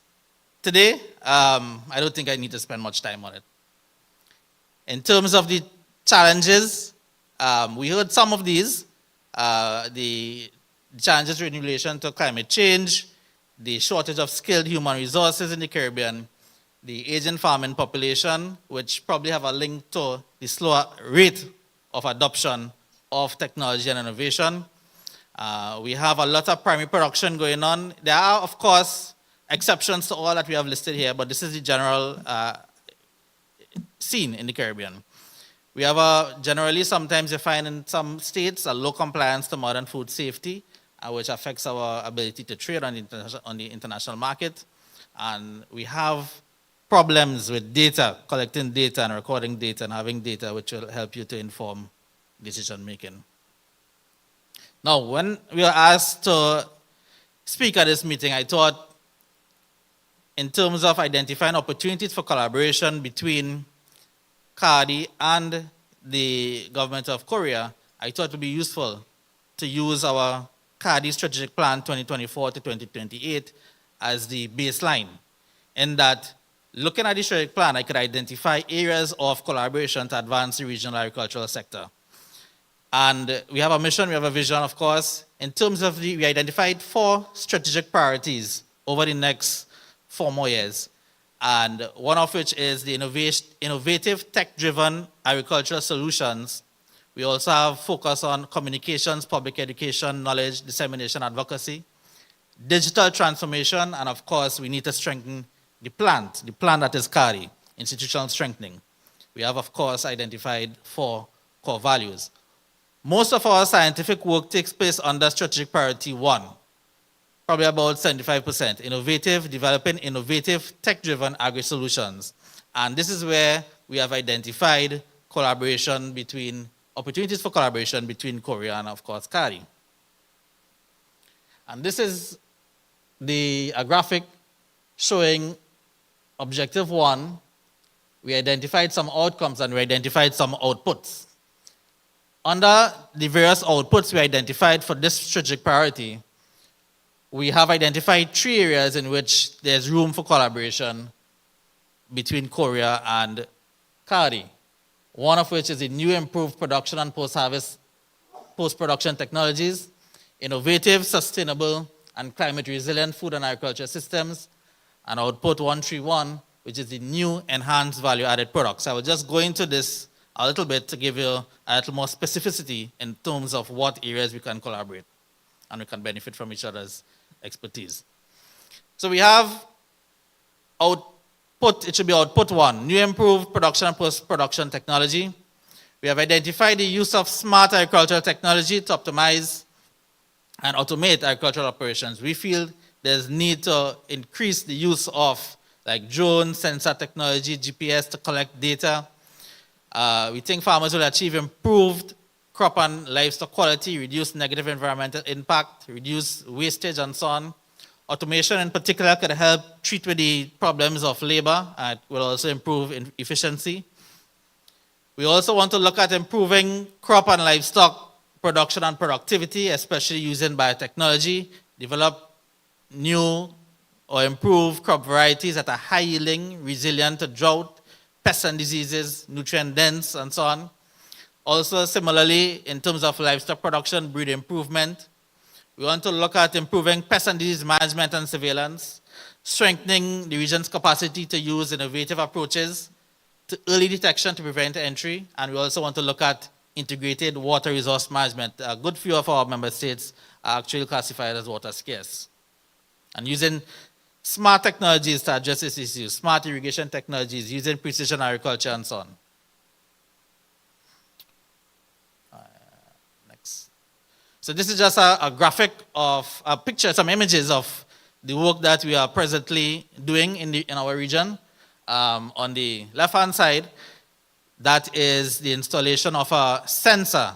today. I don't think I need to spend much time on it. In terms of the challenges, we heard some of these, the challenges in relation to climate change, the shortage of skilled human resources in the Caribbean, the aging farming population, which probably have a link to the slower rate of adoption of technology and innovation. We have a lot of primary production going on. There are, of course, exceptions to all that we have listed here, but this is the general scene in the Caribbean. We have generally, sometimes you find in some states, a low compliance to modern food safety, which affects our ability to trade on the international market. And we have problems with data, collecting data and recording data and having data which will help you to inform decision making. Now, when we were asked to speak at this meeting, I thought in terms of identifying opportunities for collaboration between CARI and the government of Korea, I thought it would be useful to use our CARI Strategic Plan 2024 to 2028 as the baseline. In that, looking at the strategic plan, I could identify areas of collaboration to advance the regional agricultural sector. And we have a mission, we have a vision, of course. In terms of we identified 4 strategic priorities over the next 4 more years. And one of which is the innovative tech-driven agricultural solutions. We also have focus on communications, public education, knowledge, dissemination, advocacy, digital transformation, and of course, we need to strengthen the plan that is CARI, institutional strengthening. we have, of course, identified 4 core values. Most of our scientific work takes place under strategic priority 1, probably about 75%, developing innovative, tech-driven agri-solutions. And this is where we have identified opportunities for collaboration between Korea and, of course, CARI. And this is a graphic showing objective 1. We identified some outcomes and we identified some outputs. Under the various outputs we identified for this strategic priority, we have identified 3 areas in which there's room for collaboration between Korea and CARI. One of which is the new improved production and post-harvest, post-production technologies, innovative, sustainable, and climate-resilient food and agriculture systems, and output 131, which is the new enhanced value-added products. I will just go into this a little bit to give you a little more specificity in terms of what areas we can collaborate and we can benefit from each other's expertise. So we have output, it should be output 1, new improved production and post-production technology. We have identified the use of smart agricultural technology to optimize and automate agricultural operations. We feel there's need to increase the use of like drone, sensor technology, GPS to collect data. We think farmers will achieve improved crop and livestock quality, reduce negative environmental impact, reduce wastage and so on. Automation in particular could help treat with the problems of labor and will also improve efficiency. We also want to look at improving crop and livestock production and productivity, especially using biotechnology, develop new or improve crop varieties that are high yielding, resilient to drought, pests and diseases, nutrient dense, and so on. Also, similarly, in terms of livestock production, breed improvement, we want to look at improving pest and disease management and surveillance, strengthening the region's capacity to use innovative approaches to early detection to prevent entry, and we also want to look at integrated water resource management. A good few of our member states are actually classified as water scarce. And using smart technologies to address this issue, smart irrigation technologies, using precision agriculture and so on. Next. So this is just a graphic of a picture, some images of the work that we are presently doing in our region. On the left-hand side, that is the installation of a sensor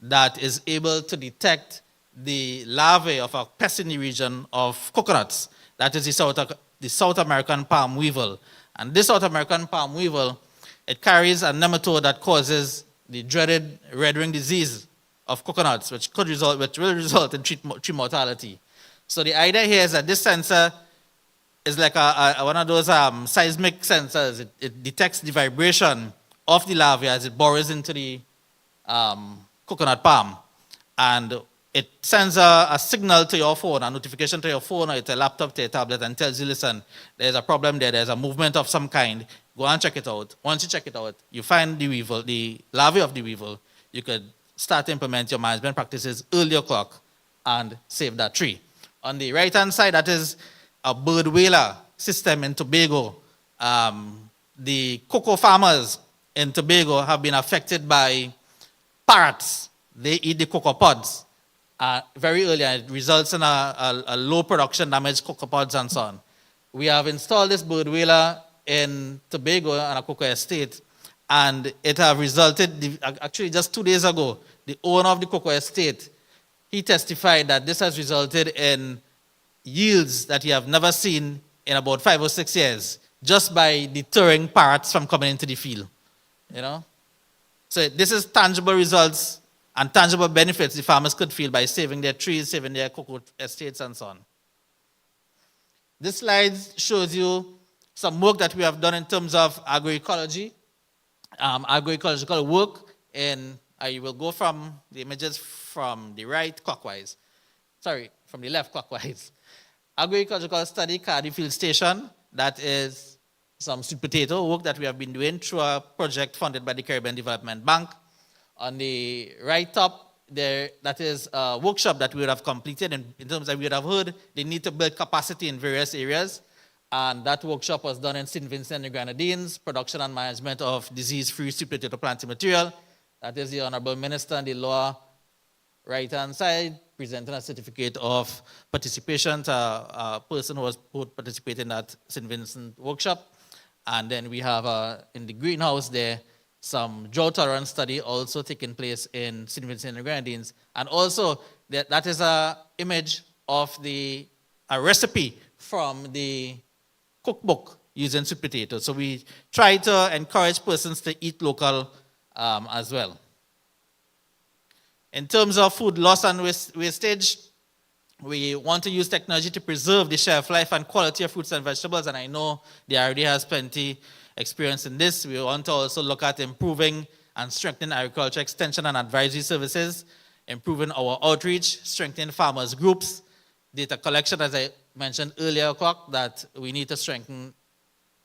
that is able to detect the larvae of a pest in the region of coconuts. That is the South American palm weevil. And this South American palm weevil, it carries a nematode that causes the dreaded red ring disease of coconuts, which will result in tree mortality. So the idea here is that this sensor is like one of those seismic sensors. It detects the vibration of the larvae as it burrows into the coconut palm. And it sends a signal to your phone, a notification to your phone or to your laptop, to your tablet, and tells you, listen, there's a problem there, there's a movement of some kind, go and check it out. Once you check it out, you find the weevil, the larvae of the weevil, you could start to implement your management practices early o'clock and save that tree. On the right-hand side, that is a bird whaler system in Tobago. The cocoa farmers in Tobago have been affected by parrots. They eat the cocoa pods very early, and it results in a low production, damaged cocoa pods and so on. We have installed this bird whaler in Tobago on a cocoa estate, and it have resulted, actually just 2 days ago, the owner of the cocoa estate, he testified that this has resulted in yields that he have never seen in about 5 or 6 years, just by deterring parrots from coming into the field. You know? So this is tangible results and tangible benefits the farmers could feel by saving their trees, saving their cocoa estates, and so on. This slide shows you some work that we have done in terms of agroecology, agroecological work. And I will go from the images from the right clockwise. Sorry, from the left clockwise. Agroecological study, CARI Field Station. That is some sweet potato work that we have been doing through a project funded by the Caribbean Development Bank. On the right top, there, that is a workshop that we would have completed in terms of we would have heard the need to build capacity in various areas. And that workshop was done in St. Vincent and the Grenadines, production and management of disease-free sweet potato planting material. That is the Honorable Minister on the lower right-hand side, presenting a certificate of participation to a person who was participating in that St. Vincent workshop. And then we have in the greenhouse there, some drought-tolerant study also taking place in St. Vincent and the Grenadines. And also, that is an image of a recipe from the cookbook using sweet potatoes. So we try to encourage persons to eat local as well. In terms of food loss and wastage, we want to use technology to preserve the shelf life and quality of fruits and vegetables, and I know they already has plenty experience in this. We want to also look at improving and strengthening agriculture extension and advisory services, improving our outreach, strengthening farmers groups, data collection, as I mentioned earlier, that we need to strengthen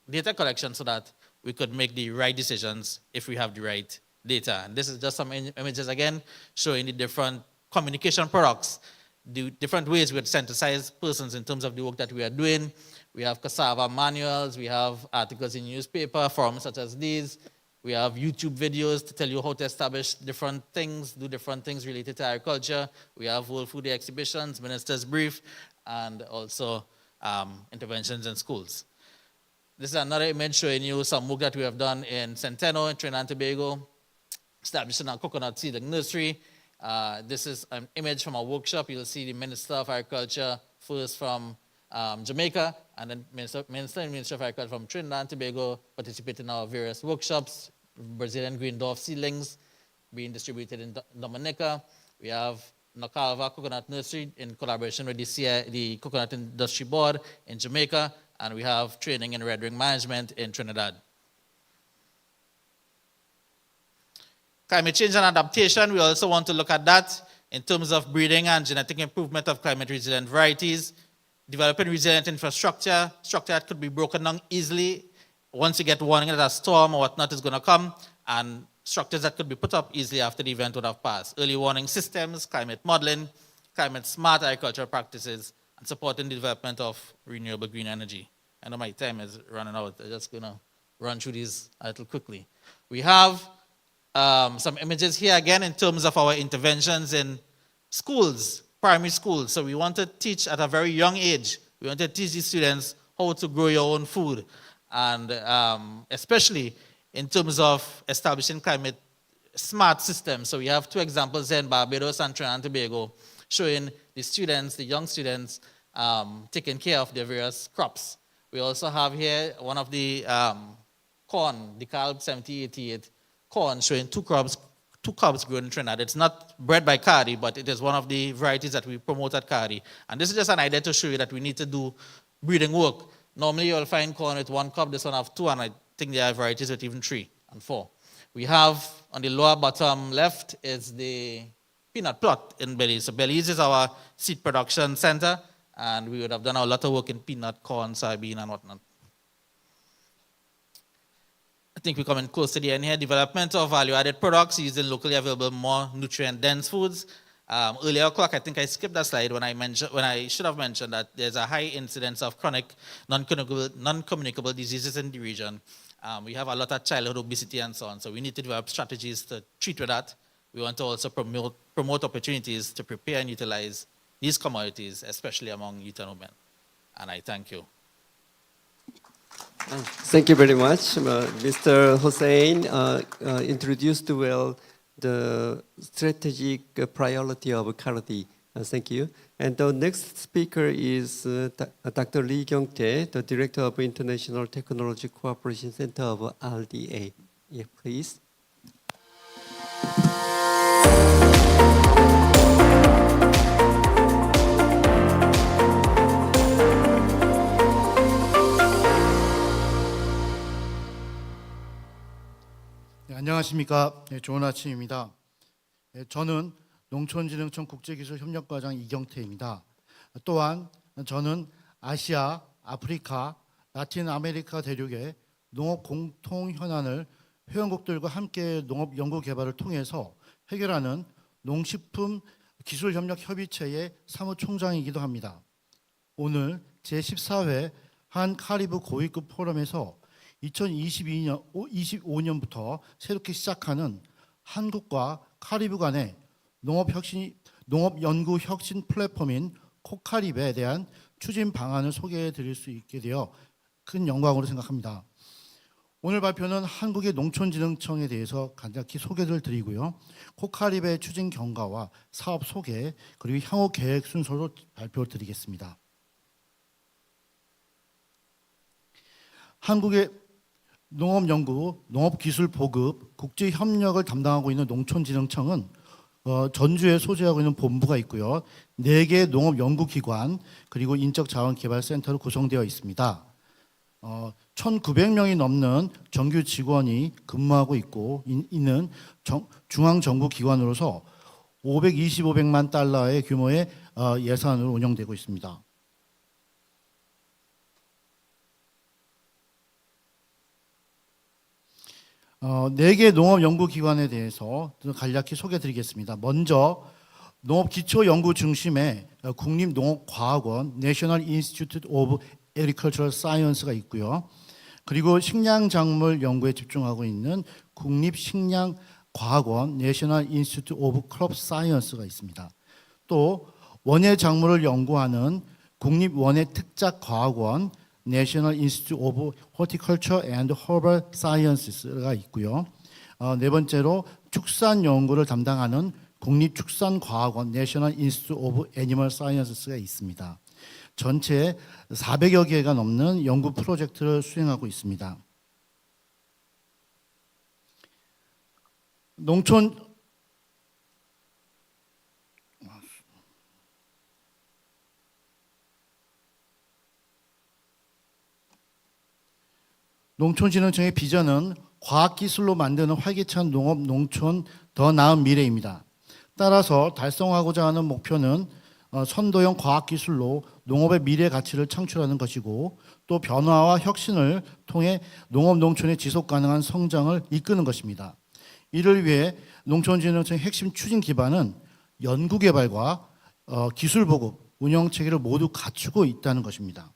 data collection so that we could make the right decisions if we have the right data. And this is just some images again showing the different communication products, the different ways we would sensitize persons in terms of the work that we are doing. We have cassava manuals, we have articles in newspaper, forums such as these. We have YouTube videos to tell you how to establish different things, do different things related to agriculture. We have World Food Day exhibitions, Minister's Brief, and also interventions in schools. This is another image showing you some work that we have done in Centeno, in Trinidad and Tobago, establishing a coconut seedling nursery. This is an image from a workshop. You'll see the Minister of Agriculture first from Jamaica, and then Minister of Agriculture from Trinidad and Tobago participating in our various workshops. Brazilian green dwarf seedlings being distributed in Dominica. We have Nakalva Coconut Nursery in collaboration with the Coconut Industry Board in Jamaica, and we have training in red ring management in Trinidad. Climate change and adaptation, we also want to look at that in terms of breeding and genetic improvement of climate resilient varieties, developing resilient infrastructure, structure that could be broken down easily once you get warning that a storm or whatnot is going to come, and structures that could be put up easily after the event would have passed. Early warning systems, climate modeling, climate smart agricultural practices, and supporting the development of renewable green energy. I know my time is running out. I'm just going to run through these a little quickly. We have some images here again in terms of our interventions in schools, primary schools. So we want to teach at a very young age. We want to teach the students how to grow your own food, and especially in terms of establishing climate smart systems. So we have two examples there in Barbados and Trinidad and Tobago showing the students, the young students, taking care of their various crops. We also have here one of the corn, the Calb 7088 corn, showing two crops grown in Trinidad. It's not bred by CARI, but it is one of the varieties that we promote at CARI. And this is just an idea to show you that we need to do breeding work. Normally you'll find corn with one cup, this one have two, and I think there are varieties with even 3 and 4. We have on the lower bottom left is the peanut plot in Belize. So Belize is our seed production center, and we would have done a lot of work in peanut, corn, soybean, and whatnot. I think we're coming close to the end here. Development of value-added products using locally available, more nutrient-dense foods. Earlier o'clock, I think I skipped that slide when I should have mentioned that there's a high incidence of chronic non-communicable diseases in the region. We have a lot of childhood obesity and so on, so we need to develop strategies to treat with that. We want to also promote opportunities to prepare and utilize these commodities, especially among youth and women. And I thank you. Thank you very much. Mr. Hossein introduced well the strategic priority of CARI. Thank you. And the next speaker is Dr. Lee Kyung-tae, the Director of International Technology Cooperation Center of RDA. Yeah, please. 네, 안녕하십니까. 네, 좋은 아침입니다. 네, 저는 농촌진흥청 국제기술협력과장 이경태입니다. 또한 저는 아시아, 아프리카, 라틴 아메리카 대륙의 농업 공통 현안을 회원국들과 함께 농업 연구 개발을 통해서 해결하는 농식품 기술협력협의체의 사무총장이기도 합니다. 오늘 제14회 한-카리브 고위급 포럼에서 2025년부터 새롭게 시작하는 한국과 카리브 간의 농업 연구 혁신 플랫폼인 코카리브에 대한 추진 방안을 소개해 드릴 수 있게 되어 큰 영광으로 생각합니다. 오늘 발표는 한국의 농촌진흥청에 대해서 간략히 소개를 드리고요. 코카리브의 추진 경과와 사업 소개 그리고 향후 계획 순서로 발표를 드리겠습니다. 한국의 농업연구, 농업기술보급, 국제협력을 담당하고 있는 농촌진흥청은 전주에 소재하고 있는 본부가 있고요. 4개의 농업연구기관 그리고 인적자원개발센터로 구성되어 있습니다. 1,900명이 넘는 정규 직원이 근무하고 있는 중앙정부기관으로서 525백만 달러의 규모의 예산으로 운영되고 있습니다. 네 개 농업연구기관에 대해서 간략히 소개드리겠습니다. 먼저 농업기초연구 중심의 국립농업과학원 National Institute of Agricultural Science가 있고요. 그리고 식량작물 연구에 집중하고 있는 국립식량과학원 National Institute of Crop Science가 있습니다. 또 원예작물을 연구하는 국립원예특작과학원 National Institute of Horticulture and Herbal Sciences가 있고요. 네 번째로 축산 연구를 담당하는 국립축산과학원 National Institute of Animal Sciences가 있습니다. 전체 400여 개가 넘는 연구 프로젝트를 수행하고 있습니다. 농촌진흥청의 비전은 과학기술로 만드는 활기찬 농업, 농촌, 더 나은 미래입니다. 따라서 달성하고자 하는 목표는 선도형 과학기술로 농업의 미래 가치를 창출하는 것이고 또 변화와 혁신을 통해 농업, 농촌의 지속가능한 성장을 이끄는 것입니다. 이를 위해 농촌진흥청의 핵심 추진 기반은 연구개발과 기술보급, 운영체계를 모두 갖추고 있다는 것입니다.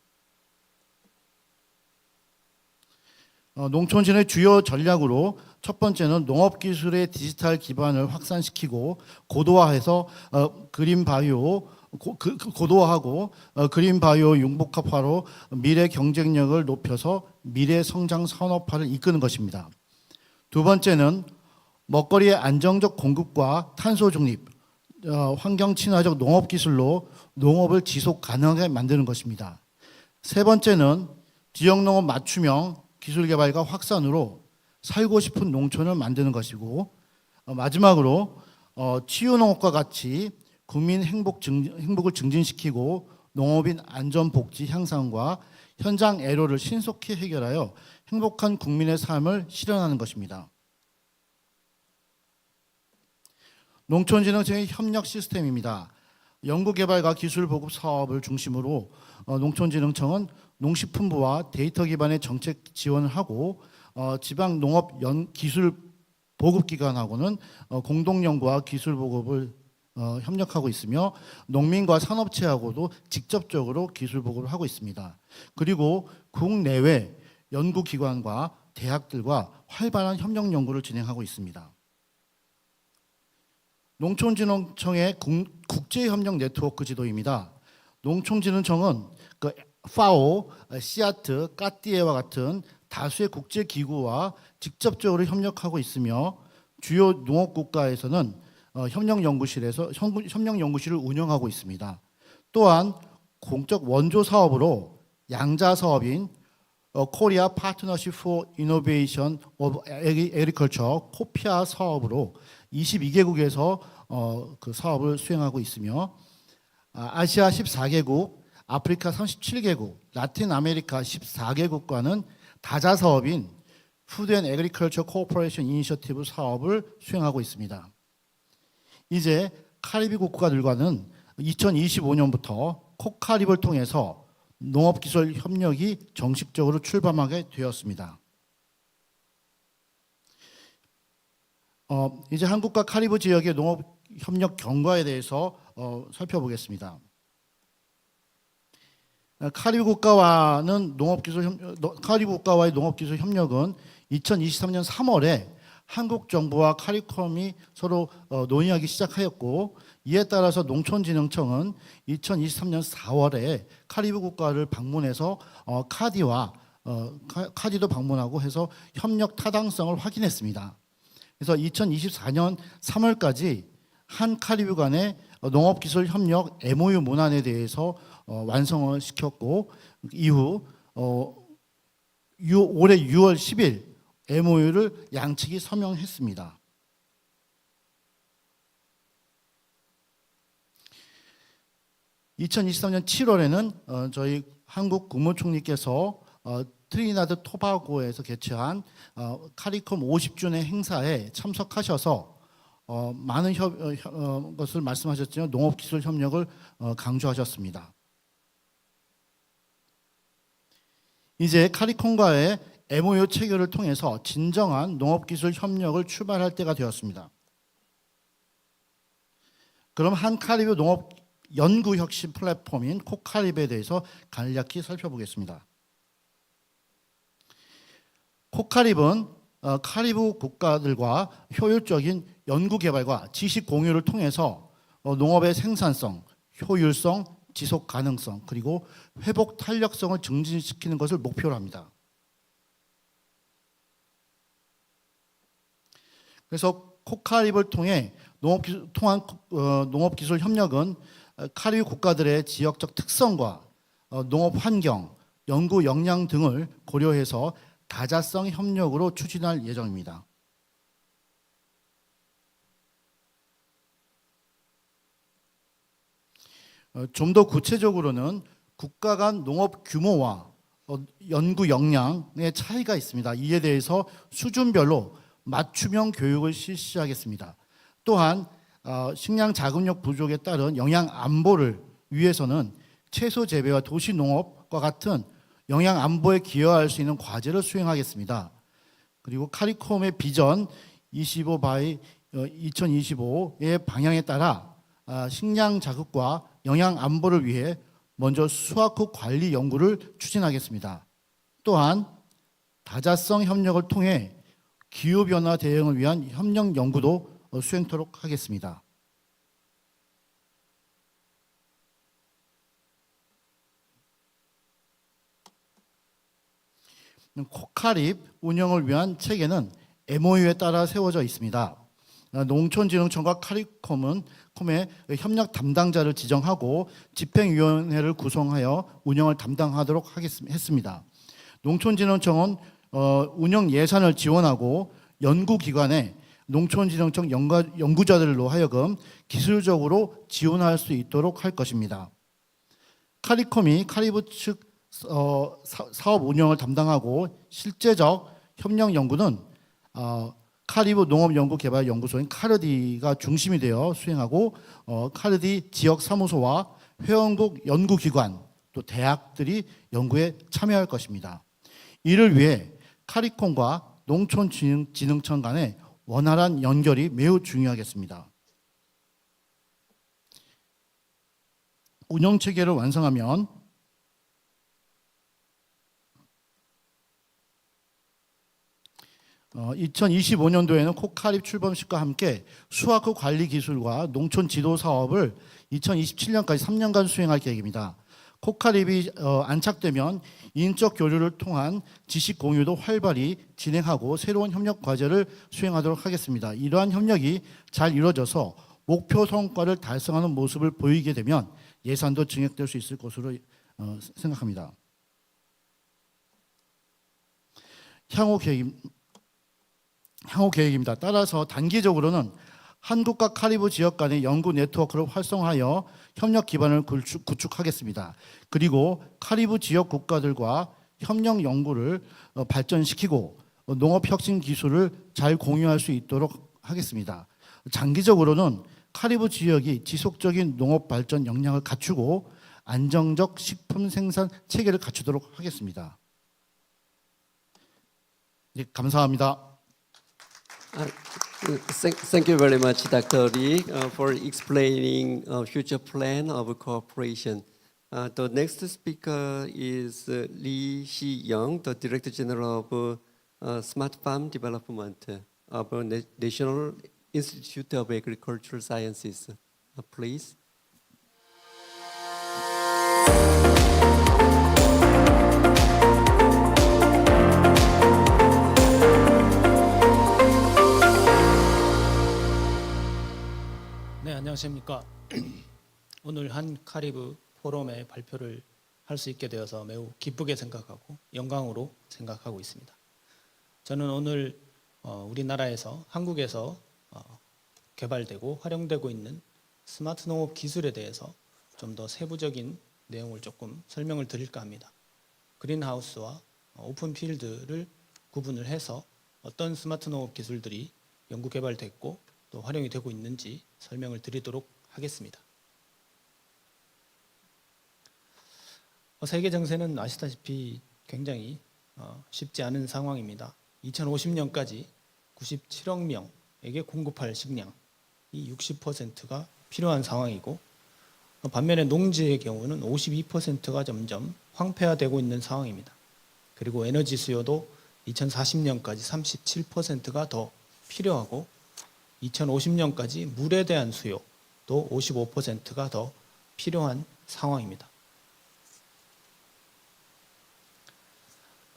농촌진흥의 주요 전략으로 첫 번째는 농업기술의 디지털 기반을 확산시키고 고도화하고 그린바이오 융복합화로 미래 경쟁력을 높여서 미래 성장 산업화를 이끄는 것입니다. 두 번째는 먹거리의 안정적 공급과 탄소 중립, 환경 친화적 농업 기술로 농업을 지속 가능하게 만드는 것입니다. 세 번째는 지역 농업 맞춤형 기술 개발과 확산으로 살고 싶은 농촌을 만드는 것이고 마지막으로 치유 농업과 같이 국민 행복을 증진시키고 농업인 안전 복지 향상과 현장 애로를 신속히 해결하여 행복한 국민의 삶을 실현하는 것입니다. 농촌진흥청의 협력 시스템입니다. 연구개발과 기술보급 사업을 중심으로 농촌진흥청은 농식품부와 데이터 기반의 정책 지원을 하고 지방 농업 기술 보급 기관하고는 공동연구와 기술 보급을 협력하고 있으며 농민과 산업체하고도 직접적으로 기술 보급을 하고 있습니다. 그리고 국내외 연구기관과 대학들과 활발한 협력 연구를 진행하고 있습니다. 농촌진흥청의 국제협력 네트워크 지도입니다. 농촌진흥청은 FAO, 시아트, 까띠에와 같은 다수의 국제기구와 직접적으로 협력하고 있으며 주요 농업국가에서는 협력연구실을 운영하고 있습니다. 또한 공적 원조 사업으로 양자 사업인 Korea Partnership for Innovation of Agriculture 코피아 사업으로 22개국에서 그 사업을 수행하고 있으며 아시아 14개국, 아프리카 37개국, 라틴 아메리카 14개국과는 다자 사업인 Food and Agriculture Cooperation Initiative 사업을 수행하고 있습니다. 이제 카리브 국가들과는 2025년부터 코카리브를 통해서 농업기술 협력이 정식적으로 출범하게 되었습니다. 이제 한국과 카리브 지역의 농업 협력 경과에 대해서 살펴보겠습니다. 카리브 국가와의 농업기술 협력은 2023년 3월에 한국 정부와 카리콤이 서로 논의하기 시작하였고, 이에 따라서 농촌진흥청은 2023년 4월에 카리브 국가를 방문해서 카디도 방문하고 해서 협력 타당성을 확인했습니다. 그래서 2024년 3월까지 한-카리브 간의 농업기술 협력 MOU 문안에 대해서 완성을 시켰고, 이후 올해 6월 10일 MOU를 양측이 서명했습니다. (2023년 7월에는) 저희 한국 국무총리께서 트리니다드 토바고에서 개최한 카리콤 50주년 행사에 참석하셔서 많은 것을 말씀하셨지만 농업기술 협력을 강조하셨습니다. 이제 카리콤과의 MOU 체결을 통해서 진정한 농업기술 협력을 출발할 때가 되었습니다. 그럼 한-카리브 농업 연구 혁신 플랫폼인 코카리브에 대해서 간략히 살펴보겠습니다. 코카리브는 카리브 국가들과 효율적인 연구 개발과 지식 공유를 통해서 농업의 생산성, 효율성, 지속 가능성, 그리고 회복 탄력성을 증진시키는 것을 목표로 합니다. 그래서 코카리브를 통해 농업기술 협력은 카리브 국가들의 지역적 특성과 농업 환경, 연구 역량 등을 고려해서 다자성 협력으로 추진할 예정입니다. 좀 더 구체적으로는 국가 간 농업 규모와 연구 역량의 차이가 있습니다. 이에 대해서 수준별로 맞춤형 교육을 실시하겠습니다. 또한 식량 자급력 부족에 따른 영양 안보를 위해서는 채소 재배와 도시 농업과 같은 영양 안보에 기여할 수 있는 과제를 수행하겠습니다. 그리고 카리콤의 비전 25 by 2025의 방향에 따라 식량 자급과 영양 안보를 위해 먼저 수확 후 관리 연구를 추진하겠습니다. 또한 다자성 협력을 통해 기후변화 대응을 위한 협력 연구도 수행토록 하겠습니다. 코카립 운영을 위한 체계는 MOU에 따라 세워져 있습니다. 농촌진흥청과 카리콤의 협력 담당자를 지정하고 집행위원회를 구성하여 운영을 담당하도록 했습니다. 농촌진흥청은 운영 예산을 지원하고 연구기관에 농촌진흥청 연구자들로 하여금 기술적으로 지원할 수 있도록 할 것입니다. 카리콤이 카리브 측 사업 운영을 담당하고 실제적 협력 연구는 카리브 농업연구개발연구소인 카르디가 중심이 되어 수행하고 카르디 지역 사무소와 회원국 연구기관 또 대학들이 연구에 참여할 것입니다. 이를 위해 카리콤과 농촌진흥청 간의 원활한 연결이 매우 중요하겠습니다. 운영체계를 완성하면 2025년도에는 코카립 출범식과 함께 수학 후 관리 기술과 농촌 지도 사업을 2027년까지 3년간 수행할 계획입니다. 코카립이 안착되면 인적 교류를 통한 지식 공유도 활발히 진행하고 새로운 협력 과제를 수행하도록 하겠습니다. 이러한 협력이 잘 이루어져서 목표 성과를 달성하는 모습을 보이게 되면 예산도 증액될 수 있을 것으로 생각합니다. 향후 계획입니다. 따라서 단기적으로는 한국과 카리브 지역 간의 연구 네트워크를 활성화하여 협력 기반을 구축하겠습니다. 그리고 카리브 지역 국가들과 협력 연구를 발전시키고 농업혁신 기술을 잘 공유할 수 있도록 하겠습니다. 장기적으로는 카리브 지역이 지속적인 농업 발전 역량을 갖추고 안정적 식품 생산 체계를 갖추도록 하겠습니다. 네, 감사합니다. Thank you very much, Dr. Lee, for explaining future plan of cooperation The next speaker is Lee Shi-young, the Director General of Smart Farm Development of National Institute of Agricultural Sciences. Please. 네, 안녕하십니까. 오늘 한-카리브 포럼의 발표를 할 수 있게 되어서 매우 기쁘게 생각하고 영광으로 생각하고 있습니다. 저는 오늘 우리나라에서 한국에서 개발되고 활용되고 있는 스마트 농업 기술에 대해서 좀 더 세부적인 내용을 조금 설명을 드릴까 합니다. 그린하우스와 오픈 필드를 구분을 해서 어떤 스마트 농업 기술들이 연구 개발됐고 또 활용이 되고 있는지 설명을 드리도록 하겠습니다. 세계 정세는 아시다시피 굉장히 쉽지 않은 상황입니다. 2050년까지 97억 명에게 공급할 식량이 60%가 필요한 상황이고, 반면에 농지의 경우는 52%가 점점 황폐화되고 있는 상황입니다. 그리고 에너지 수요도 2040년까지 37%가 더 필요하고 2050년까지 물에 대한 수요도 55%가 더 필요한 상황입니다.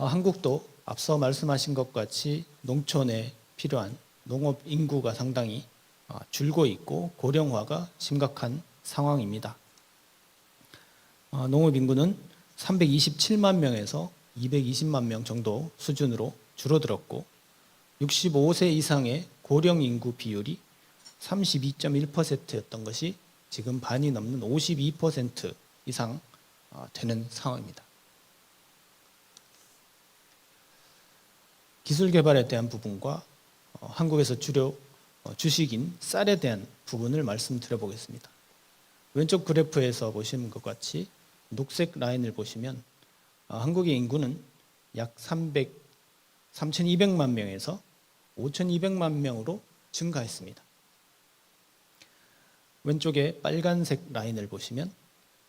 한국도 앞서 말씀하신 것 같이 농촌에 필요한 농업 인구가 상당히 줄고 있고 고령화가 심각한 상황입니다. 농업 인구는 327만 명에서 220만 명 정도 수준으로 줄어들었고 65세 이상의 고령 인구 비율이 32.1%였던 것이 지금 반이 넘는 52% 이상 되는 상황입니다. 기술 개발에 대한 부분과 한국에서 주로 주식인 쌀에 대한 부분을 말씀드려 보겠습니다. 왼쪽 그래프에서 보시는 것 같이 녹색 라인을 보시면 한국의 인구는 약 3,200만 명에서 5,200만 명으로 증가했습니다. 왼쪽에 빨간색 라인을 보시면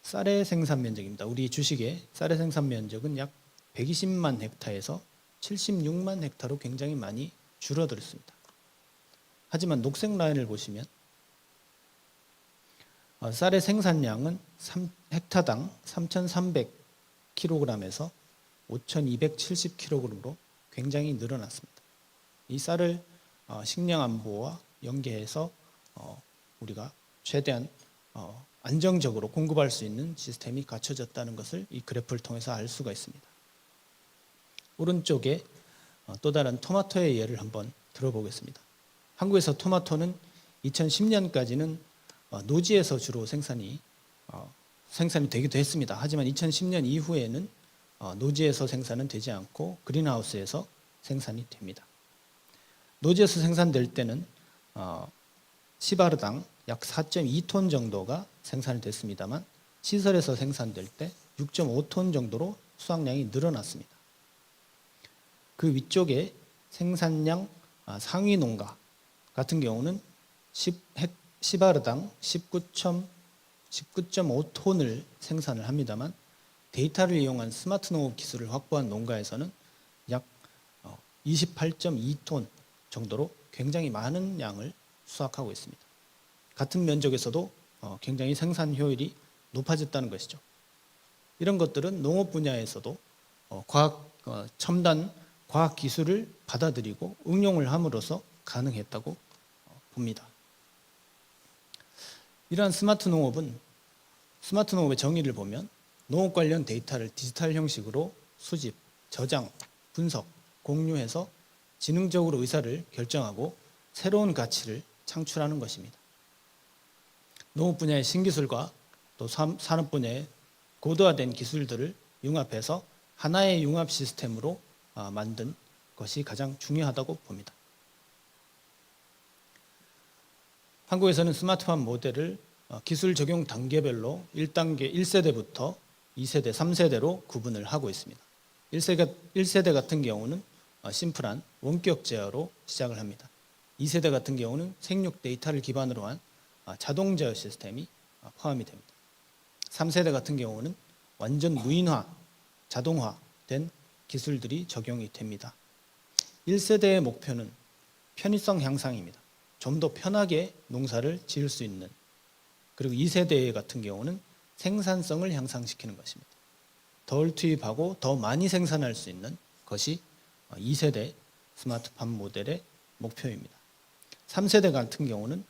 쌀의 생산 면적입니다. 우리 주식의 쌀의 생산 면적은 약 120만 헥타에서 76만 헥타로 굉장히 많이 줄어들었습니다. 하지만 녹색 라인을 보시면 쌀의 생산량은 헥타당 3,300kg에서 5,270kg으로 굉장히 늘어났습니다. 이 쌀을 식량 안보와 연계해서 우리가 최대한 안정적으로 공급할 수 있는 시스템이 갖춰졌다는 것을 이 그래프를 통해서 알 수가 있습니다. 오른쪽에 또 다른 토마토의 예를 한번 들어보겠습니다. 한국에서 토마토는 2010년까지는 노지에서 주로 생산이 되기도 했습니다. 하지만 2010년 이후에는 노지에서 생산은 되지 않고 그린하우스에서 생산이 됩니다. 노지에서 생산될 때는 시바르당 약 4.2톤 정도가 생산이 됐습니다만 시설에서 생산될 때 6.5톤 정도로 수확량이 늘어났습니다. 그 위쪽에 생산량 상위 농가 같은 경우는 시바르당 19.5톤을 생산을 합니다만 데이터를 이용한 스마트 농업 기술을 확보한 농가에서는 약 28.2톤 정도로 굉장히 많은 양을 수확하고 있습니다. 같은 면적에서도 굉장히 생산 효율이 높아졌다는 것이죠. 이런 것들은 농업 분야에서도 첨단 과학 기술을 받아들이고 응용을 함으로써 가능했다고 봅니다. 이러한 스마트 농업의 정의를 보면 농업 관련 데이터를 디지털 형식으로 수집, 저장, 분석, 공유해서 지능적으로 의사를 결정하고 새로운 가치를 창출하는 것입니다. 농업 분야의 신기술과 또 산업 분야의 고도화된 기술들을 융합해서 하나의 융합 시스템으로 만든 것이 가장 중요하다고 봅니다. 한국에서는 스마트팜 모델을 기술 적용 단계별로 1단계 1세대부터 2세대, 3세대로 구분을 하고 있습니다. 1세대 같은 경우는 심플한 원격 제어로 시작을 합니다. 2세대 같은 경우는 생육 데이터를 기반으로 한 자동 제어 시스템이 포함이 됩니다. 3세대 같은 경우는 완전 무인화, 자동화된 기술들이 적용이 됩니다. 1세대의 목표는 편의성 향상입니다. 좀 더 편하게 농사를 지을 수 있는. 그리고 2세대 같은 경우는 생산성을 향상시키는 것입니다. 덜 투입하고 더 많이 생산할 수 있는 것이 2세대 스마트팜 모델의 목표입니다. 3세대 같은 경우는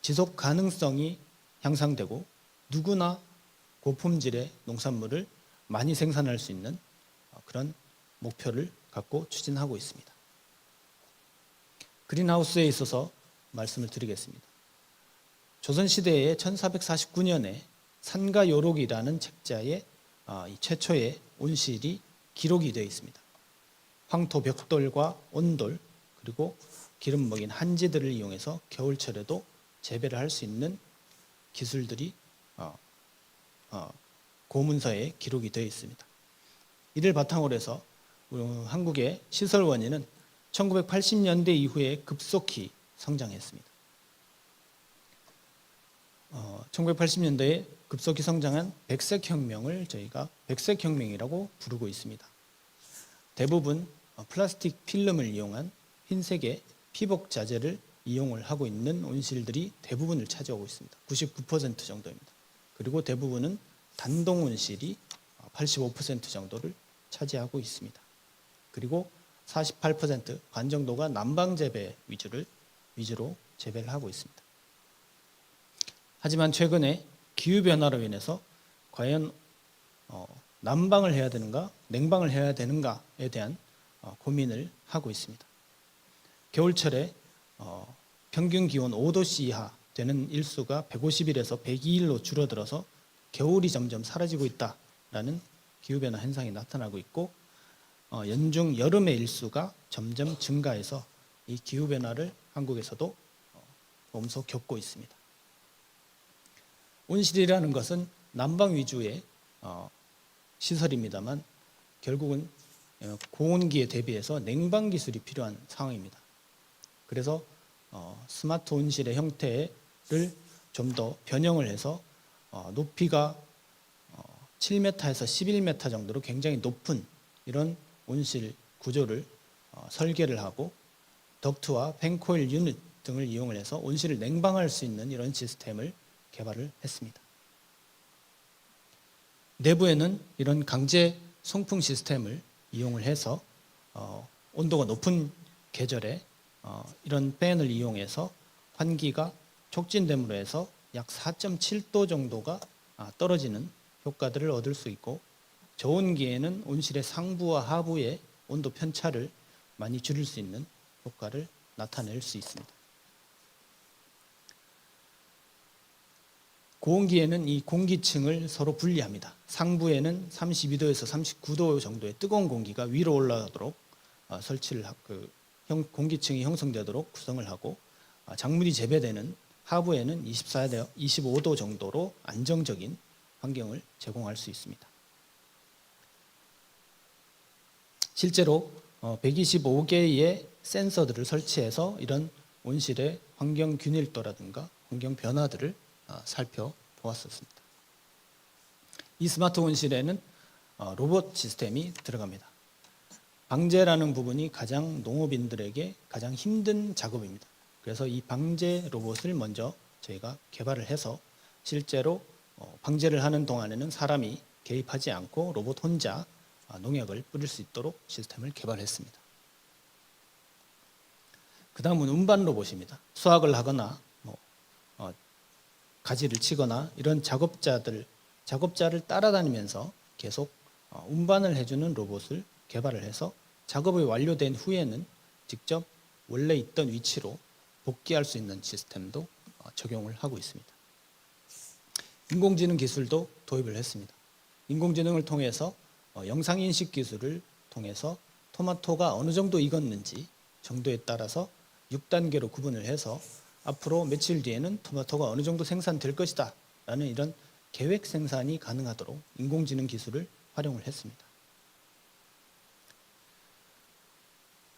지속 가능성이 향상되고 누구나 고품질의 농산물을 많이 생산할 수 있는 그런 목표를 갖고 추진하고 있습니다. 그린하우스에 있어서 말씀을 드리겠습니다. 조선시대의 1449년에 산가요록이라는 책자에 최초의 온실이 기록이 되어 있습니다. 황토 벽돌과 온돌 그리고 기름 먹인 한지들을 이용해서 겨울철에도 재배를 할 수 있는 기술들이 고문서에 기록이 되어 있습니다. 이를 바탕으로 해서 한국의 시설원인은 1980년대 이후에 급속히 성장했습니다. 1980년대에 급속히 성장한 백색혁명을 저희가 백색혁명이라고 부르고 있습니다. 대부분 플라스틱 필름을 이용한 흰색의 피복 자재를 이용을 하고 있는 온실들이 대부분을 차지하고 있습니다. 99% 정도입니다. 그리고 대부분은 단동 온실이 85% 정도를 차지하고 있습니다. 그리고 48% 반 정도가 난방 재배 위주로 재배를 하고 있습니다. 하지만 최근에 기후 변화로 인해서 과연 난방을 해야 되는가, 냉방을 해야 되는가에 대한 고민을 하고 있습니다. 겨울철에 평균 기온 5도씨 이하 되는 일수가 150일에서 102일로 줄어들어서 겨울이 점점 사라지고 있다라는 기후변화 현상이 나타나고 있고 연중 여름의 일수가 점점 증가해서 이 기후변화를 한국에서도 몸소 겪고 있습니다. 온실이라는 것은 난방 위주의 시설입니다만 결국은 고온기에 대비해서 냉방 기술이 필요한 상황입니다. 그래서 스마트 온실의 형태를 좀 더 변형을 해서 높이가 7m에서 11m 정도로 굉장히 높은 이런 온실 구조를 설계를 하고 덕트와 팬코일 유닛 등을 이용을 해서 온실을 냉방할 수 있는 이런 시스템을 개발을 했습니다. 내부에는 이런 강제 송풍 시스템을 이용을 해서 온도가 높은 계절에 이런 팬을 이용해서 환기가 촉진됨으로 해서 약 4.7도 정도가 떨어지는 효과들을 얻을 수 있고 저온기에는 온실의 상부와 하부의 온도 편차를 많이 줄일 수 있는 효과를 나타낼 수 있습니다. 고온기에는 이 공기층을 서로 분리합니다. 상부에는 32도에서 39도 정도의 뜨거운 공기가 위로 올라가도록 설치를 공기층이 형성되도록 구성을 하고 작물이 재배되는 하부에는 24도, 25도 정도로 안정적인 환경을 제공할 수 있습니다. 실제로 125개의 센서들을 설치해서 이런 온실의 환경 균일도라든가 환경 변화들을 살펴보았습니다. 이 스마트 온실에는 로봇 시스템이 들어갑니다. 방제라는 부분이 가장 농업인들에게 가장 힘든 작업입니다. 그래서 이 방제 로봇을 먼저 저희가 개발을 해서 실제로 방제를 하는 동안에는 사람이 개입하지 않고 로봇 혼자 농약을 뿌릴 수 있도록 시스템을 개발했습니다. 그 다음은 운반 로봇입니다. 수확을 하거나 가지를 치거나 이런 작업자를 따라다니면서 계속 운반을 해주는 로봇을 개발을 해서 작업이 완료된 후에는 직접 원래 있던 위치로 복귀할 수 있는 시스템도 적용을 하고 있습니다. 인공지능 기술도 도입을 했습니다. 인공지능을 통해서 영상인식 기술을 통해서 토마토가 어느 정도 익었는지 정도에 따라서 6단계로 구분을 해서 앞으로 며칠 뒤에는 토마토가 어느 정도 생산될 것이다 라는 이런 계획 생산이 가능하도록 인공지능 기술을 활용을 했습니다.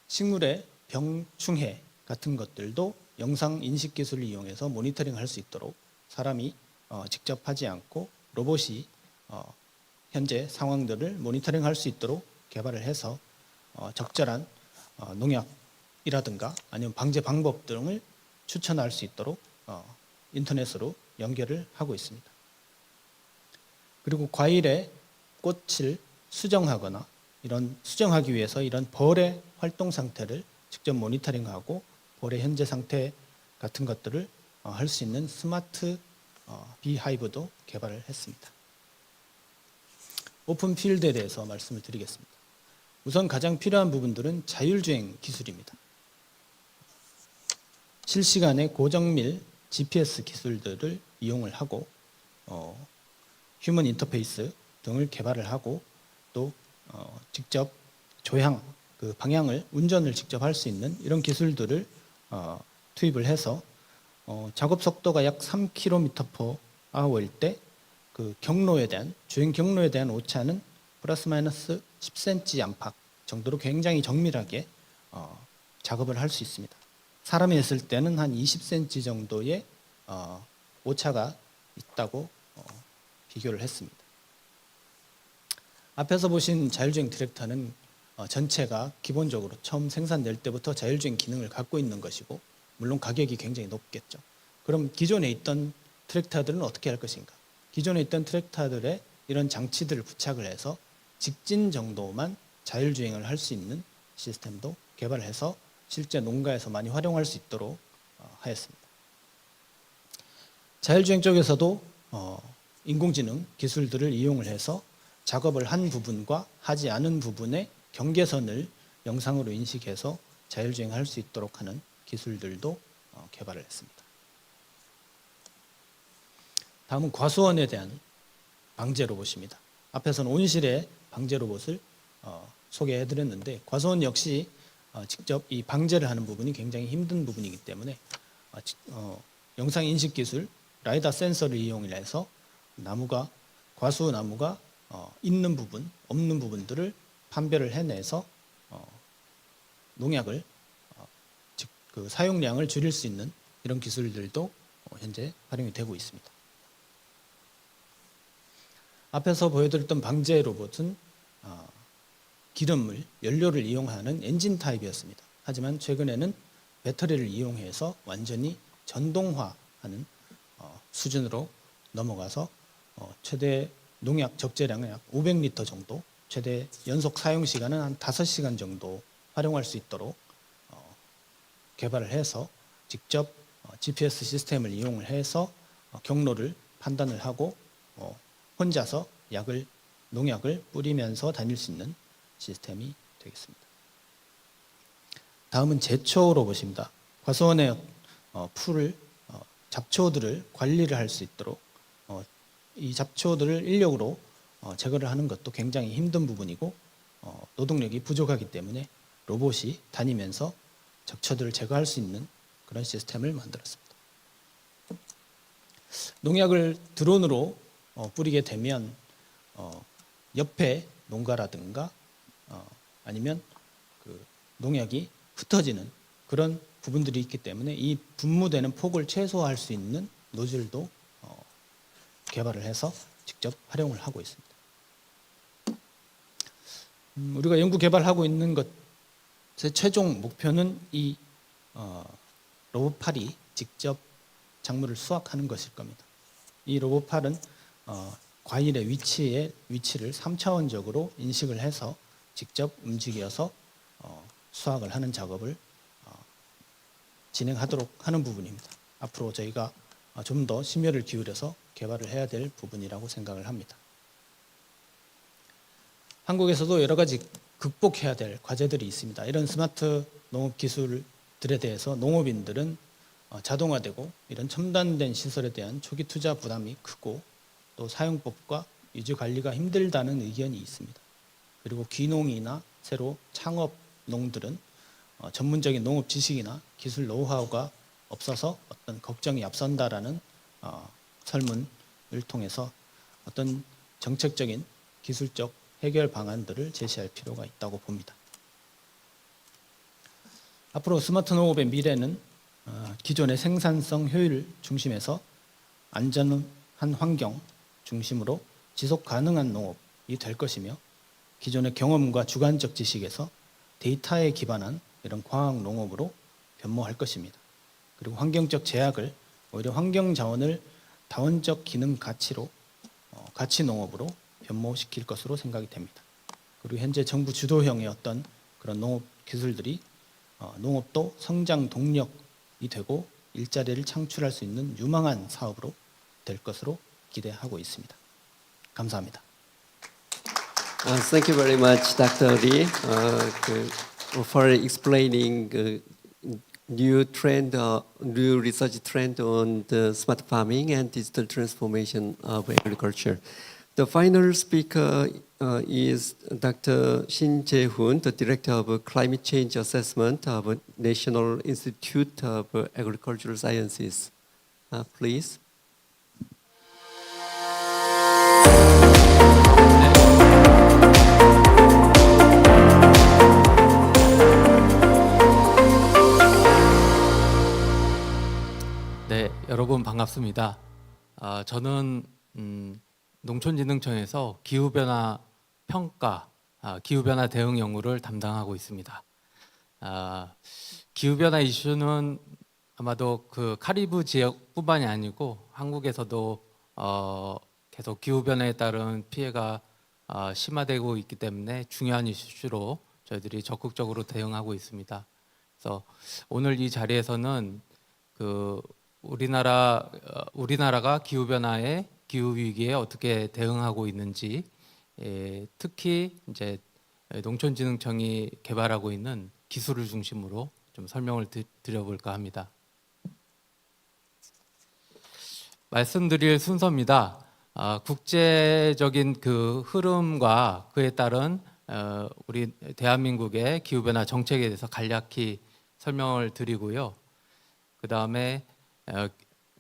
식물의 병충해 같은 것들도 영상 인식 기술을 이용해서 모니터링할 수 있도록 사람이 직접 하지 않고 로봇이 현재 상황들을 모니터링할 수 있도록 개발을 해서 적절한 농약이라든가 아니면 방제 방법 등을 추천할 수 있도록 인터넷으로 연결을 하고 있습니다. 그리고 과일의 꽃을 수정하거나 이런 수정하기 위해서 이런 벌의 활동 상태를 직접 모니터링하고 벌의 현재 상태 같은 것들을 할 수 있는 스마트 비하이브도 개발을 했습니다. 오픈필드에 대해서 말씀을 드리겠습니다. 우선 가장 필요한 부분들은 자율주행 기술입니다. 실시간의 고정밀 GPS 기술들을 이용을 하고 휴먼 인터페이스 등을 개발을 하고 또 직접 조향, 그 방향을 운전을 직접 할 수 있는 이런 기술들을 투입을 해서 작업 속도가 약 3km/h일 때 그 경로에 대한 주행 경로에 대한 오차는 플러스 마이너스 10cm 안팎 정도로 굉장히 정밀하게 작업을 할 수 있습니다. 사람이 했을 때는 한 20cm 정도의 오차가 있다고 비교를 했습니다. 앞에서 보신 자율주행 트랙터는 전체가 기본적으로 처음 생산될 때부터 자율주행 기능을 갖고 있는 것이고 물론 가격이 굉장히 높겠죠. 그럼 기존에 있던 트랙터들은 어떻게 할 것인가? 기존에 있던 트랙터들의 이런 장치들을 부착을 해서 직진 정도만 자율주행을 할 수 있는 시스템도 개발해서 실제 농가에서 많이 활용할 수 있도록 하였습니다. 자율주행 쪽에서도 인공지능 기술들을 이용을 해서 작업을 한 부분과 하지 않은 부분의 경계선을 영상으로 인식해서 자율주행할 수 있도록 하는 기술들도 개발을 했습니다. 다음은 과수원에 대한 방제 로봇입니다. 앞에서는 온실의 방제 로봇을 소개해드렸는데 과수원 역시 직접 이 방제를 하는 부분이 굉장히 힘든 부분이기 때문에 영상 인식 기술, 라이다 센서를 이용해서 과수 나무가 있는 부분, 없는 부분들을 판별을 해내서 농약을 그 사용량을 줄일 수 있는 이런 기술들도 현재 활용이 되고 있습니다. 앞에서 보여드렸던 방제 로봇은 기름을, 연료를 이용하는 엔진 타입이었습니다. 하지만 최근에는 배터리를 이용해서 완전히 전동화하는 수준으로 넘어가서 최대 농약 적재량은 약 500리터 정도, 최대 연속 사용 시간은 한 5시간 정도 활용할 수 있도록 개발을 해서 직접 GPS 시스템을 이용을 해서 경로를 판단을 하고 혼자서 농약을 뿌리면서 다닐 수 있는 시스템이 되겠습니다. 다음은 제초 로봇입니다. 과수원의 잡초들을 관리를 할 수 있도록 이 잡초들을 인력으로 제거를 하는 것도 굉장히 힘든 부분이고 노동력이 부족하기 때문에 로봇이 다니면서 잡초들을 제거할 수 있는 그런 시스템을 만들었습니다. 농약을 드론으로 뿌리게 되면 옆에 농가라든가 아니면 그 농약이 흩어지는 그런 부분들이 있기 때문에 이 분무되는 폭을 최소화할 수 있는 노즐도 개발을 해서 직접 활용을 하고 있습니다. 우리가 연구 개발하고 있는 것의 최종 목표는 이 로봇팔이 직접 작물을 수확하는 것일 겁니다. 이 로봇팔은 과일의 위치를 3차원적으로 인식을 해서 직접 움직여서 수확을 하는 작업을 진행하도록 하는 부분입니다. 앞으로 저희가 좀 더 심혈을 기울여서 개발을 해야 될 부분이라고 생각을 합니다. 한국에서도 여러 가지 극복해야 될 과제들이 있습니다. 이런 스마트 농업 기술들에 대해서 농업인들은 자동화되고 이런 첨단된 시설에 대한 초기 투자 부담이 크고 또 사용법과 유지 관리가 힘들다는 의견이 있습니다. 그리고 귀농이나 새로 창업 농들은 전문적인 농업 지식이나 기술 노하우가 없어서 어떤 걱정이 앞선다라는 설문을 통해서 어떤 정책적인 기술적 해결 방안들을 제시할 필요가 있다고 봅니다. 앞으로 스마트 농업의 미래는 기존의 생산성 효율 중심에서 안전한 환경, 중심으로 지속 가능한 농업이 될 것이며 기존의 경험과 주관적 지식에서 데이터에 기반한 이런 과학 농업으로 변모할 것입니다. 그리고 환경적 제약을 오히려 환경 자원을 다원적 기능 가치로 가치 농업으로 변모시킬 것으로 생각이 됩니다. 그리고 현재 정부 주도형의 어떤 그런 농업 기술들이 농업도 성장 동력이 되고 일자리를 창출할 수 있는 유망한 사업으로 될 것으로 기대하고 있습니다. 감사합니다. Thank you very much, Dr. Lee, for explaining new research trend on the smart farming and digital transformation of agriculture. The final speaker is Dr. Shin Jae-hoon, the Director of Climate Change Assessment of National Institute of Agricultural Sciences. Please. 네, 여러분 반갑습니다. 저는 농촌진흥청에서 기후변화 평가, 기후변화 대응 연구를 담당하고 있습니다. 기후변화 이슈는 아마도 그 카리브 지역뿐만이 아니고 한국에서도 계속 기후변화에 따른 피해가 심화되고 있기 때문에 중요한 이슈로 저희들이 적극적으로 대응하고 있습니다. 그래서 오늘 이 자리에서는 우리나라가 기후 위기에 어떻게 대응하고 있는지, 특히 이제 농촌진흥청이 개발하고 있는 기술을 중심으로 좀 설명을 드려볼까 합니다. 말씀드릴 순서입니다. 국제적인 그 흐름과 그에 따른 우리 대한민국의 기후변화 정책에 대해서 간략히 설명을 드리고요. 그 다음에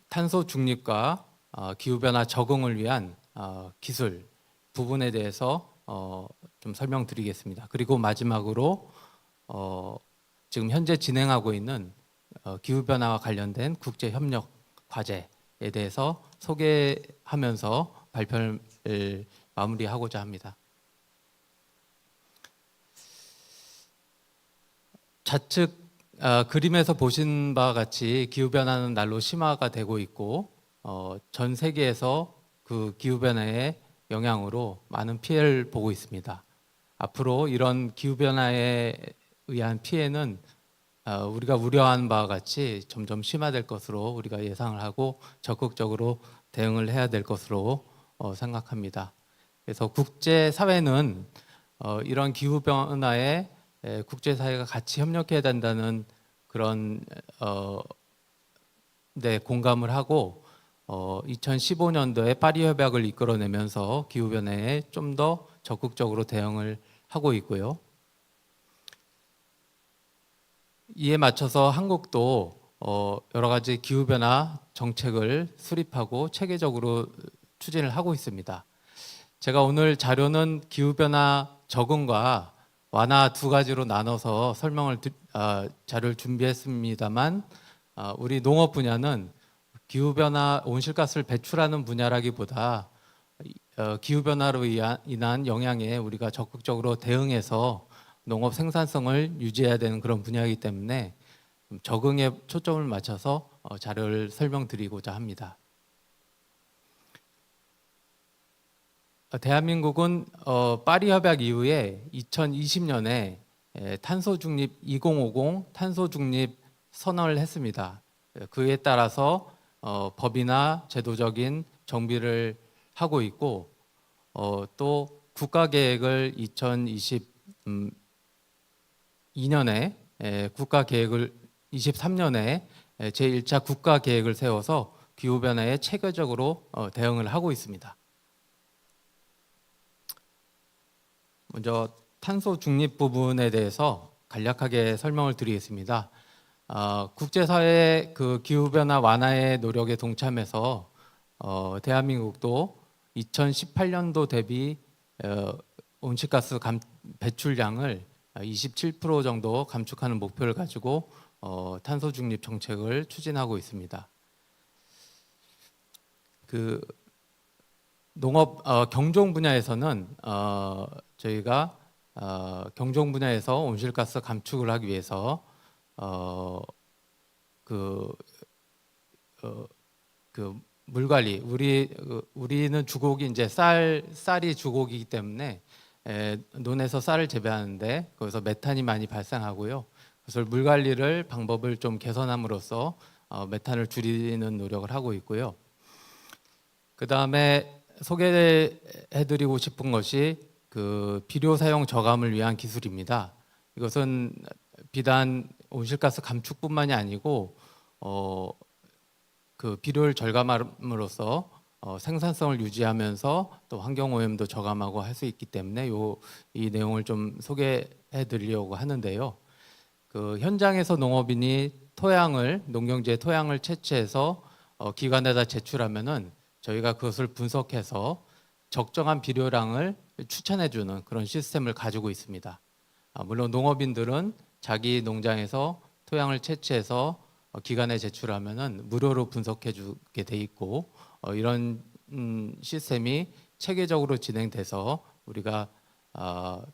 탄소 중립과 기후변화 적응을 위한 기술 부분에 대해서 좀 설명드리겠습니다. 그리고 마지막으로 지금 현재 진행하고 있는 기후변화와 관련된 국제협력 과제에 대해서 소개하면서 발표를 마무리하고자 합니다. 좌측 그림에서 보신 바와 같이 기후변화는 날로 심화가 되고 있고 전 세계에서 그 기후변화의 영향으로 많은 피해를 보고 있습니다. 앞으로 이런 기후변화에 의한 피해는 우리가 우려한 바와 같이 점점 심화될 것으로 우리가 예상을 하고 적극적으로 대응을 해야 될 것으로 생각합니다. 그래서 국제사회는 이런 기후변화에 국제사회가 같이 협력해야 된다는 그런 공감을 하고 2015년도에 파리 협약을 이끌어내면서 기후변화에 좀 더 적극적으로 대응을 하고 있고요. 이에 맞춰서 한국도 여러 가지 기후변화 정책을 수립하고 체계적으로 추진을 하고 있습니다. 제가 오늘 자료는 기후변화 적응과 완화 두 가지로 나눠서 자료를 준비했습니다만 우리 농업 분야는 기후변화 온실가스를 배출하는 분야라기보다 기후변화로 인한 영향에 우리가 적극적으로 대응해서 농업 생산성을 유지해야 되는 그런 분야이기 때문에 적응에 초점을 맞춰서 자료를 설명드리고자 합니다. 대한민국은 파리 협약 이후에 2020년에 탄소 중립 2050 탄소 중립 선언을 했습니다. 그에 따라서 법이나 제도적인 정비를 하고 있고 또 국가 계획을 2022년에 국가 계획을 23년에 제1차 국가 계획을 세워서 기후 변화에 체계적으로 대응을 하고 있습니다. 먼저 탄소 중립 부분에 대해서 간략하게 설명을 드리겠습니다. 국제사회 그 기후변화 완화의 노력에 동참해서 대한민국도 2018년도 대비 온실가스 배출량을 27% 정도 감축하는 목표를 가지고 탄소 중립 정책을 추진하고 있습니다. 농업 경종 분야에서는 저희가 경종 분야에서 온실가스 감축을 하기 위해서 그 물관리, 우리는 주곡이 이제 쌀이 주곡이기 때문에 논에서 쌀을 재배하는데 거기서 메탄이 많이 발생하고요. 그래서 물관리를 방법을 좀 개선함으로써 메탄을 줄이는 노력을 하고 있고요. 그 다음에 소개해드리고 싶은 것이 그 비료 사용 저감을 위한 기술입니다. 이것은 비단 온실가스 감축뿐만이 아니고 그 비료를 절감함으로써 생산성을 유지하면서 또 환경오염도 저감하고 할 수 있기 때문에 이 내용을 좀 소개해드리려고 하는데요. 그 현장에서 농업인이 농경지의 토양을 채취해서 기관에다 제출하면은 저희가 그것을 분석해서 적정한 비료량을 추천해주는 그런 시스템을 가지고 있습니다. 물론 농업인들은 자기 농장에서 토양을 채취해서 기관에 제출하면은 무료로 분석해주게 돼 있고 이런 시스템이 체계적으로 진행돼서 우리가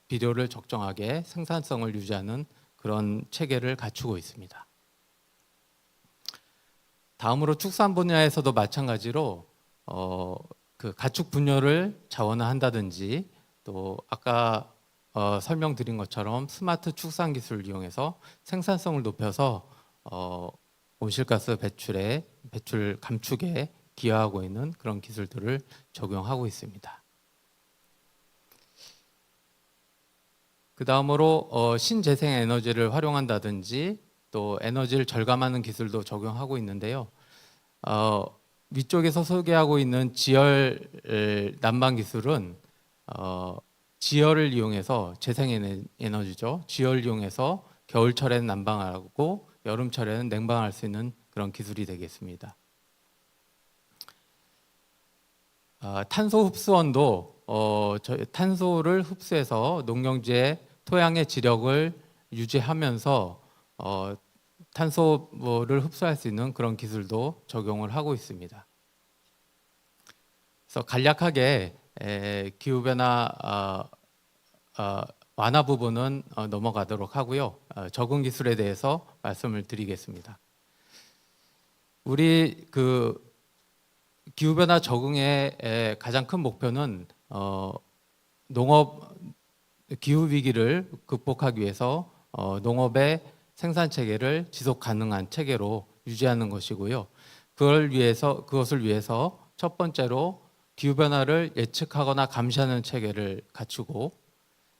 비료를 적정하게 생산성을 유지하는 그런 체계를 갖추고 있습니다. 다음으로 축산 분야에서도 마찬가지로 그 가축 분뇨를 자원화한다든지 또 아까 설명드린 것처럼 스마트 축산 기술을 이용해서 생산성을 높여서 온실가스 배출 감축에 기여하고 있는 그런 기술들을 적용하고 있습니다. 그 다음으로 신재생 에너지를 활용한다든지 또 에너지를 절감하는 기술도 적용하고 있는데요. 위쪽에서 소개하고 있는 지열 난방 기술은 지열을 이용해서 재생 에너지죠. 지열을 이용해서 겨울철에는 난방하고 여름철에는 냉방할 수 있는 그런 기술이 되겠습니다. 탄소 흡수원도 탄소를 흡수해서 농경지의 토양의 지력을 유지하면서 탄소를 흡수할 수 있는 그런 기술도 적용을 하고 있습니다. 그래서 간략하게 기후변화 완화 부분은 넘어가도록 하고요. 적응 기술에 대해서 말씀을 드리겠습니다. 우리 그 기후변화 적응의 가장 큰 목표는 농업 기후 위기를 극복하기 위해서 농업의 생산 체계를 지속 가능한 체계로 유지하는 것이고요. 그것을 위해서 첫 번째로 기후 변화를 예측하거나 감시하는 체계를 갖추고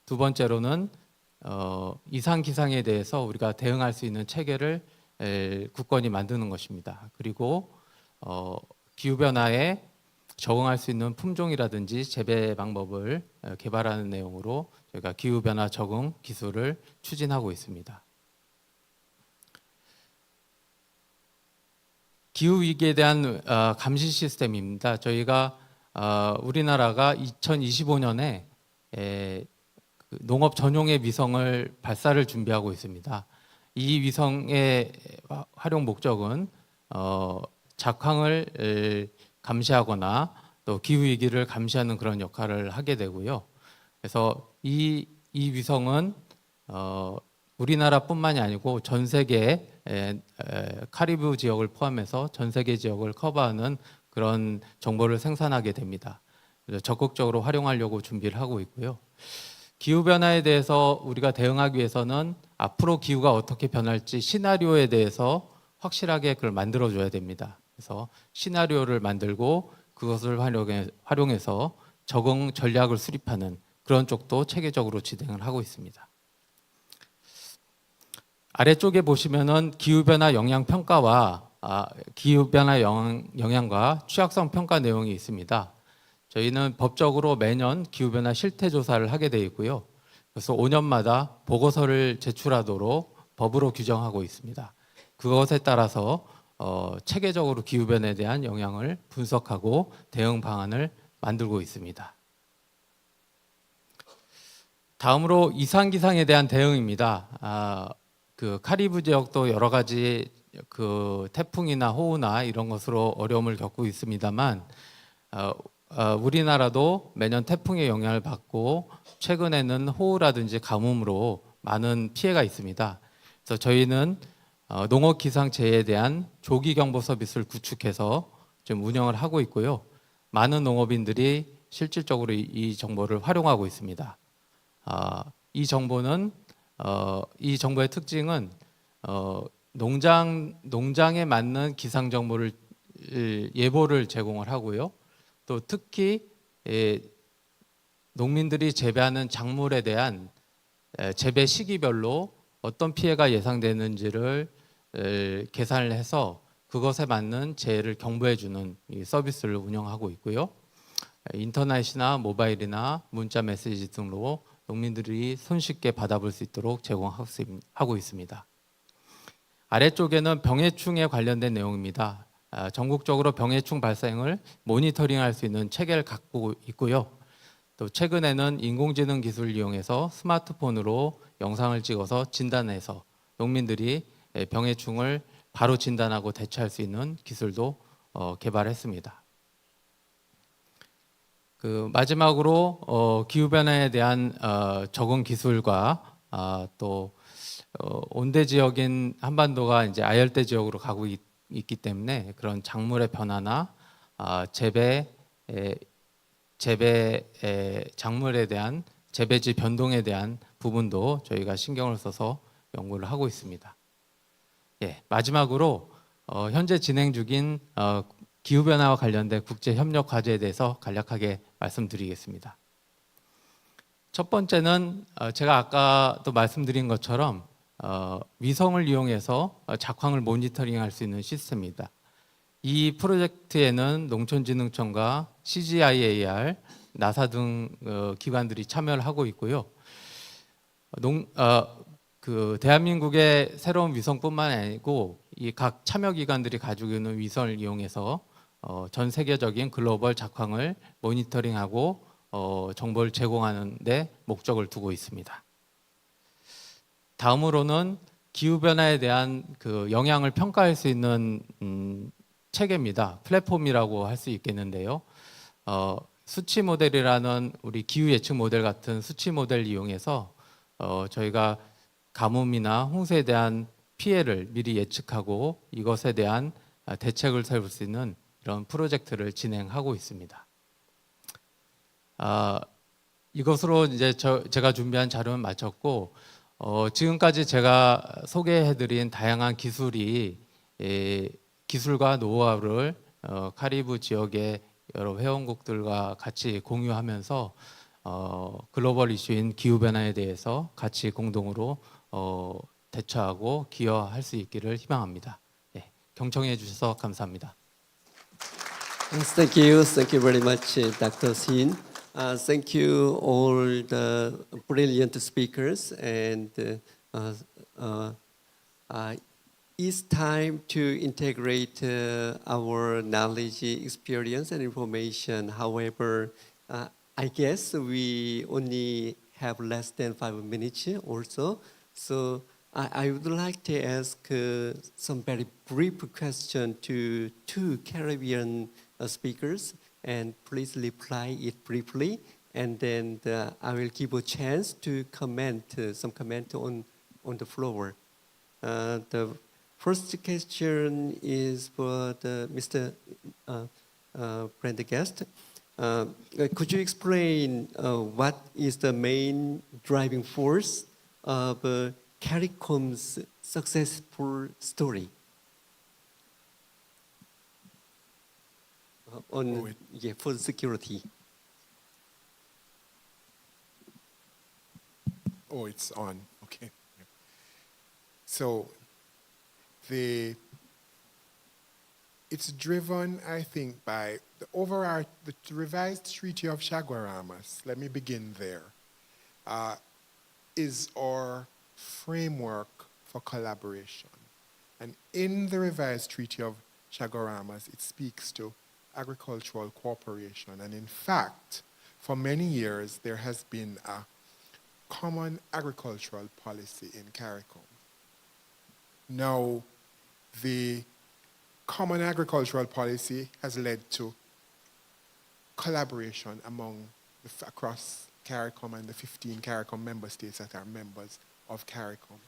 두 번째로는 이상 기상에 대해서 우리가 대응할 수 있는 체계를 국권이 만드는 것입니다. 그리고 기후 변화에 적응할 수 있는 품종이라든지 재배 방법을 개발하는 내용으로 저희가 기후 변화 적응 기술을 추진하고 있습니다. 기후 위기에 대한 감시 시스템입니다. 저희가 우리나라가 2025년에 농업 전용의 위성을 발사를 준비하고 있습니다. 이 위성의 활용 목적은 작황을 감시하거나 또 기후 위기를 감시하는 그런 역할을 하게 되고요. 그래서 이 위성은 우리나라뿐만이 아니고 전 세계 카리브 지역을 포함해서 전 세계 지역을 커버하는 그런 정보를 생산하게 됩니다. 그래서 적극적으로 활용하려고 준비를 하고 있고요. 기후 변화에 대해서 우리가 대응하기 위해서는 앞으로 기후가 어떻게 변할지 시나리오에 대해서 확실하게 그걸 만들어줘야 됩니다. 그래서 시나리오를 만들고 그것을 활용해서 적응 전략을 수립하는 그런 쪽도 체계적으로 진행을 하고 있습니다. 아래쪽에 보시면은 기후변화 영향 평가와 기후변화 영향과 취약성 평가 내용이 있습니다. 저희는 법적으로 매년 기후변화 실태 조사를 하게 되어 있고요. 그래서 5년마다 보고서를 제출하도록 법으로 규정하고 있습니다. 그것에 따라서 체계적으로 기후변화에 대한 영향을 분석하고 대응 방안을 만들고 있습니다. 다음으로 이상기상에 대한 대응입니다. 그 카리브 지역도 여러 가지 그 태풍이나 호우나 이런 것으로 어려움을 겪고 있습니다만 우리나라도 매년 태풍의 영향을 받고 최근에는 호우라든지 가뭄으로 많은 피해가 있습니다. 그래서 저희는 농업기상재해에 대한 조기경보 서비스를 구축해서 좀 운영을 하고 있고요. 많은 농업인들이 실질적으로 이 정보를 활용하고 있습니다. 이 정보의 특징은 농장에 맞는 기상 정보를 예보를 제공을 하고요. 또 특히 농민들이 재배하는 작물에 대한 재배 시기별로 어떤 피해가 예상되는지를 계산을 해서 그것에 맞는 재해를 경보해 주는 이 서비스를 운영하고 있고요. 인터넷이나 모바일이나 문자 메시지 등으로 농민들이 손쉽게 받아볼 수 있도록 제공하고 있습니다. 아래쪽에는 병해충에 관련된 내용입니다. 전국적으로 병해충 발생을 모니터링할 수 있는 체계를 갖고 있고요. 또 최근에는 인공지능 기술을 이용해서 스마트폰으로 영상을 찍어서 진단해서 농민들이 병해충을 바로 진단하고 대처할 수 있는 기술도 개발했습니다. 마지막으로 기후변화에 대한 적응 기술과 또 온대 지역인 한반도가 이제 아열대 지역으로 가고 있기 때문에 그런 작물의 변화나 작물에 대한 재배지 변동에 대한 부분도 저희가 신경을 써서 연구를 하고 있습니다. 마지막으로 현재 진행 중인 기후변화와 관련된 국제협력 과제에 대해서 간략하게 말씀드리겠습니다. 첫 번째는 제가 아까도 말씀드린 것처럼 위성을 이용해서 작황을 모니터링할 수 있는 시스템입니다. 이 프로젝트에는 농촌진흥청과 CGIAR, 나사 등 기관들이 참여를 하고 있고요. 대한민국의 새로운 위성뿐만 아니고 이 각 참여 기관들이 가지고 있는 위성을 이용해서 전 세계적인 글로벌 작황을 모니터링하고 정보를 제공하는 데 목적을 두고 있습니다. 다음으로는 기후변화에 대한 영향을 평가할 수 있는 체계입니다. 플랫폼이라고 할 수 있겠는데요. 수치 모델이라는 우리 기후 예측 모델 같은 수치 모델을 이용해서 저희가 가뭄이나 홍수에 대한 피해를 미리 예측하고 이것에 대한 대책을 세울 수 있는 이런 프로젝트를 진행하고 있습니다. 이것으로 이제 제가 준비한 자료는 마쳤고 지금까지 제가 소개해드린 다양한 기술과 노하우를 카리브 지역의 여러 회원국들과 같이 공유하면서 글로벌 이슈인 기후변화에 대해서 같이 공동으로 대처하고 기여할 수 있기를 희망합니다. 경청해 주셔서 감사합니다. Thank you very much, Dr. Sin. Thank you all the brilliant speakers, and it's time to integrate our knowledge, experience, and information. However, I guess we only have less than 5 minutes or so. So I would like to ask some very brief question to two Caribbean speakers, and please reply it briefly, and then I will give a chance to some comment on the floor. The first question is for Mr. Prendergast. Could you explain what is the main driving force of CARICOM's successful story on food security? Oh, it's on. Okay. So it's driven, I think, by the revised Treaty of Chaguaramas. Let me begin there. Is our framework for collaboration. And in the revised Treaty of Chaguaramas, it speaks to agricultural cooperation. And in fact, for many years, there has been a common agricultural policy in CARICOM. Now, the common agricultural policy has led to collaboration among across CARICOM and the 15 CARICOM member states that are members of CARICOM.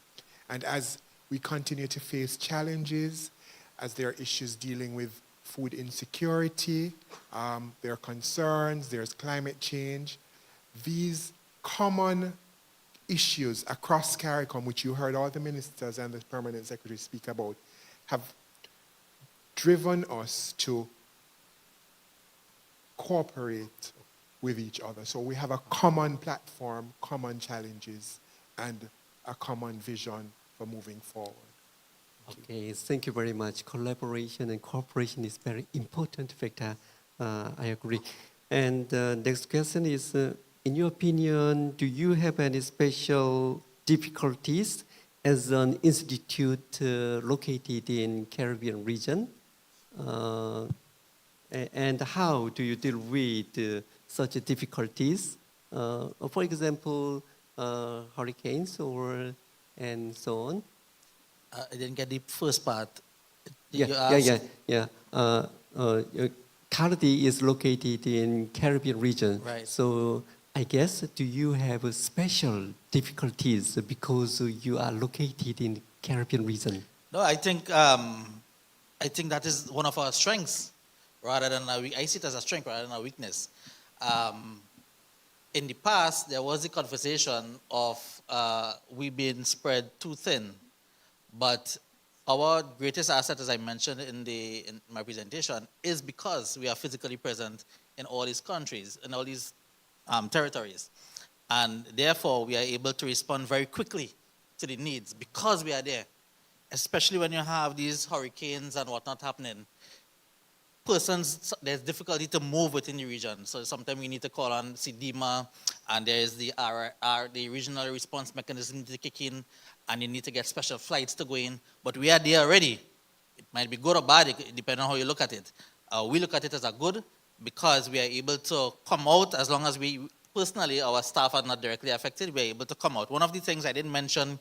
And as we continue to face challenges, as there are issues dealing with food insecurity, there are concerns, there's climate change, these common issues across CARICOM, which you heard all the ministers and the permanent secretary speak about, have driven us to cooperate with each other. So we have a common platform, common challenges, and a common vision for moving forward. Okay, thank you very much. Collaboration and cooperation is very important factor. I agree. And next question is, in your opinion, do you have any special difficulties as an institute located in Caribbean region? And how do you deal with such difficulties? For example, hurricanes and so on. I didn't get the first part. Cardi is located in Caribbean region. Right. So I guess, do you have special difficulties because you are located in Caribbean region? No, I think that is one of our strengths, rather than I see it as a strength rather than a weakness. In the past, there was a conversation of we being spread too thin, but our greatest asset, as I mentioned in my presentation, is because we are physically present in all these countries, in all these territories. And therefore, we are able to respond very quickly to the needs because we are there, especially when you have these hurricanes and whatnot happening. There's difficulty to move within the region. So sometimes we need to call on CDMA, and there is the the regional response mechanism to kick in, and you need to get special flights to go in. But we are there already. It might be good or bad, depending on how you look at it. We look at it as a good because we are able to come out as long as personally, our staff are not directly affected, we are able to come out. One of the things I didn't mention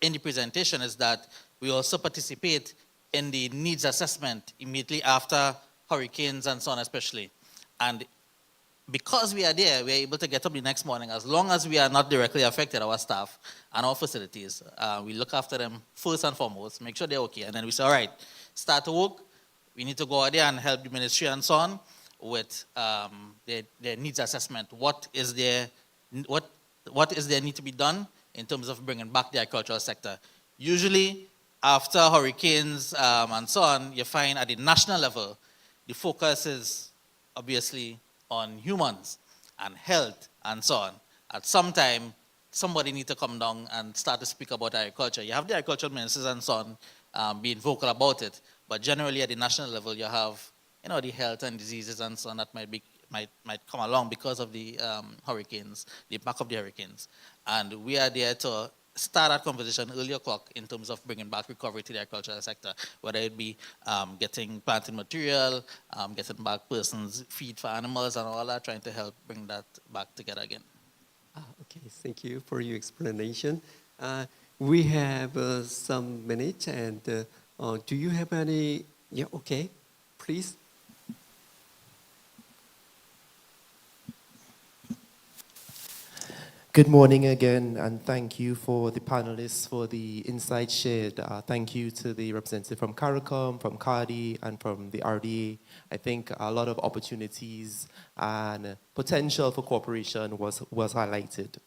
in the presentation is that we also participate in the needs assessment immediately after hurricanes and so on especially. And because we are there, we are able to get up the next morning as long as we are not directly affected, our staff and our facilities. We look after them first and foremost, make sure they're okay. And then we say, all right, start to work. We need to go out there and help the ministry and so on with their needs assessment. What is there need to be done in terms of bringing back the agricultural sector? Usually, after hurricanes and so on, you find at the national level, the focus is obviously on humans and health and so on. At some time, somebody needs to come down and start to speak about agriculture. You have the agricultural ministers and so on being vocal about it, but generally at the national level, you have the health and diseases and so on that might come along because of the hurricanes, the impact of the hurricanes. And we are there to start that conversation early o'clock in terms of bringing back recovery to the agricultural sector, whether it be getting planting material, getting back persons' feed for animals and all that, trying to help bring that back together again. Okay, thank you for your explanation. We have some minutes, and do you have any? Yeah, okay, please. Good morning again, and thank you for the panelists for the insights shared. Thank you to the representative from CARICOM, from CARDI, and from the RDA. I think a lot of opportunities and potential for cooperation was highlighted.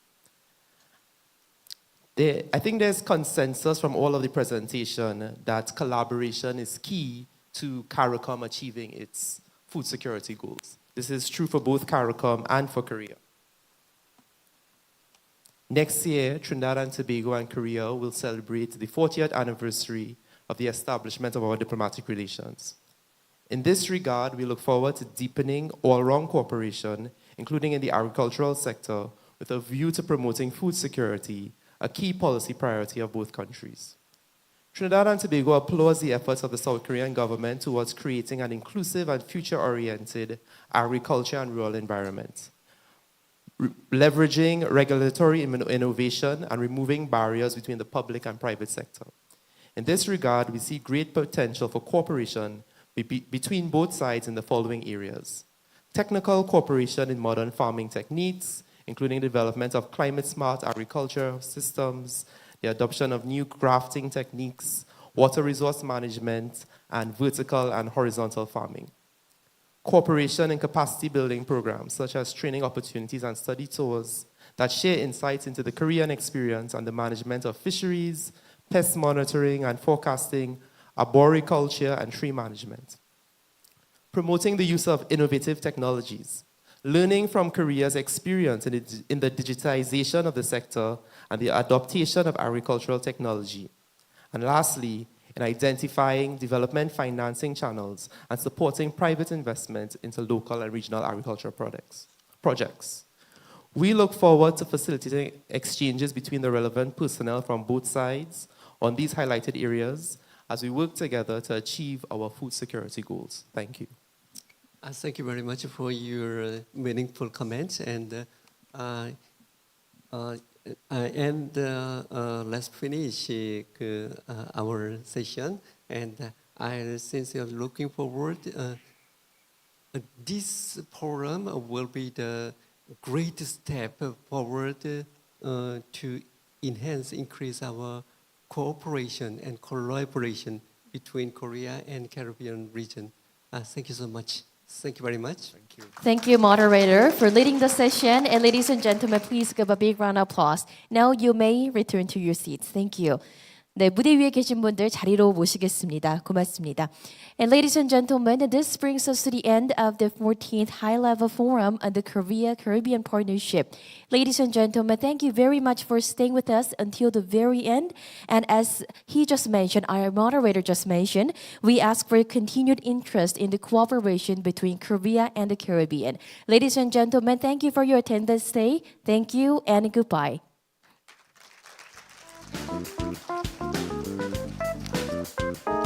I think there's consensus from all of the presentation that collaboration is key to CARICOM achieving its food security goals. This is true for both CARICOM and for Korea. Next year, Trinidad and Tobago and Korea will celebrate the 40th anniversary of the establishment of our diplomatic relations. In this regard, we look forward to deepening all-round cooperation, including in the agricultural sector, with a view to promoting food security, a key policy priority of both countries. Trinidad and Tobago applauds the efforts of the South Korean government towards creating an inclusive and future-oriented agriculture and rural environment, leveraging regulatory innovation and removing barriers between the public and private sector. In this regard, we see great potential for cooperation between both sides in the following areas: technical cooperation in modern farming techniques, including the development of climate-smart agriculture systems, the adoption of new grafting techniques, water resource management, and vertical and horizontal farming. Cooperation and capacity building programs such as training opportunities and study tours that share insights into the Korean experience and the management of fisheries, pest monitoring and forecasting, arboriculture, and tree management. Promoting the use of innovative technologies, learning from Korea's experience in the digitization of the sector and the adaptation of agricultural technology. And lastly, in identifying development financing channels and supporting private investment into local and regional agricultural projects. We look forward to facilitating exchanges between the relevant personnel from both sides on these highlighted areas as we work together to achieve our food security goals. Thank you. Thank you very much for your meaningful comments, and let's finish our session. And I sincerely looking forward. This forum will be the great step forward to increase our cooperation and collaboration between Korea and Caribbean region. Thank you so much. Thank you very much. Thank you. Thank you, moderator, for leading the session. And ladies and gentlemen, please give a big round of applause. Now you may return to your seats. Thank you. 네, 무대 위에 계신 분들 자리로 모시겠습니다. 고맙습니다. And ladies and gentlemen, this brings us to the end of the 14th High-Level Forum on the Korea-Caribbean Partnership. Ladies and gentlemen, thank you very much for staying with us until the very end. And as he just mentioned, our moderator just mentioned, we ask for continued interest in the cooperation between Korea and the Caribbean. Ladies and gentlemen, thank you for your attendance today. Thank you and goodbye. Thank you.